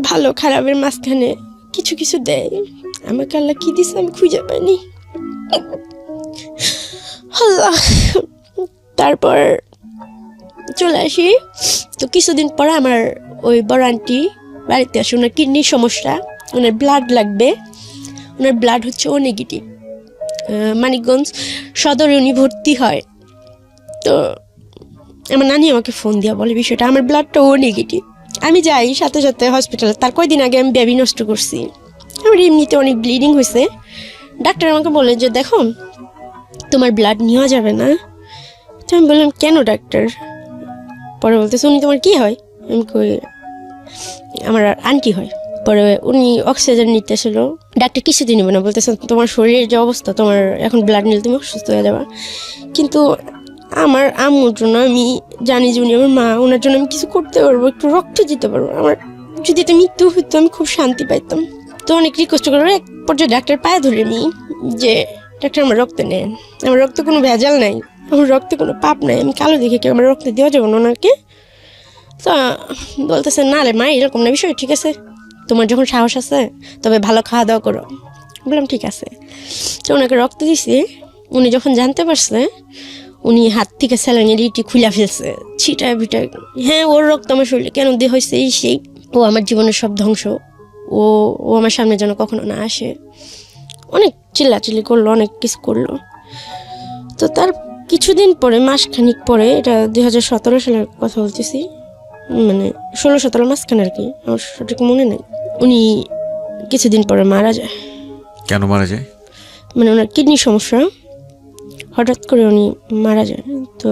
ভালো খারাপের মাঝখানে কিছু কিছু দেয়। আমাকে আল্লাহ কি দিছে আমি খুঁজে পাইনি। আল্লাহ। তারপর চলে আসি। তো কিছুদিন পর আমার ওই বড় আন্টি বাড়িতে আসে, ওনার কিডনির সমস্যা, ওনার ব্লাড লাগবে, ওনার ব্লাড হচ্ছে ও নেগেটিভ। মানিকগঞ্জ সদরে উনি ভর্তি হয়। তো আমার নানি আমাকে ফোন দিয়া বলে বিষয়টা, আমার ব্লাডটা ও নেগেটিভ। আমি যাই সাথে সাথে হসপিটালে। তার কয়দিন আগে আমি বেবি নষ্ট করছি, আমার এমনিতে অনেক ব্লিডিং হয়েছে। ডাক্তার আমাকে বলে যে দেখো তোমার ব্লাড নেওয়া যাবে না। তো আমি বললাম কেন ডাক্তার? পরে বলতেছে উনি তোমার কি হয়? আমি কই আমার আন্টি হয়। পরে উনি অক্সিজেন নিতেছিল। ডাক্তার কিছুদিন নেবে না, বলতেছে তোমার শরীরের যে অবস্থা, তোমার এখন ব্লাড নিলে তুমি অসুস্থ হয়ে যাবা। কিন্তু আমার আম্মুর জন্য আমি জানি যে উনি আমার মা, ওনার জন্য আমি কিছু করতে পারবো, একটু রক্ত দিতে পারবো। আমার যদি এটা মৃত্যু হইতো আমি খুব শান্তি পাইতাম। তো অনেক রিকোয়েস্ট করে এক পর্যায়ে ডাক্তার পায়ে ধরে নিই যে ডাক্তার আমার রক্ত নেন, আমার রক্তে কোনো ভেজাল নাই, আমার রক্তে কোনো পাপ নাই, আমি কালো দেখে কি আমার রক্ত দেওয়া যাবে না ওনাকে? তো বলতেছে না রে মা, এরকম না বিষয়, ঠিক আছে তোমার যখন সাহস আছে তবে ভালো খাওয়া দাওয়া করো। বললাম ঠিক আছে। তো ওনাকে রক্ত দিছি। উনি যখন জানতে পারছে, উনি হাত থেকে স্যালাইনের ইটি খুলে ফেলছে, ছিটায় বিটায়। হ্যাঁ, ওর রক্ত আমার শরীরে কেন দিয়ে হয়েছে এই সেই, ও আমার জীবনের সব ধ্বংস, ও আমার সামনে যেন কখনো না আসে। অনেক চিল্লাচিল্লি করলো, অনেক কিছু করলো। তো তার কিছুদিন পরে, মাসখানিক পরে, এটা 2017 সালের কথা বলতেছি, মানে 16-17 মাসখানে আর কি, আমার সঠিক মনে নেই, উনি কিছুদিন পরে মারা যায়। কেন মারা যায়? মানে ওনার কিডনি সমস্যা, হঠাৎ করে উনি মারা যান। তো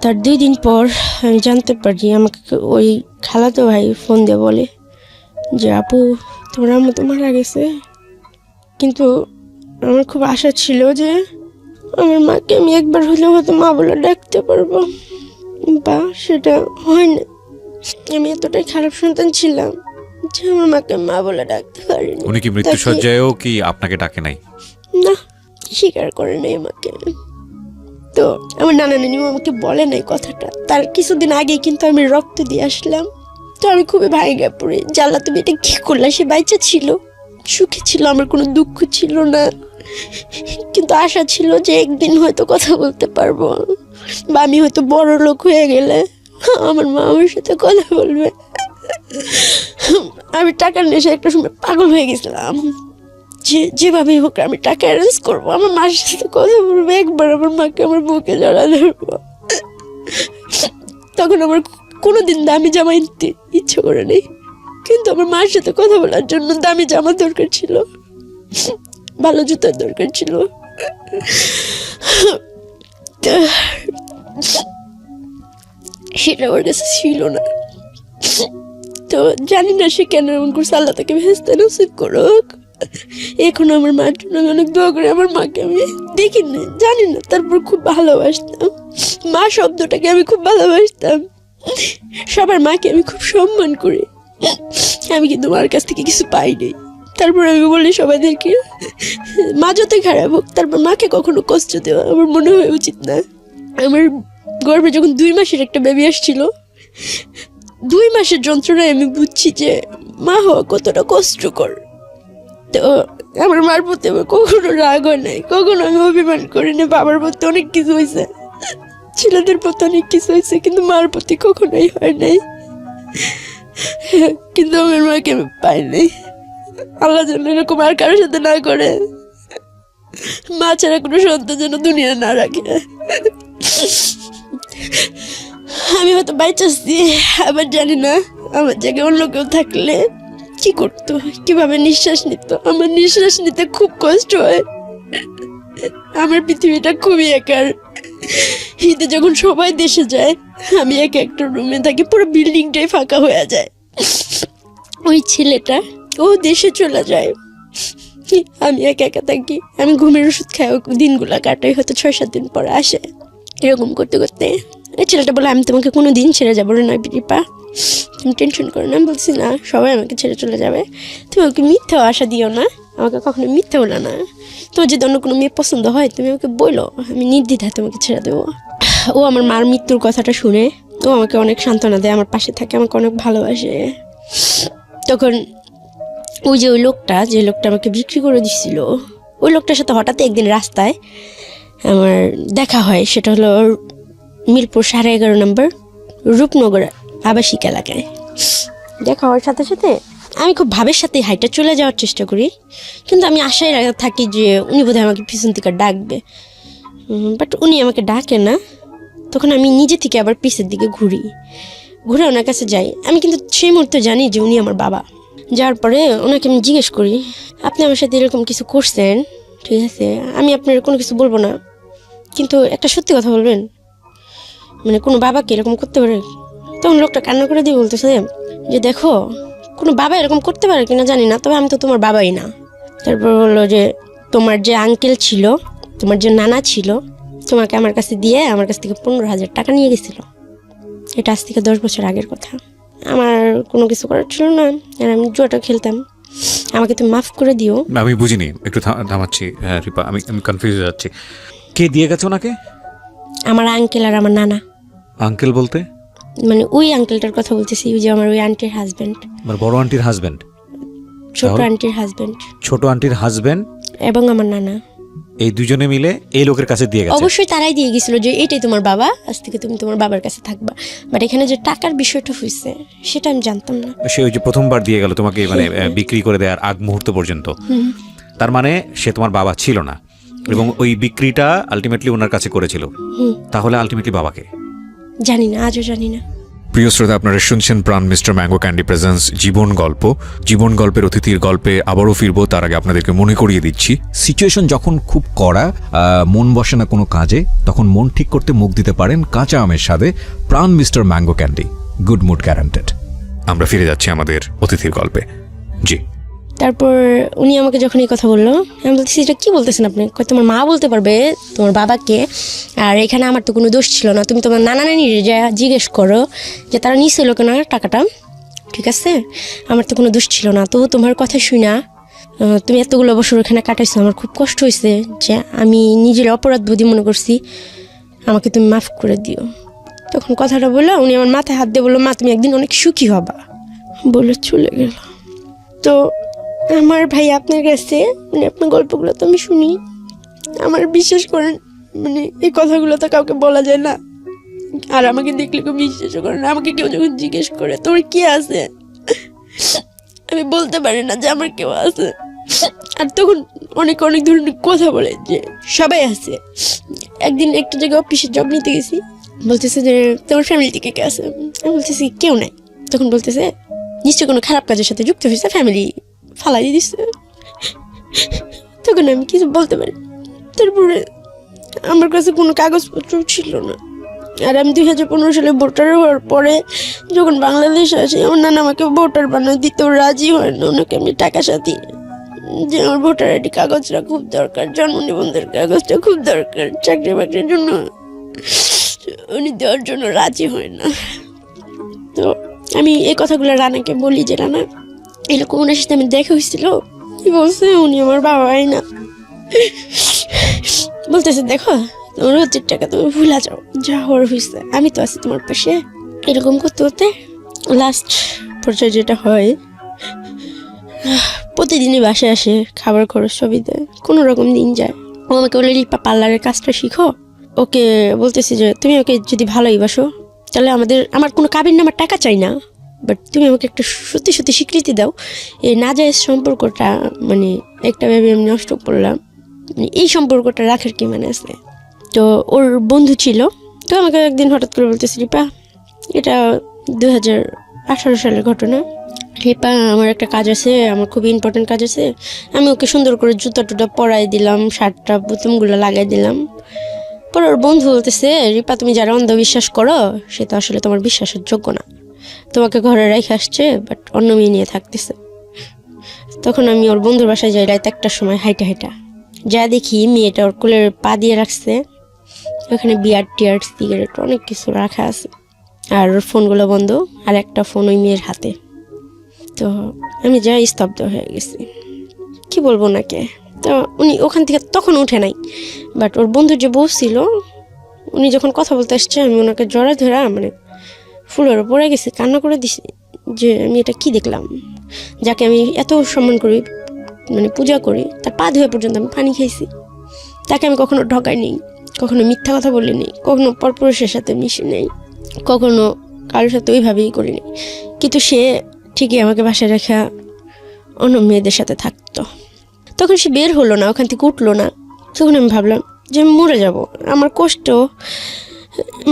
তার 2 দিন পর আমি জানতে পারি, আমাকে ওই খালাতো ভাই ফোন দিয়ে বলে যে আপু তোমার আম্মু তো মারা গেছে। কিন্তু আমার খুব আশা ছিল যে আমার মাকে আমি একবার হলেও হয়তো মা বলে ডাকতে পারবো, বা সেটা হয় না। আমি এতটাই খারাপ সন্তান ছিলাম যে আমার মাকে মা বলে ডাকতে পারিনি। উনি কি মৃত্যুসজ্জায়ও কি আপনাকে ডাকে নাই? না, স্বীকার করে নাই আমাকে। তো আমার নানা নানিও আমাকে বলে নাই কথাটা। তার কিছুদিন আগেই কিন্তু আমি রক্ত দিয়ে আসলাম। তো আমি খুবই ভাঙা পড়ি, জ্বালা তুমি এটা কি করলা। সে বাইচা ছিল, সুখী ছিল, আমার কোনো দুঃখ ছিল না। কিন্তু আশা ছিল যে একদিন হয়তো কথা বলতে পারবো, বা আমি হয়তো বড় লোক হয়ে গেলে আমার মা আমার সাথে কথা বলবে। আমি টাকার নেশে একটা সময় পাগল হয়ে গেছিলাম, যেভাবেই হোক আমি টাকা অ্যারেঞ্জ করবো, আমার মার সাথে কথা বলবো, একবার আমার মাকে আমার বুকে জড়া ধরবো। তখন আমার কোনোদিন দামি জামা কিনতে ইচ্ছে করে নেই, কিন্তু আমার মার সাথে কথা বলার জন্য দামি জামা দরকার ছিল, ভালো জুতার দরকার ছিল। সেটা ওর কাছে ছিল না। তো জানি না সে কেন এমন করছে, আল্লাহ তাকে ভেস্তে নসিব করুক। এখন আমার মার জন্য আমি অনেক দোয়া করি। আমার মাকে আমি দেখিনি, জানি না, তারপর খুব ভালোবাসতাম। মা শব্দটাকে আমি খুব ভালোবাসতাম। সবার মাকে আমি খুব সম্মান করি। আমি কিন্তু মার কাছ থেকে কিছু পাইনি। তারপর আমি বলি সবাইদেরকে, মা যতই খারাপ হোক, তারপর মাকে কখনো কষ্ট দেওয়া আমার মনে হয় উচিত না। আমার গর্ভে যখন 2 মাসের একটা বেবি আসছিল, 2 মাসের যন্ত্রণায় আমি বুঝছি যে মা হওয়া কতটা কষ্টকর। তো আমার মার প্রতি আমার কখনো রাগ হয় নাই, কখনো আমি অভিমান করিনি। বাবার প্রতি অনেক কিছু হয়েছে, ছেলেদের প্রতি অনেক কিছু হয়েছে, কিন্তু মার প্রতি কখনোই হয় নাই। কিন্তু আমার মাকে আমি পাই নাই। আল্লাহ যেন এরকম আর কারোর সাথে না করে, মা ছাড়া কোনো সন্তান যেন দুনিয়া না রাখে। আমি হয়তো বাইচাচ্ছি, আবার জানি না আমার জায়গায় অন্য কেউ থাকলে কি করতো, কিভাবে নিঃশ্বাস নিত। আমার নিঃশ্বাস নিতে খুব কষ্ট হয়। আমার পৃথিবীটা খুবই একার। ঈদে যখন সবাই দেশে যায়, আমি একা একটা রুমে থাকি, পুরো বিল্ডিংটাই ফাঁকা হয়ে যায়। ওই ছেলেটা ও দেশে চলে যায়, আমি একা একা থাকি। আমি ঘুমের ওষুধ খাই, দিনগুলা কাটাই, হয়তো 6-7 দিন পরে আসে। এরকম করতে করতে এই ছেলেটা বলে, আমি তোমাকে কোনো দিন ছেড়ে যাবো না রিপা, তুমি টেনশন করো না। আমি বলছি না, সবাই আমাকে ছেড়ে চলে যাবে, তুমি ওকে মিথ্যা আশা দিও না, আমাকে কখনো মিথ্যা বলো না। তোমার যদি অন্য কোনো মেয়ে পছন্দ হয় তুমি আমাকে বলো, আমি নির্দ্বিধায় তোমাকে ছেড়ে দেবো। ও আমার মার মৃত্যুর কথাটা শুনে ও আমাকে অনেক সান্ত্বনা দেয়, আমার পাশে থাকে, আমাকে অনেক ভালোবাসে। তখন ওই যে যে লোকটা আমাকে বিক্রি করে দিচ্ছিল, ওই লোকটার সাথে হঠাৎ একদিন রাস্তায় আমার দেখা হয়। সেটা হলো মিরপুর 11.5 নম্বর রূপনগর আবাসিক এলাকায়। দেখা হওয়ার সাথে সাথে আমি খুব ভাবের সাথে হাইটা চলে যাওয়ার চেষ্টা করি, কিন্তু আমি আশায় থাকি যে উনি বোধহয় আমাকে পিছন থেকে ডাকবে, বাট উনি আমাকে ডাকে না। তখন আমি নিজে থেকে আবার পিছের দিকে ঘুরে ওনার কাছে যাই। আমি কিন্তু সেই মুহূর্তে জানি যে উনি আমার বাবা। যাওয়ার পরে ওনাকে আমি জিজ্ঞেস করি, আপনি আমার সাথে এরকম কিছু করছেন, ঠিক আছে, আমি আপনার কোনো কিছু বলবো না, কিন্তু একটা সত্যি কথা বলবেন, মানে কোনো বাবাকে এরকম করতে পারে? তখন লোকটা কান্না করে দিয়ে বলতেছে যে দেখো, কোনো বাবা এরকম করতে পারে কিনা জানি না, তবে আমি তো তোমার বাবাই না। তারপর বললো যে তোমার যে আঙ্কেল ছিল, তোমার যে নানা ছিল, তোমাকে আমার কাছে দিয়ে আমার কাছ থেকে 15,000 টাকা নিয়ে গেছিলো। এটা আজ থেকে 10 বছর আগের কথা। আমার কোনো কিছু করার ছিল না, আর আমি জুয়াটা খেলতাম। আমাকে তুমি মাফ করে দিও। আমি বুঝিনি, একটু থামাচ্ছি। হ্যাঁ রিপা, আমি কনফিউজ হয়ে যাচ্ছি। কে দিয়ে গেছে ওনাকে? আমার আঙ্কেল আর আমার নানা। আঙ্কেল বলতে? মানে ওই আঙ্কেলটার কথা বলতেছি, ওই যে আমার ওই আন্টির হাজবেন্ড, আমার বড় আন্টির হাজবেন্ড, ছোট আন্টির হাজবেন্ড, ছোট আন্টির হাজবেন্ড এবং আমার নানা, এই দুজনে মিলে এই লোকের কাছে দিয়ে গেছে। অবশ্যই তারাই দিয়ে গেছিল যে এটাই তোমার বাবা, আজ থেকে তুমি তোমার বাবার কাছে থাকবা। বাট এখানে যে টাকার বিষয়টা হয়েছে সেটা আমি জানতাম না। সে ওই যে প্রথমবার দিয়ে গেল তোমাকে, মানে বিক্রি করে দেওয়ার আগ মুহূর্ত পর্যন্ত। তার মানে সে তোমার বাবা ছিল না, এবং ওই বিক্রিটা আলটিমেটলি ওনার কাছে করেছিল। তাহলে আলটিমেটলি বাবাকে জানি না, আজও জানি না। প্রিয় শ্রোতা, আপনারা শুনছেন প্রাণ মিস্টার ম্যাঙ্গো ক্যান্ডি প্রেজেন্স জীবন গল্প। জীবন গল্পের অতিথির গল্পে আবারও ফিরবো, তার আগে আপনাদেরকে মনে করিয়ে দিচ্ছি সিচুয়েশন যখন খুব কড়া, মন বসে না কোনো কাজে, তখন মন ঠিক করতে মুখ দিতে পারেন কাঁচা আমের স্বাদে Pran mister mango candy, good mood guaranteed. আমরা ফিরে যাচ্ছি আমাদের অতিথির গল্পে। জি, তারপর উনি আমাকে যখন এই কথা বললো, আমি বলতেছি এটা কি বলতেছেন আপনি? কয় তোমার মা বলতে পারবে তোমার বাবাকে, আর এখানে আমার তো কোনো দোষ ছিল না, তুমি তোমার নানা নানির যা জিজ্ঞেস করো যে তারা নিছিল কেন টাকাটা, ঠিক আছে? আমার তো কোনো দোষ ছিল না, তো তোমার কথা শুই না তুমি এতগুলো বছর এখানে কাটাইছো, আমার খুব কষ্ট হয়েছে, যে আমি নিজের অপরাধ বোধই মনে করছি, আমাকে তুমি মাফ করে দিও। তখন কথাটা বললো, উনি আমার মাথায় হাত দিয়ে বললো, মা তুমি একদিন অনেক সুখী হবা, বলে চলে গেল। তো আমার ভাই আপনার কাছে, মানে আপনার গল্পগুলো তো আমি শুনি, আমার বিশ্বাস করেন, মানে এই কথাগুলো তো কাউকে বলা যায় না, আর আমাকে দেখলে কেউ বিশ্বাস করে না। আমাকে কেউ যখন জিজ্ঞেস করে তোর কি আছে, আমি বলতে পারি না যে আমার কেউ আছে, আর তখন অনেক অনেক ধরনের কথা বলে যে সবাই আছে। একদিন একটা জায়গায় অফিসে জব নিতে গেছি, বলতেছে যে তোমার ফ্যামিলি থেকে কে আছে, আমি বলতেছি কেউ নাই। তখন বলতেছে নিশ্চয়ই কোনো খারাপ কাজের সাথে যুক্ত হয়েছে, ফ্যামিলি ফালাই দিচ্ছে। তখন আমি কিছু বলতে পারি। তারপরে আমার কাছে কোনো কাগজপত্র ছিল না, আর আমি 2015 সালে ভোটার হওয়ার পরে যখন বাংলাদেশ আসি, আমার নানা আমাকে ভোটার বানায় দিতেও রাজি হয় না। ওনাকে আমি টাকা সাথে যে আমার ভোটার আইডি কাগজটা খুব দরকার, জন্ম নিবন্ধনের কাগজটা খুব দরকার, চাকরি বাকরির জন্য, উনি দেওয়ার জন্য রাজি হয় না। তো আমি এই কথাগুলো রানাকে বলি যে রানা এরকম ওনার সাথে আমি দেখা হয়েছিল, কি বলছে উনি আমার বাবাই না। বলতেছে দেখো তোমার হচ্ছে টাকা তুমি ভুলা যাও, যা হওয়ার হয়েছে, আমি তো আছি তোমার পাশে। এরকম করতে করতে লাস্ট পর্যায়ে যেটা হয়, প্রতিদিনই বাসায় আসে, খাবার খরচ সবই দেয়, কোনো রকম দিন যায়। ও আমাকে বলে রিপা পার্লারের কাজটা শিখো। ওকে বলতেছি যে তুমি ওকে যদি ভালোই বাসো তাহলে আমার কোনো কাবির নামার টাকা চাই না, বাট তুমি আমাকে একটা সত্যি সত্যি স্বীকৃতি দাও। এই নাজায়েজ সম্পর্কটা মানে একটা ভেবে আমি নষ্ট করলাম, মানে এই সম্পর্কটা রাখার কি মানে আছে? তো ওর বন্ধু ছিল, তো আমাকে একদিন হঠাৎ করে বলতেছি রিপা, এটা 2018 সালের ঘটনা, রিপা আমার একটা কাজ আছে, আমার খুব ইম্পর্টেন্ট কাজ আছে। আমি ওকে সুন্দর করে জুতা টুটা পরাই দিলাম, শার্টটা বোতামগুলো লাগাই দিলাম। পরে ওর বন্ধু বলতেছে রিপা তুমি যারা অন্ধবিশ্বাস করো সে তো আসলে তোমার বিশ্বাসের যোগ্য না, তোমাকে ঘরে রেখে আসছে বাট অন্য মেয়ে নিয়ে থাকতেছে। তখন আমি ওর বন্ধুর বাসায় যাই রাত 1টার সময়, হাইটা যা দেখি মেয়েটা ওর কোলের পা দিয়ে রাখছে, ওখানে বিয়ার টিয়ার সিগারেট অনেক কিছু রাখা আছে, আর ওর ফোনগুলো বন্ধ, আর একটা ফোন ওই মেয়ের হাতে। তো আমি যা স্তব্ধ হয়ে গেছি, কি বলবো নাকে। তো উনি ওখান থেকে তখন উঠে নাই, বাট ওর বন্ধুর যে বউ ছিল উনি যখন কথা বলতে আসছে, আমি ওনাকে জড়া ধরা মানে ফুলের পড়ে গেছি, কান্না করে দিছি যে আমি এটা কি দেখলাম, যাকে আমি এত সম্মান করি, মানে পূজা করি, তার পা ধোয়া পর্যন্ত আমি পানি খাইছি, তাকে আমি কখনো ঠকাই নেই, কখনো মিথ্যা কথা বলি নেই, কখনো পরপুরুষের সাথে মিশি নেই, কখনো কারোর সাথে ওইভাবেই করি নেই, কিন্তু সে ঠিকই আমাকে বাসায় রাখা অন্য মেয়েদের সাথে থাকতো। তখন সে বের হলো না, ওখান থেকে উঠলো না। তখন আমি ভাবলাম যে আমি মরে যাব, আমার কষ্ট,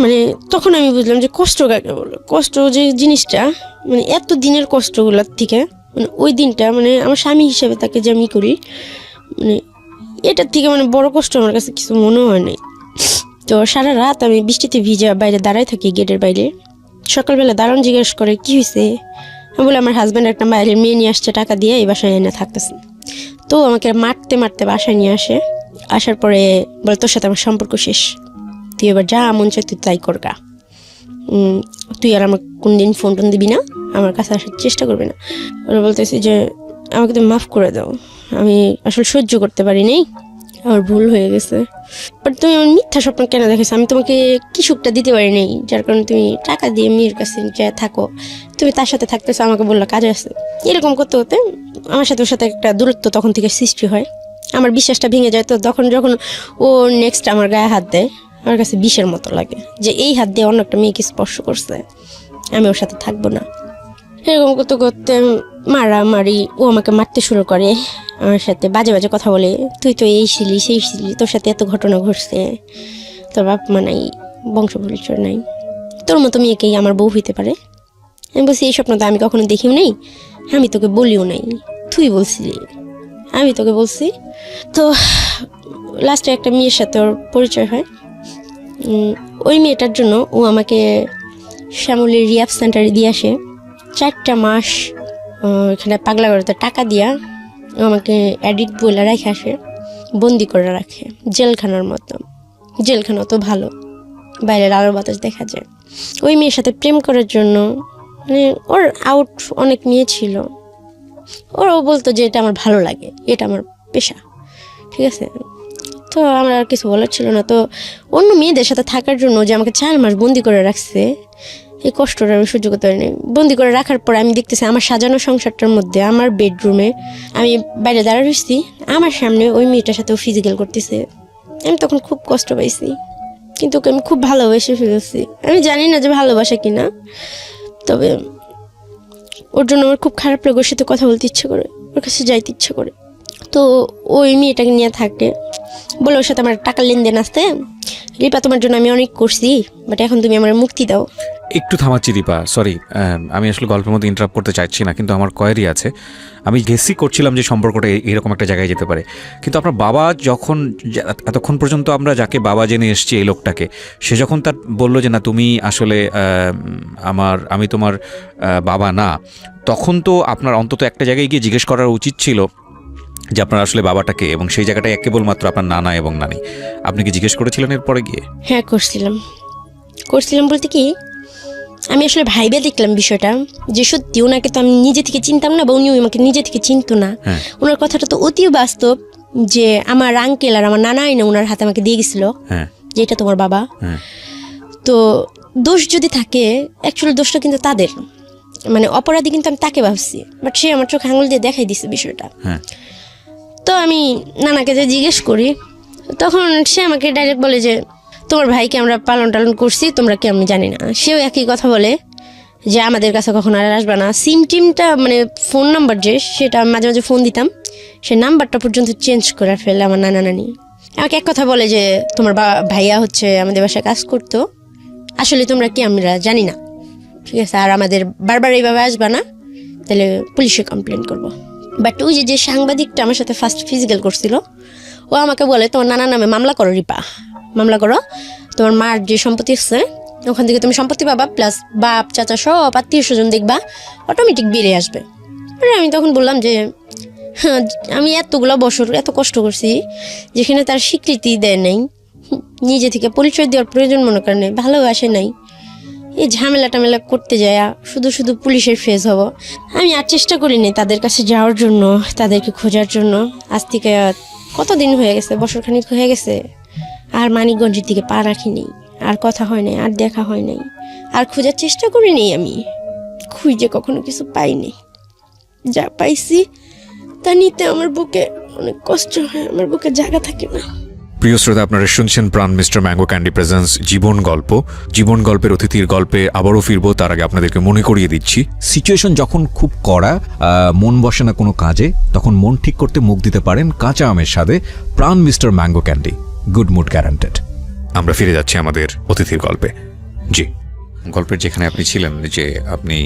মানে তখন আমি বুঝলাম যে কষ্ট কাকে বলে। কষ্ট যে জিনিসটা, মানে এত দিনের কষ্টগুলোর থেকে মানে ওই দিনটা, মানে আমার স্বামী হিসেবে তাকে যে আমি করি, মানে এটার থেকে মানে বড় কষ্ট আমার কাছে কিছু মনে হয় নাই। তো সারা রাত আমি বৃষ্টিতে ভিজা বাইরে দাঁড়ায় থাকি, গেটের বাইরে। সকালবেলা দাঁড়ান জিজ্ঞেস করে কি হয়েছে, আমি বলে আমার হাজব্যান্ড একটা বাইরের মেয়ে নিয়ে আসছে টাকা দিয়ে, এই বাসায় এনে থাকতেছে। তো আমাকে মারতে মারতে বাসায় নিয়ে আসে, আসার পরে বলে তোর সাথে আমার সম্পর্ক শেষ, তুই এবার যা মন চাই তুই তাই করগা, তুই আর আমার কোনদিন ফোন টোন দিবি না, আমার কাছে আসার চেষ্টা করবি না। ওরা বলতেছি যে আমাকে তুমি মাফ করে দাও, আমি আসলে সহ্য করতে পারিনি, আমার ভুল হয়ে গেছে, বাট তুমি আমার মিথ্যা স্বপ্ন কেন দেখেছো, আমি তোমাকে কি সুখটা দিতে পারিনি, যার কারণে তুমি টাকা দিয়ে মেয়ের কাছে যা থাকো, তুমি তার সাথে থাকতেছো, আমাকে বললো কাজে আছে। এরকম করতে করতে আমার সাথে ওর সাথে একটা দূরত্ব তখন থেকে সৃষ্টি হয়, আমার বিশ্বাসটা ভেঙে যায়। তো তখন যখন ও নেক্সট আমার গায়ে হাত দেয়, আমার কাছে বিষের মতো লাগে যে এই হাত দিয়ে অন্য একটা মেয়েকে স্পর্শ করছে, আমি ওর সাথে থাকবো না। এরকম করতে করতে মারামারি, ও আমাকে মারতে শুরু করে, আমার সাথে বাজে বাজে কথা বলে, তুই তো এই ছিলি সেই ছিলি, তোর সাথে এত ঘটনা ঘটছে, তোর বাপ মা নাই, বংশ পরিচয় নাই, তোর মতো মেয়েকেই আমার বউ হইতে পারে। আমি বলছি এই স্বপ্ন তো আমি কখনো দেখিও নেই, আমি তোকে বলিও নাই, তুই বলছিলি, আমি তোকে বলছি। তো লাস্টে একটা মেয়ের সাথে ওর পরিচয় হয়। ওই মেয়েটার জন্য ও আমাকে শ্যামলীর রিহ্যাব সেন্টারে দিয়ে আসে। 4টা মাস এখানে পাগলা করতে টাকা দিয়া ও আমাকে অ্যাডিক্ট বলে রেখে আসে, বন্দি করে রাখে জেলখানার মতো। জেলখানা তো ভালো, বাইরের আলো বাতাস দেখা যায়। ওই মেয়ের সাথে প্রেম করার জন্য মানে ওর আউট অনেক মেয়ে ছিল, ওরাও বলতো যে এটা আমার ভালো লাগে, এটা আমার পেশা, ঠিক আছে। তো আমার আর কিছু বলার ছিল না। তো অন্য মেয়েদের সাথে থাকার জন্য যে আমাকে 4 মাস বন্দি করে রাখছে, এই কষ্টটা আমি সহ্য করতে পারিনি। বন্দি করে রাখার পর আমি দেখতেছি আমার সাজানো সংসারটার মধ্যে আমার বেডরুমে আমি বাইরে দাঁড়িয়ে রয়েছি, আমার সামনে ওই মেয়েটার সাথেও ফিজিক্যাল করতেছে। আমি তখন খুব কষ্ট পাইছি, কিন্তু ওকে আমি খুব ভালোবেসে ফেলেছি। আমি জানি না যে ভালোবাসা কিনা, তবে ওর জন্য আমার খুব খারাপ লাগে, ওর সাথে কথা বলতে ইচ্ছে করে, ওর কাছে যাইতে ইচ্ছে করে। তো ওই মেয়েটাকে নিয়ে থাকে, বলে ওর সাথে আমার টাকার লেনদেন আসতে, রিপা তোমার জন্য আমি অনেক করছি, বাট এখন তুমি আমার মুক্তি দাও। একটু থামাচ্ছি দীপা, সরি, আমি আসলে গল্পের মধ্যে ইন্টারাপ্ট করতে চাইছি না, কিন্তু আমার কোয়েরি আছে। আমি গেসই করছিলাম যে সম্পর্কটা এরকম একটা জায়গায় যেতে পারে, কিন্তু আপনার বাবা যখন এতক্ষণ পর্যন্ত আমরা যাকে বাবা জেনে এসেছি এই লোকটাকে, সে যখন তার বললো যে না তুমি আসলে আমি তোমার বাবা না, তখন তো আপনার অন্তত একটা জায়গায় গিয়ে জিজ্ঞেস করার উচিত ছিল যে আপনার আসলে বাবাটাকে, এবং সেই জায়গাটায় কেবলমাত্র আপনার নানা এবং নানি। আপনি কি জিজ্ঞেস করেছিলেন এরপরে গিয়ে? হ্যাঁ করছিলাম বলতে কি, আমি আসলে ভাইবে দেখলাম বিষয়টা যে সত্যি ওনাকে তো আমি নিজে থেকে চিনতাম না, বা উনিও আমাকে নিজে থেকে চিনতো না। ওনার কথাটা তো অতি বাস্তব, যে আমার আঙ্কেল আর আমার নানাই না ওনার হাতে আমাকে দিয়ে গেছিল যে এটা তোমার বাবা। তো দোষ যদি থাকে, অ্যাকচুয়ালি দোষটা কিন্তু তাদের, মানে অপরাধী কিন্তু আমি তাকে ভাবছি, বাট সে আমার চোখে আঙুল দিয়ে দেখাই দিছে বিষয়টা। তো আমি নানাকে যে জিজ্ঞেস করি, তখন সে আমাকে ডাইরেক্ট বলে যে তোমার ভাইকে আমরা পালন টালন করছি, তোমরা কি আমি জানি না। সেও একই কথা বলে যে আমাদের কাছে কখনো আর আসবে না। সিম টিমটা মানে ফোন নাম্বার যে, সেটা মাঝে মাঝে ফোন দিতাম, সে নাম্বারটা পর্যন্ত চেঞ্জ করে ফেলে আমার নানা নানি। আমাকে এক কথা বলে যে তোমার ভাইয়া হচ্ছে আমাদের বাসায় কাজ করতো, আসলে তোমরা কি আমরা জানি না, ঠিক আছে, আর আমাদের বারবার এইভাবে আসবা না, তাহলে পুলিশে কমপ্লেন করবো। বাট ওই যে সাংবাদিকটা আমার সাথে ফার্স্ট ফিজিক্যাল করছিল, ও আমাকে বলে তোমার নানার নামে মামলা করো রিপা, মামলা করো, তোমার মার যে সম্পত্তি আছে ওখান থেকে তুমি সম্পত্তি পাবা, প্লাস বাপ চাচা সব আত্মীয় স্বজন দেখবা, অটোমেটিক বেড়ে আসবে। আমি তখন বললাম যে হ্যাঁ, আমি এতগুলো বছর এত কষ্ট করছি, যেখানে তার স্বীকৃতি দেয় নাই, নিজে থেকে পরিচয় দেওয়ার প্রয়োজন মনে করে নাই, ভালোবাসে নাই, এই ঝামেলা টামেলা করতে যায় শুধু শুধু পুলিশের ফেস হব। আমি আর চেষ্টা করিনি তাদের কাছে যাওয়ার জন্য, তাদেরকে খোঁজার জন্য। আজ থেকে কতদিন হয়ে গেছে, বছরখানিক হয়ে গেছে, আর মানিকগঞ্জের দিকে পা রাখিনি, আর কথা হয় নাই, আর দেখা হয় নাই, আর খোঁজার চেষ্টা করিনি। আমি খুঁজে কখনো কিছু পাইনি, যা পাইছি তা নিতে আমার বুকে অনেক কষ্ট হয়, আমার বুকে জায়গা থাকে না। প্রিয় শ্রোতা, আপনারা শুনছেন প্রাণ মিস্টার ম্যাঙ্গো ক্যান্ডি প্রেজেন্স জীবন গল্প। জীবন গল্পের অতিথির গল্পে আবারও ফিরবো, তার আগে আপনাদেরকে মনে করিয়ে দিচ্ছি, সিচুয়েশন যখন খুব কড়া, মন বসে না কোনো কাজে, তখন মন ঠিক করতে মুখ দিতে পারেন কাঁচা আমের স্বাদে Pran mister mango candy, good mood guaranteed. আমরা ফিরে যাচ্ছি আমাদের অতিথির গল্পে। জি, গল্পের যেখানে আপনি ছিলেন, যে আপনি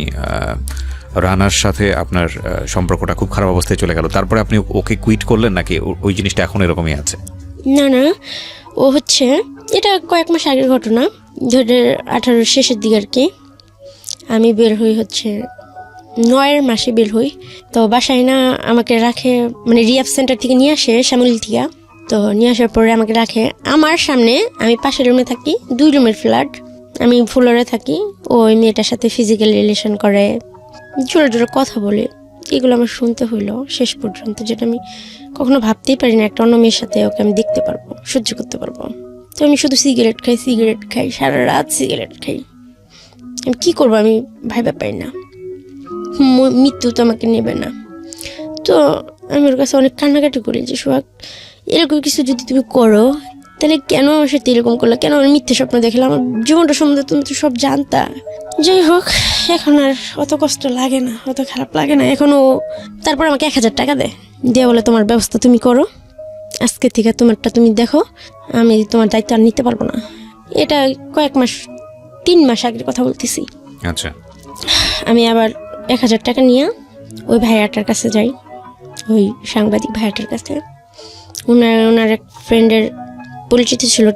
রানার সাথে আপনার সম্পর্কটা খুব খারাপ অবস্থায় চলে গেল, তারপরে আপনি ওকে কুইট করলেন নাকি ওই জিনিসটা এখন এরকমই আছে? না, ও হচ্ছে এটা কয়েক মাস আগের ঘটনা, 2018 শেষের দিকে আর কি। আমি বের হই হচ্ছে 9 মাসে বের হই। তো বাসায় না আমাকে রাখে, মানে রিহ্যাব সেন্টার থেকে নিয়ে আসে শ্যামলী থেকে। তো নিয়ে আসার পরে আমাকে রাখে আমার সামনে, আমি পাশের রুমে থাকি, 2 রুমের ফ্ল্যাট, আমি ফ্লোরে থাকি। ওই মেয়েটার সাথে ফিজিক্যাল রিলেশন করে, জোরে জোরে কথা বলে, এগুলো আমার শুনতে হইলো শেষ পর্যন্ত, যেটা আমি কখনো ভাবতেই পারি না একটা অন্য মেয়ের সাথে ওকে আমি দেখতে পারবো, সহ্য করতে পারবো। তো আমি শুধু সিগারেট খাই, সারা রাত সিগারেট খাই। আমি কী করবো, আমি ভাইবা পাই না, মৃত্যু তো আমাকে নেবে না। তো আমি ওর কাছে অনেক কান্নাকাটি করি যে সোহাগ, এরকম কিছু যদি তুমি করো, তাহলে কেন আমার সাথে এরকম করলো, কেন আমার মিথ্যে স্বপ্ন দেখলাম, আমার জীবনটা সম্বন্ধে তুমি তো সব জানতা। যাই হোক, এখন আর অত কষ্ট লাগে না, অত খারাপ লাগে না এখনও। তারপর আমাকে 1000 টাকা দিয়ে বলে তোমার ব্যবস্থা তুমি করো, আজকে থেকে তোমারটা তুমি দেখো, আমি তোমার দায়িত্ব আর নিতে পারবো না। এটা কয়েক মাস 3 মাস আগের কথা বলতেছি। আচ্ছা, আমি আবার 1000 টাকা নিয়ে ওই ভাইয়াটার কাছে যাই, ওই সাংবাদিক ভাইয়াটার কাছে। ওনার এক ফ্রেন্ডের পরিচিত ছিল,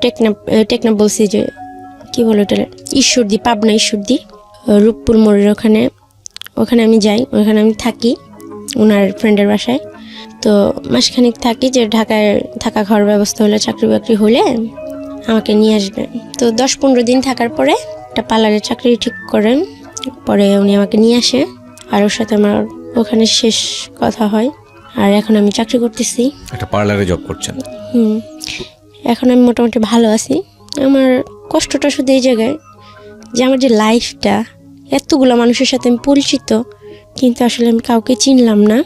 টেকনাফ বলছি যে কি বলে ওটা, ঈশ্বরদী, পাবনা ঈশ্বরদী, রূপপুর মোড়ের ওখানে আমি যাই, ওখানে আমি থাকি ওনার ফ্রেন্ডের বাসায়। তো মাসখানেক থাকি, যে ঢাকায় থাকা খাওয়ার ব্যবস্থা হলে, চাকরি বাকরি হলে আমাকে নিয়ে আসবে। তো 10-15 দিন থাকার পরে একটা পার্লারের চাকরি ঠিক করেন, পরে উনি আমাকে নিয়ে আসে, আর ওর সাথে আমার ওখানে শেষ কথা হয়। আর এখন আমি চাকরি করতেছি, একটা পার্লারে জব করছেন। এখন আমি মোটামুটি ভালো আছি। আমার কষ্টটা শুধু এই জায়গায় যে আমার যে লাইফটা, এতগুলো মানুষের সাথে আমি পরিচিত, কিন্তু আসলে আমি কাউকে চিনলাম না।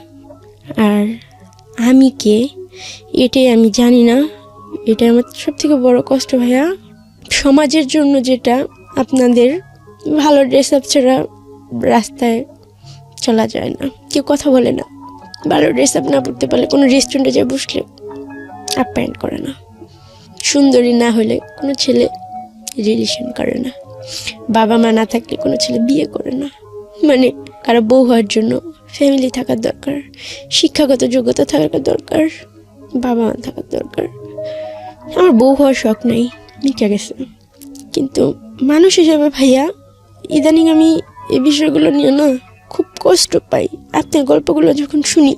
আর আমি কে এটাই আমি জানি না। এটা আমার সবথেকে বড় কষ্ট ভাইয়া। সমাজের জন্য যেটা আপনাদের ভালো ড্রেস আপ ছাড়া রাস্তায় চলা যায় না, কেউ কথা বলে না। ভালো ড্রেস আপ না পড়তে পারলে কোনো রেস্টুরেন্টে যেয়ে বসলে আপ্যায়ন করে না। সুন্দরী না হলে কোনো ছেলে রিলেশন করে না। বাবা মা না থাকলে কোনো ছেলে বিয়ে করে না। মানে কারো বউ হওয়ার জন্য ফ্যামিলি থাকার দরকার, শিক্ষাগত যোগ্যতা থাকার দরকার, বাবা মা থাকার দরকার। আমার বউ হওয়ার শখ নাই, মিটে গেছে। কিন্তু মানুষ হিসেবে ভাইয়া ইদানিং আমি এই বিষয়গুলো নিয়ে না খুব কষ্ট পাই। আপনার গল্পগুলো যখন শুনি,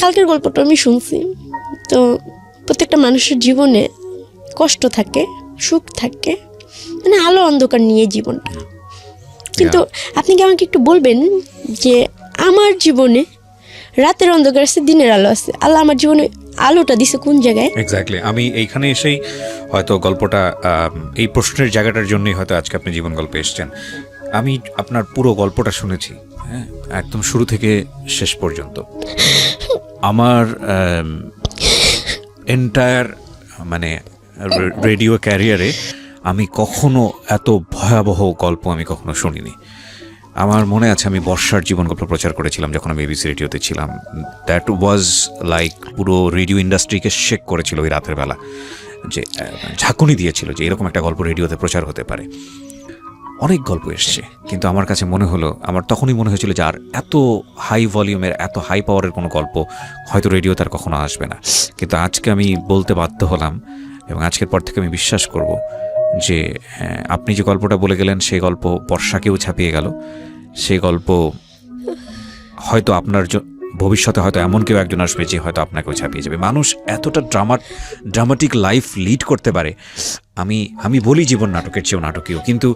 কালকের গল্পটা আমি শুনছি, তো প্রত্যেকটা মানুষের জীবনে কষ্ট থাকে, সুখ থাকে, মানে আলো অন্ধকার নিয়ে জীবনটা। কিন্তু আপনি কি আমাকে একটু বলবেন যে আমার জীবনে রাতের অন্ধকার আছে, দিনের আলো আছে, আল্লাহ আমার জীবনে আলোটা দিছে কোন জায়গায়? এক্স্যাক্টলি। আমি এইখানে এসেই হয়তো গল্পটা, এই প্রশ্নের জায়গাটার জন্যই হয়তো আজকে আপনি জীবন গল্পে এসেছেন। আমি আপনার পুরো গল্পটা শুনেছি, হ্যাঁ, একদম শুরু থেকে শেষ পর্যন্ত। আমার এন্টায়ার মানে রেডিও ক্যারিয়ারে আমি কখনো এত ভয়াবহ গল্প আমি কখনো শুনিনি। আমার মনে আছে আমি বর্ষার জীবন গল্প প্রচার করেছিলাম যখন আমি এবিসি রেডিওতে ছিলাম। দ্যাট ওয়াজ লাইক পুরো রেডিও ইন্ডাস্ট্রিকে শেক করেছিল ওই রাতের বেলা, যে ঝাঁকুনি দিয়েছিল যে এরকম একটা গল্প রেডিওতে প্রচার হতে পারে। অনেক গল্প এসছে, কিন্তু আমার কাছে মনে হলো, আমার তখনই মনে হয়েছিল যে আর এত হাই ভলিউমের, এত হাই পাওয়ারের কোনো গল্প হয়তো রেডিও তার কখনো আসবে না। কিন্তু আজকে আমি বলতে বাধ্য হলাম, এবং আজকের পর থেকে আমি বিশ্বাস করব যে আপনি যে গল্পটা বলে গেলেন সেই গল্প বর্ষাকেও ছাপিয়ে গেল। সেই গল্প হয়তো আপনার ভবিষ্যতে হয়তো এমন কেউ একজন আসবে যে হয়তো আপনাকেও ছাপিয়ে যাবে। মানুষ এতটা ড্রামাটিক লাইফ লিড করতে পারে, আমি বলি জীবন নাটকের চেয়েও নাটকীয়, কিন্তু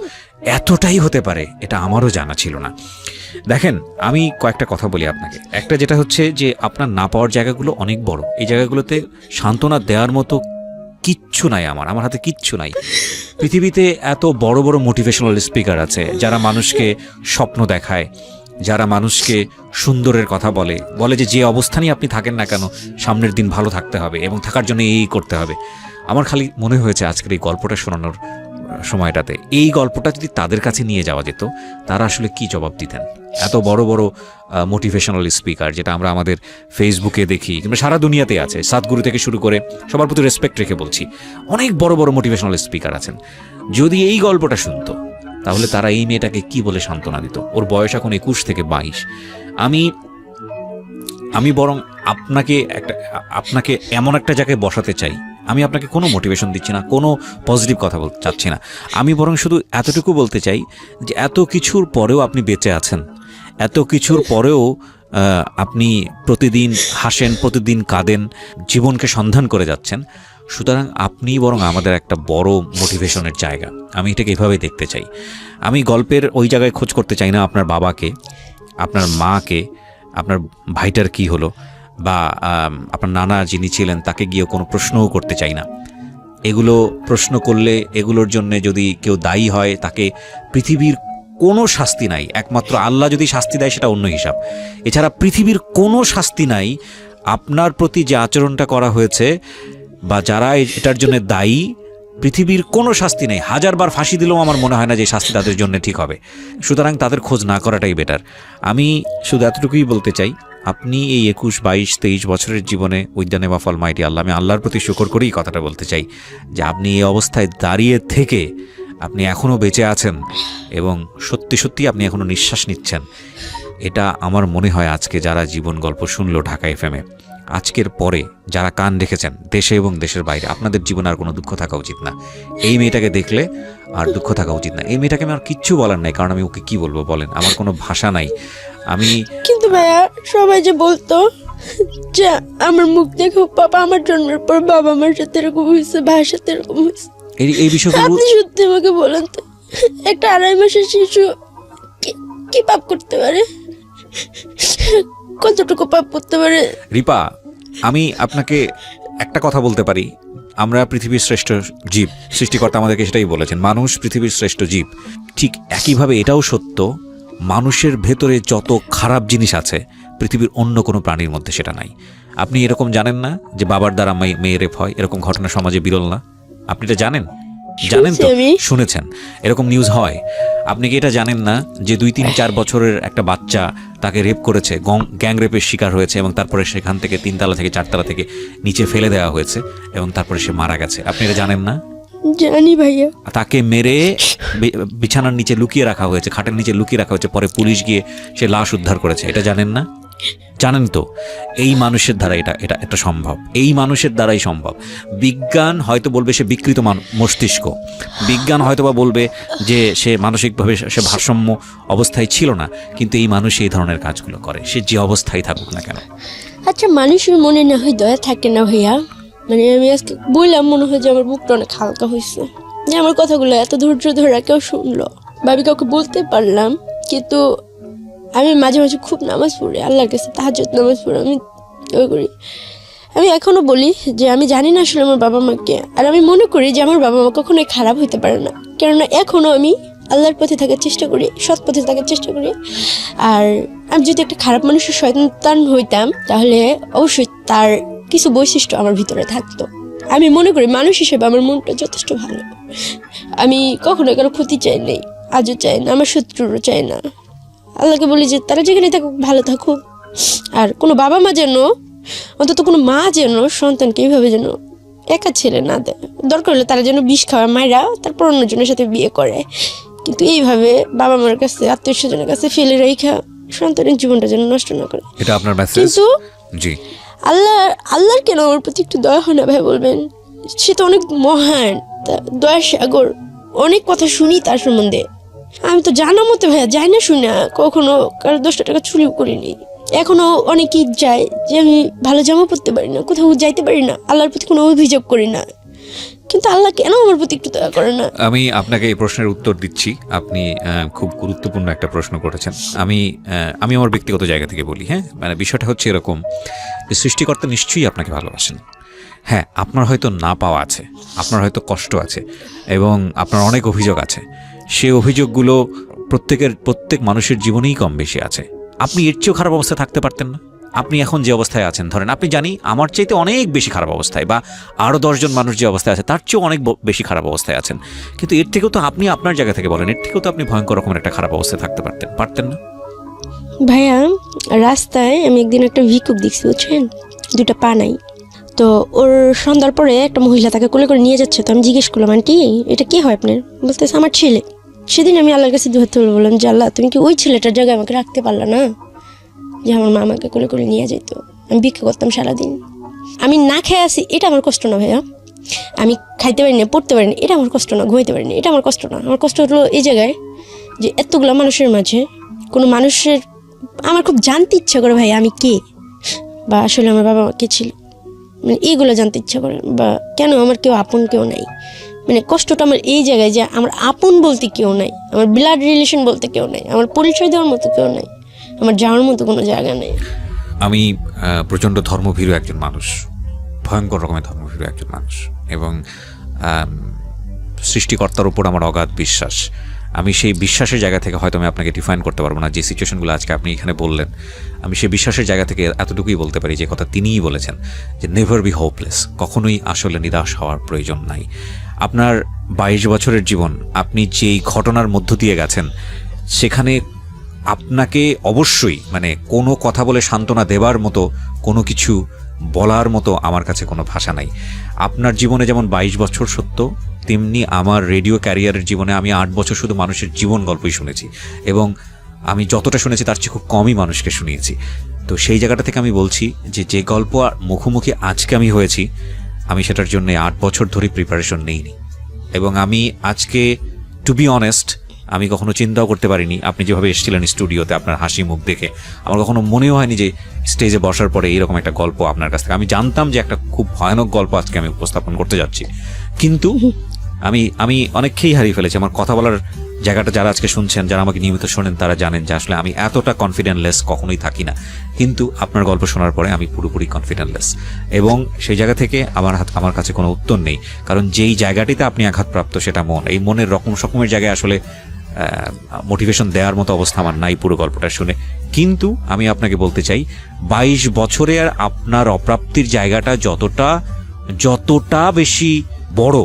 এতটাই হতে পারে এটা আমারও জানা ছিল না। দেখেন, আমি কয়েকটা কথা বলি আপনাকে। একটা যেটা হচ্ছে যে আপনার না পাওয়ার জায়গাগুলো অনেক বড়। এই জায়গাগুলোতে সান্ত্বনা দেওয়ার মতো কিচ্ছু নাই, আমার হাতে কিচ্ছু নাই। পৃথিবীতে এত বড় বড় মোটিভেশনাল স্পিকার আছে যারা মানুষকে স্বপ্ন দেখায়, যারা মানুষকে সুন্দরের কথা বলে যে অবস্থানেই আপনি থাকেন না কেন সামনের দিন ভালো থাকতে হবে এবং থাকার জন্য এই করতে হবে। আমার খালি মনে হয়েছে আজকের এই গল্পটা শোনানোর সময়টাতে এই গল্পটা যদি তাদের কাছে নিয়ে যাওয়া যেত, তারা আসলে কি জবাব দিতেন। এত বড় বড় মোটিভেশনাল স্পিকার যেটা আমরা আমাদের ফেসবুকে দেখি কিংবা সারা দুনিয়াতে আছে, সাতগুরু থেকে শুরু করে, সবার প্রতি রেসপেক্ট রেখে বলছি, অনেক বড় বড় মোটিভেশনাল স্পিকার আছেন। যদি এই গল্পটা শুনতো তাহলে তারা এই মেয়েটাকে কি বলে সান্ত্বনা দিত। ওর বয়স এখন 21 থেকে 22। আমি বরং আপনাকে এমন একটা জায়গায় বসাতে চাই। আমি আপনাকে কোনো মোটিভেশন দিচ্ছি না, কোনো পজিটিভ কথা বলতে চাচ্ছি না। আমি বরং শুধু এতটুকু বলতে চাই যে এত কিছুর পরেও আপনি বেঁচে আছেন, এত কিছুর পরেও আপনি প্রতিদিন হাসেন, প্রতিদিন কাঁদেন, জীবনকে সন্ধান করে যাচ্ছেন। সুতরাং আপনি বরং আমাদের একটা বড় মোটিভেশনের জায়গা। আমি এটাকে এভাবেই দেখতে চাই। আমি গল্পের ওই জায়গায় খোঁজ করতে চাই না আপনার বাবাকে, আপনার মাকে, আপনার ভাইটার কি হলো, বা আপনার নানা যিনি ছিলেন তাকে গিয়ে কোনো প্রশ্নও করতে চাই না। এগুলো প্রশ্ন করলে এগুলোর জন্য যদি কেউ দায়ী হয়, তাকে পৃথিবীর কোনো শাস্তি নাই, একমাত্র আল্লাহ যদি শাস্তি দেয় সেটা অন্য হিসাব। এছাড়া পৃথিবীর কোনো শাস্তি নাই। আপনার প্রতি যে আচরণটা করা হয়েছে বা যারা এটার জন্য দায়ী, পৃথিবীর কোনো শাস্তি নেই। 1000 বার ফাঁসি দিলেও আমার মনে হয় না যে শাস্তি তাদের জন্য ঠিক হবে। সুতরাং তাদের খোঁজ না করাটাই বেটার। আমি শুধু এতটুকুই বলতে চাই, আপনি এই 21, 22, 23 বছরের জীবনে with the name of almighty Allah, আমি আল্লাহর প্রতি শুকর করেই কথাটা বলতে চাই যে আপনি এই অবস্থায় দাঁড়িয়ে থেকে আপনি এখনও বেঁচে আছেন এবং সত্যি সত্যি আপনি এখনও নিঃশ্বাস নিচ্ছেন, এটা আমার মনে হয় আজকে যারা জীবন গল্প শুনলো ঢাকা এফএমে, আজকের পরে যারা কান রেখেছেন দেশে এবং দেশের বাইরে, আপনাদের জীবনে আর কোনো দুঃখ থাকা উচিত না। এই মেয়েটাকে দেখলে আর দুঃখ থাকা উচিত না। এই মেয়েটাকে আমি আর কিচ্ছু বলার নাই, কারণ আমি ওকে কি বলবো বলেন, আমার কোনো ভাষা নাই। আমি কিন্তু ভাইয়া সবাই যে বলতো যে আমার মুখ দেখো পাপা আমার জন্মের পর বাবা আমার সাথে এরকম হয়েছে, ভাইয়ের সাথে এরকম হয়েছে। এই বিষয়গুলো আপনি সত্যি আমাকে বলেন তো, একটা 2.5 মাসের শিশু কি পাপ করতে পারে, কতটুকু পাপ করতে পারে? রিপা, আমি আপনাকে একটা কথা বলতে পারি, আমরা পৃথিবীর শ্রেষ্ঠ জীব, সৃষ্টিকর্তা আমাদেরকে সেটাই বলেছেন, মানুষ পৃথিবীর শ্রেষ্ঠ জীব। ঠিক একইভাবে এটাও সত্য, মানুষের ভেতরে যত খারাপ জিনিস আছে পৃথিবীর অন্য কোনো প্রাণীর মধ্যে সেটা নাই। আপনি এরকম জানেন না যে বাবার দ্বারা মেয়ে রেপ হয়, এরকম ঘটনা সমাজে বিরল না? আপনি এটা জানেন? জানেন তো, শুনেছেন, এরকম নিউজ হয়। আপনি কি এটা জানেন না যে 2, 3, 4 বছরের একটা বাচ্চা তাকে রেপ করেছে, গ্যাং রেপের শিকার হয়েছে এবং তারপরে সেখান থেকে 3 তলা থেকে 4 তলা থেকে নিচে ফেলে দেওয়া হয়েছে এবং তারপরে সে মারা গেছে? আপনি এটা জানেন না? জানি ভাইয়া। তাকে মেরে বিছানার নিচে লুকিয়ে রাখা হয়েছে, খাটের নিচে লুকিয়ে রাখা হয়েছে, পরে পুলিশ গিয়ে সে লাশ উদ্ধার করেছে। এটা জানেন না? জানেন তো। এই মানুষের দ্বারা এটা সম্ভব, এই মানুষের দ্বারাই সম্ভব। বিজ্ঞান হয়তো বলবে সে বিকৃত মস্তিষ্ক, বিজ্ঞান হয়তো বা বলবে যে সে মানসিকভাবে সে ভারসাম্য অবস্থায় ছিল না, কিন্তু এই মানুষ এই ধরনের কাজগুলো করে, সে যে অবস্থায় থাকুক না কেন। আচ্ছা, মানুষের মনে না হয় দয়া থাকে না ভাইয়া? মানে আমি আজকে বললাম, মনে হয় যে আমার বুকটা অনেক হালকা হয়েছে, যে আমার কথাগুলো এত ধৈর্য ধরে কেউ শুনলো। ভাবি কাউকে বলতে পারলাম, কিন্তু আমি মাঝে মাঝে খুব নামাজ পড়ি, আল্লাহর কাছে তাহাজ্জুদ নামাজ পড়ি, আমি দোয়া করি। আমি এখনো বলি যে আমি জানি না আসলে আমার বাবা মাকে, আর আমি মনে করি যে আমার বাবা মা কখনোই খারাপ হইতে পারে না, কেননা এখনো আমি আল্লাহর পথে থাকার চেষ্টা করি, সৎ পথে থাকার চেষ্টা করি। আর আমি যদি একটা খারাপ মানুষের সন্তান হইতাম, তাহলে অবশ্যই তার কিছু বৈশিষ্ট্য আমার ভিতরে থাকতো। আমি মনে করি মানুষ হিসেবে আমার মনটা যথেষ্ট ভালো, আমি কখনো কারো ক্ষতি চাই নাই, আজও চাই না, আমার শত্রুরও চাই না। আল্লাহকে বলি যে তারা যেখানে থাকুক ভালো থাকুক, আর কোনো বাবা মা যেন, অন্তত কোনো মা যেন সন্তানকে এইভাবে যেন একা ছেড়ে না দেয়। দরকার হলে তারা যেন বিষ খাওয়া মায়েরা তারপর অন্যজনের সাথে বিয়ে করে, কিন্তু এইভাবে বাবা মার কাছে, আত্মীয় স্বজনের কাছে ফেলে রেখা সন্তানের জীবনটা যেন নষ্ট না করে। এটা আপনার মেসেজ। কিন্তু জি, আল্লাহর কেন আমার প্রতি একটু দয়া হয় না ভাই বলবেন? সে তো অনেক মহান, দয়ার সাগর, অনেক কথা শুনি তার সম্বন্ধে। আমি তো জানা মতে ভাইয়া যাই না শুনে কখনো কারো 10 টাকা চুরিও করিনি। এখনো অনেকেই যায় যে আমি ভালো জামা পরতে পারি না, কোথাও যাইতে পারি না, আল্লাহর প্রতি কোনো অভিযোগ করি না, কিন্তু আল্লাহ কেন আমার প্রতি একটু দয়া করে না? আমি আপনাকে এই প্রশ্নের উত্তর দিচ্ছি। আপনি খুব গুরুত্বপূর্ণ একটা প্রশ্ন করেছেন। আমি আমার ব্যক্তিগত জায়গা থেকে বলি, হ্যাঁ, মানে বিষয়টা হচ্ছে এরকম যে সৃষ্টিকর্তা নিশ্চয়ই আপনাকে ভালোবাসেন। হ্যাঁ, আপনার হয়তো না পাওয়া আছে, আপনার হয়তো কষ্ট আছে এবং আপনার অনেক অভিযোগ আছে। সেই অভিযোগগুলো প্রত্যেক মানুষের জীবনেই কম বেশি আছে। আপনি এর চেয়েও খারাপ অবস্থায় থাকতে পারতেন না? আপনি এখন যে অবস্থায় আছেন, ধরেন আপনি জানি আমার চাইতে অনেক বেশি খারাপ অবস্থায়, বা আরও 10 জন মানুষ যে অবস্থায় আছে তার চেয়েও অনেক বেশি খারাপ অবস্থায় আছেন, কিন্তু এর থেকেও তো আপনি আপনার জায়গা থেকে বলেন, এর থেকেও তো আপনি ভয়ঙ্কর রকমের একটা খারাপ অবস্থায় থাকতে পারতেন না? ভাইয়া, রাস্তায় আমি একদিন একটা ভিক্ষুক দেখছি, বুঝছেন, 2টা পা নাই। তো ওর সন্ধ্যার পরে একটা মহিলা তাকে কোলে করে নিয়ে যাচ্ছে। তো আমি জিজ্ঞেস করলাম, আন্টি এটা কি হয় আপনার? বলতেছে আমার ছেলে। সেদিন আমি আল্লাহর কাছে 2 হাত তুলে বললাম যে আল্লাহ, তুমি কি ওই ছেলেটার জায়গায় আমাকে রাখতে পারলা না, যে আমার মা আমাকে কোলে করে নিয়ে যেত? আমি ভিক্ষা করতাম সারাদিন, আমি না খেয়ে আসি, এটা আমার কষ্ট না ভাইয়া। আমি খাইতে পারি না, পড়তে পারি না, এটা আমার কষ্ট না। ঘুমাইতে পারি না, এটা আমার কষ্ট না। আমার কষ্ট হলো এই জায়গায় যে এতগুলো মানুষের মাঝে কোনো মানুষের আমার খুব জানতে ইচ্ছা করে ভাই আমি কে, বা আসলে আমার বাবা মা কে ছিল, মানে এইগুলো জানতে ইচ্ছা করে, বা কেন আমার কেউ আপন কেউ নাই। মানে কষ্টটা আমার এই জায়গায় যে আমার আপন বলতে কেউ নাই, আমার ব্লাড রিলেশন বলতে কেউ নাই, আমার পরিচয় দেওয়ার মতো কেউ নাই, আমার যাওয়ার মতো কোনো জায়গা নেই। আমি প্রচণ্ড ধর্মভীরু একজন মানুষ, ভয়ঙ্কর রকমের ধর্মভীরু একজন মানুষ, এবং সৃষ্টিকর্তার উপর আমার অগাধ বিশ্বাস। আমি সেই বিশ্বাসের জায়গা থেকে হয়তো আমি আপনাকে ডিফাইন করতে পারবো না, যে সিচুয়েশনগুলো আজকে আপনি এখানে বললেন, আমি সেই বিশ্বাসের জায়গা থেকে এতটুকুই বলতে পারি যে কথা তিনিই বলেছেন, যে নেভার বি হোপলেস, কখনোই আসলে নিরাশ হওয়ার প্রয়োজন নাই। আপনার 22 বছরের জীবন, আপনি যেই ঘটনার মধ্য দিয়ে গেছেন, সেখানে আপনাকে অবশ্যই মানে কোনো কথা বলে সান্ত্বনা দেবার মতো, কোনো কিছু বলার মতো আমার কাছে কোনো ভাষা নাই। আপনার জীবনে যেমন 22 বছর সত্য, তেমনি আমার রেডিও ক্যারিয়ারের জীবনে আমি 8 বছর শুধু মানুষের জীবন গল্পই শুনেছি, এবং আমি যতটা শুনেছি তার চেয়ে খুব কমই মানুষকে শুনিয়েছি। তো সেই জায়গাটা থেকে আমি বলছি যে যে গল্প মুখোমুখি আজকে আমি হয়েছি, আমি সেটার জন্য 8 বছর ধরে প্রিপারেশন নেইনি। এবং আমি আজকে, টু বি অনেস্ট, আমি কখনো চিন্তাও করতে পারিনি, আপনি যেভাবে এসেছিলেন স্টুডিওতে আপনার হাসি মুখ দেখে, আমার কখনো মনেও হয়নি যে স্টেজে বসার পরে এইরকম একটা গল্প আপনার কাছ থেকে, আমি জানতাম যে একটা খুব ভয়ানক গল্প আজকে আমি উপস্থাপন করতে যাচ্ছি, কিন্তু আমি অনেককেই হারিয়ে ফেলেছি। আমার কথা বলার জায়গাটা যারা আজকে শুনছেন, যারা আমাকে নিয়মিত শোনেন, তারা জানেন যে আসলে আমি এতটা কনফিডেন্টলেস কখনোই থাকি না, কিন্তু আপনার গল্প শোনার পরে আমি পুরোপুরি কনফিডেন্টলেস। এবং সেই জায়গা থেকে আমার কাছে কোনো উত্তর নেই, কারণ যেই জায়গাটিতে আপনি আঘাতপ্রাপ্ত সেটা মন, এই মনের রকমের জায়গায় আসলে মোটিভেশন দেওয়ার মতো অবস্থা আমার নাই পুরো গল্পটা শুনে। কিন্তু আমি আপনাকে বলতে চাই, 22 বছরের আপনার অপ্রাপ্তির জায়গাটা যতটা বেশি বড়,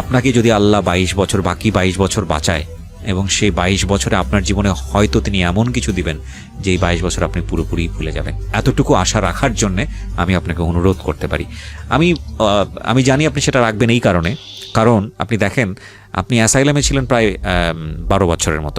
আপনাকে যদি আল্লাহ 22 বছর, বাকি 22 বছর বাঁচায়, এবং সেই 22 বছরে আপনার জীবনে হয়তো তিনি এমন কিছু দিবেন যে এই 22 বছর আপনি পুরোপুরি ভুলে যাবেন, এতটুকু আশা রাখার জন্যে আমি আপনাকে অনুরোধ করতে পারি। আমি জানি আপনি সেটা রাখবেন এই কারণ আপনি দেখেন, আপনি অ্যাসাইলামে ছিলেন প্রায় 12 বছরের মতো,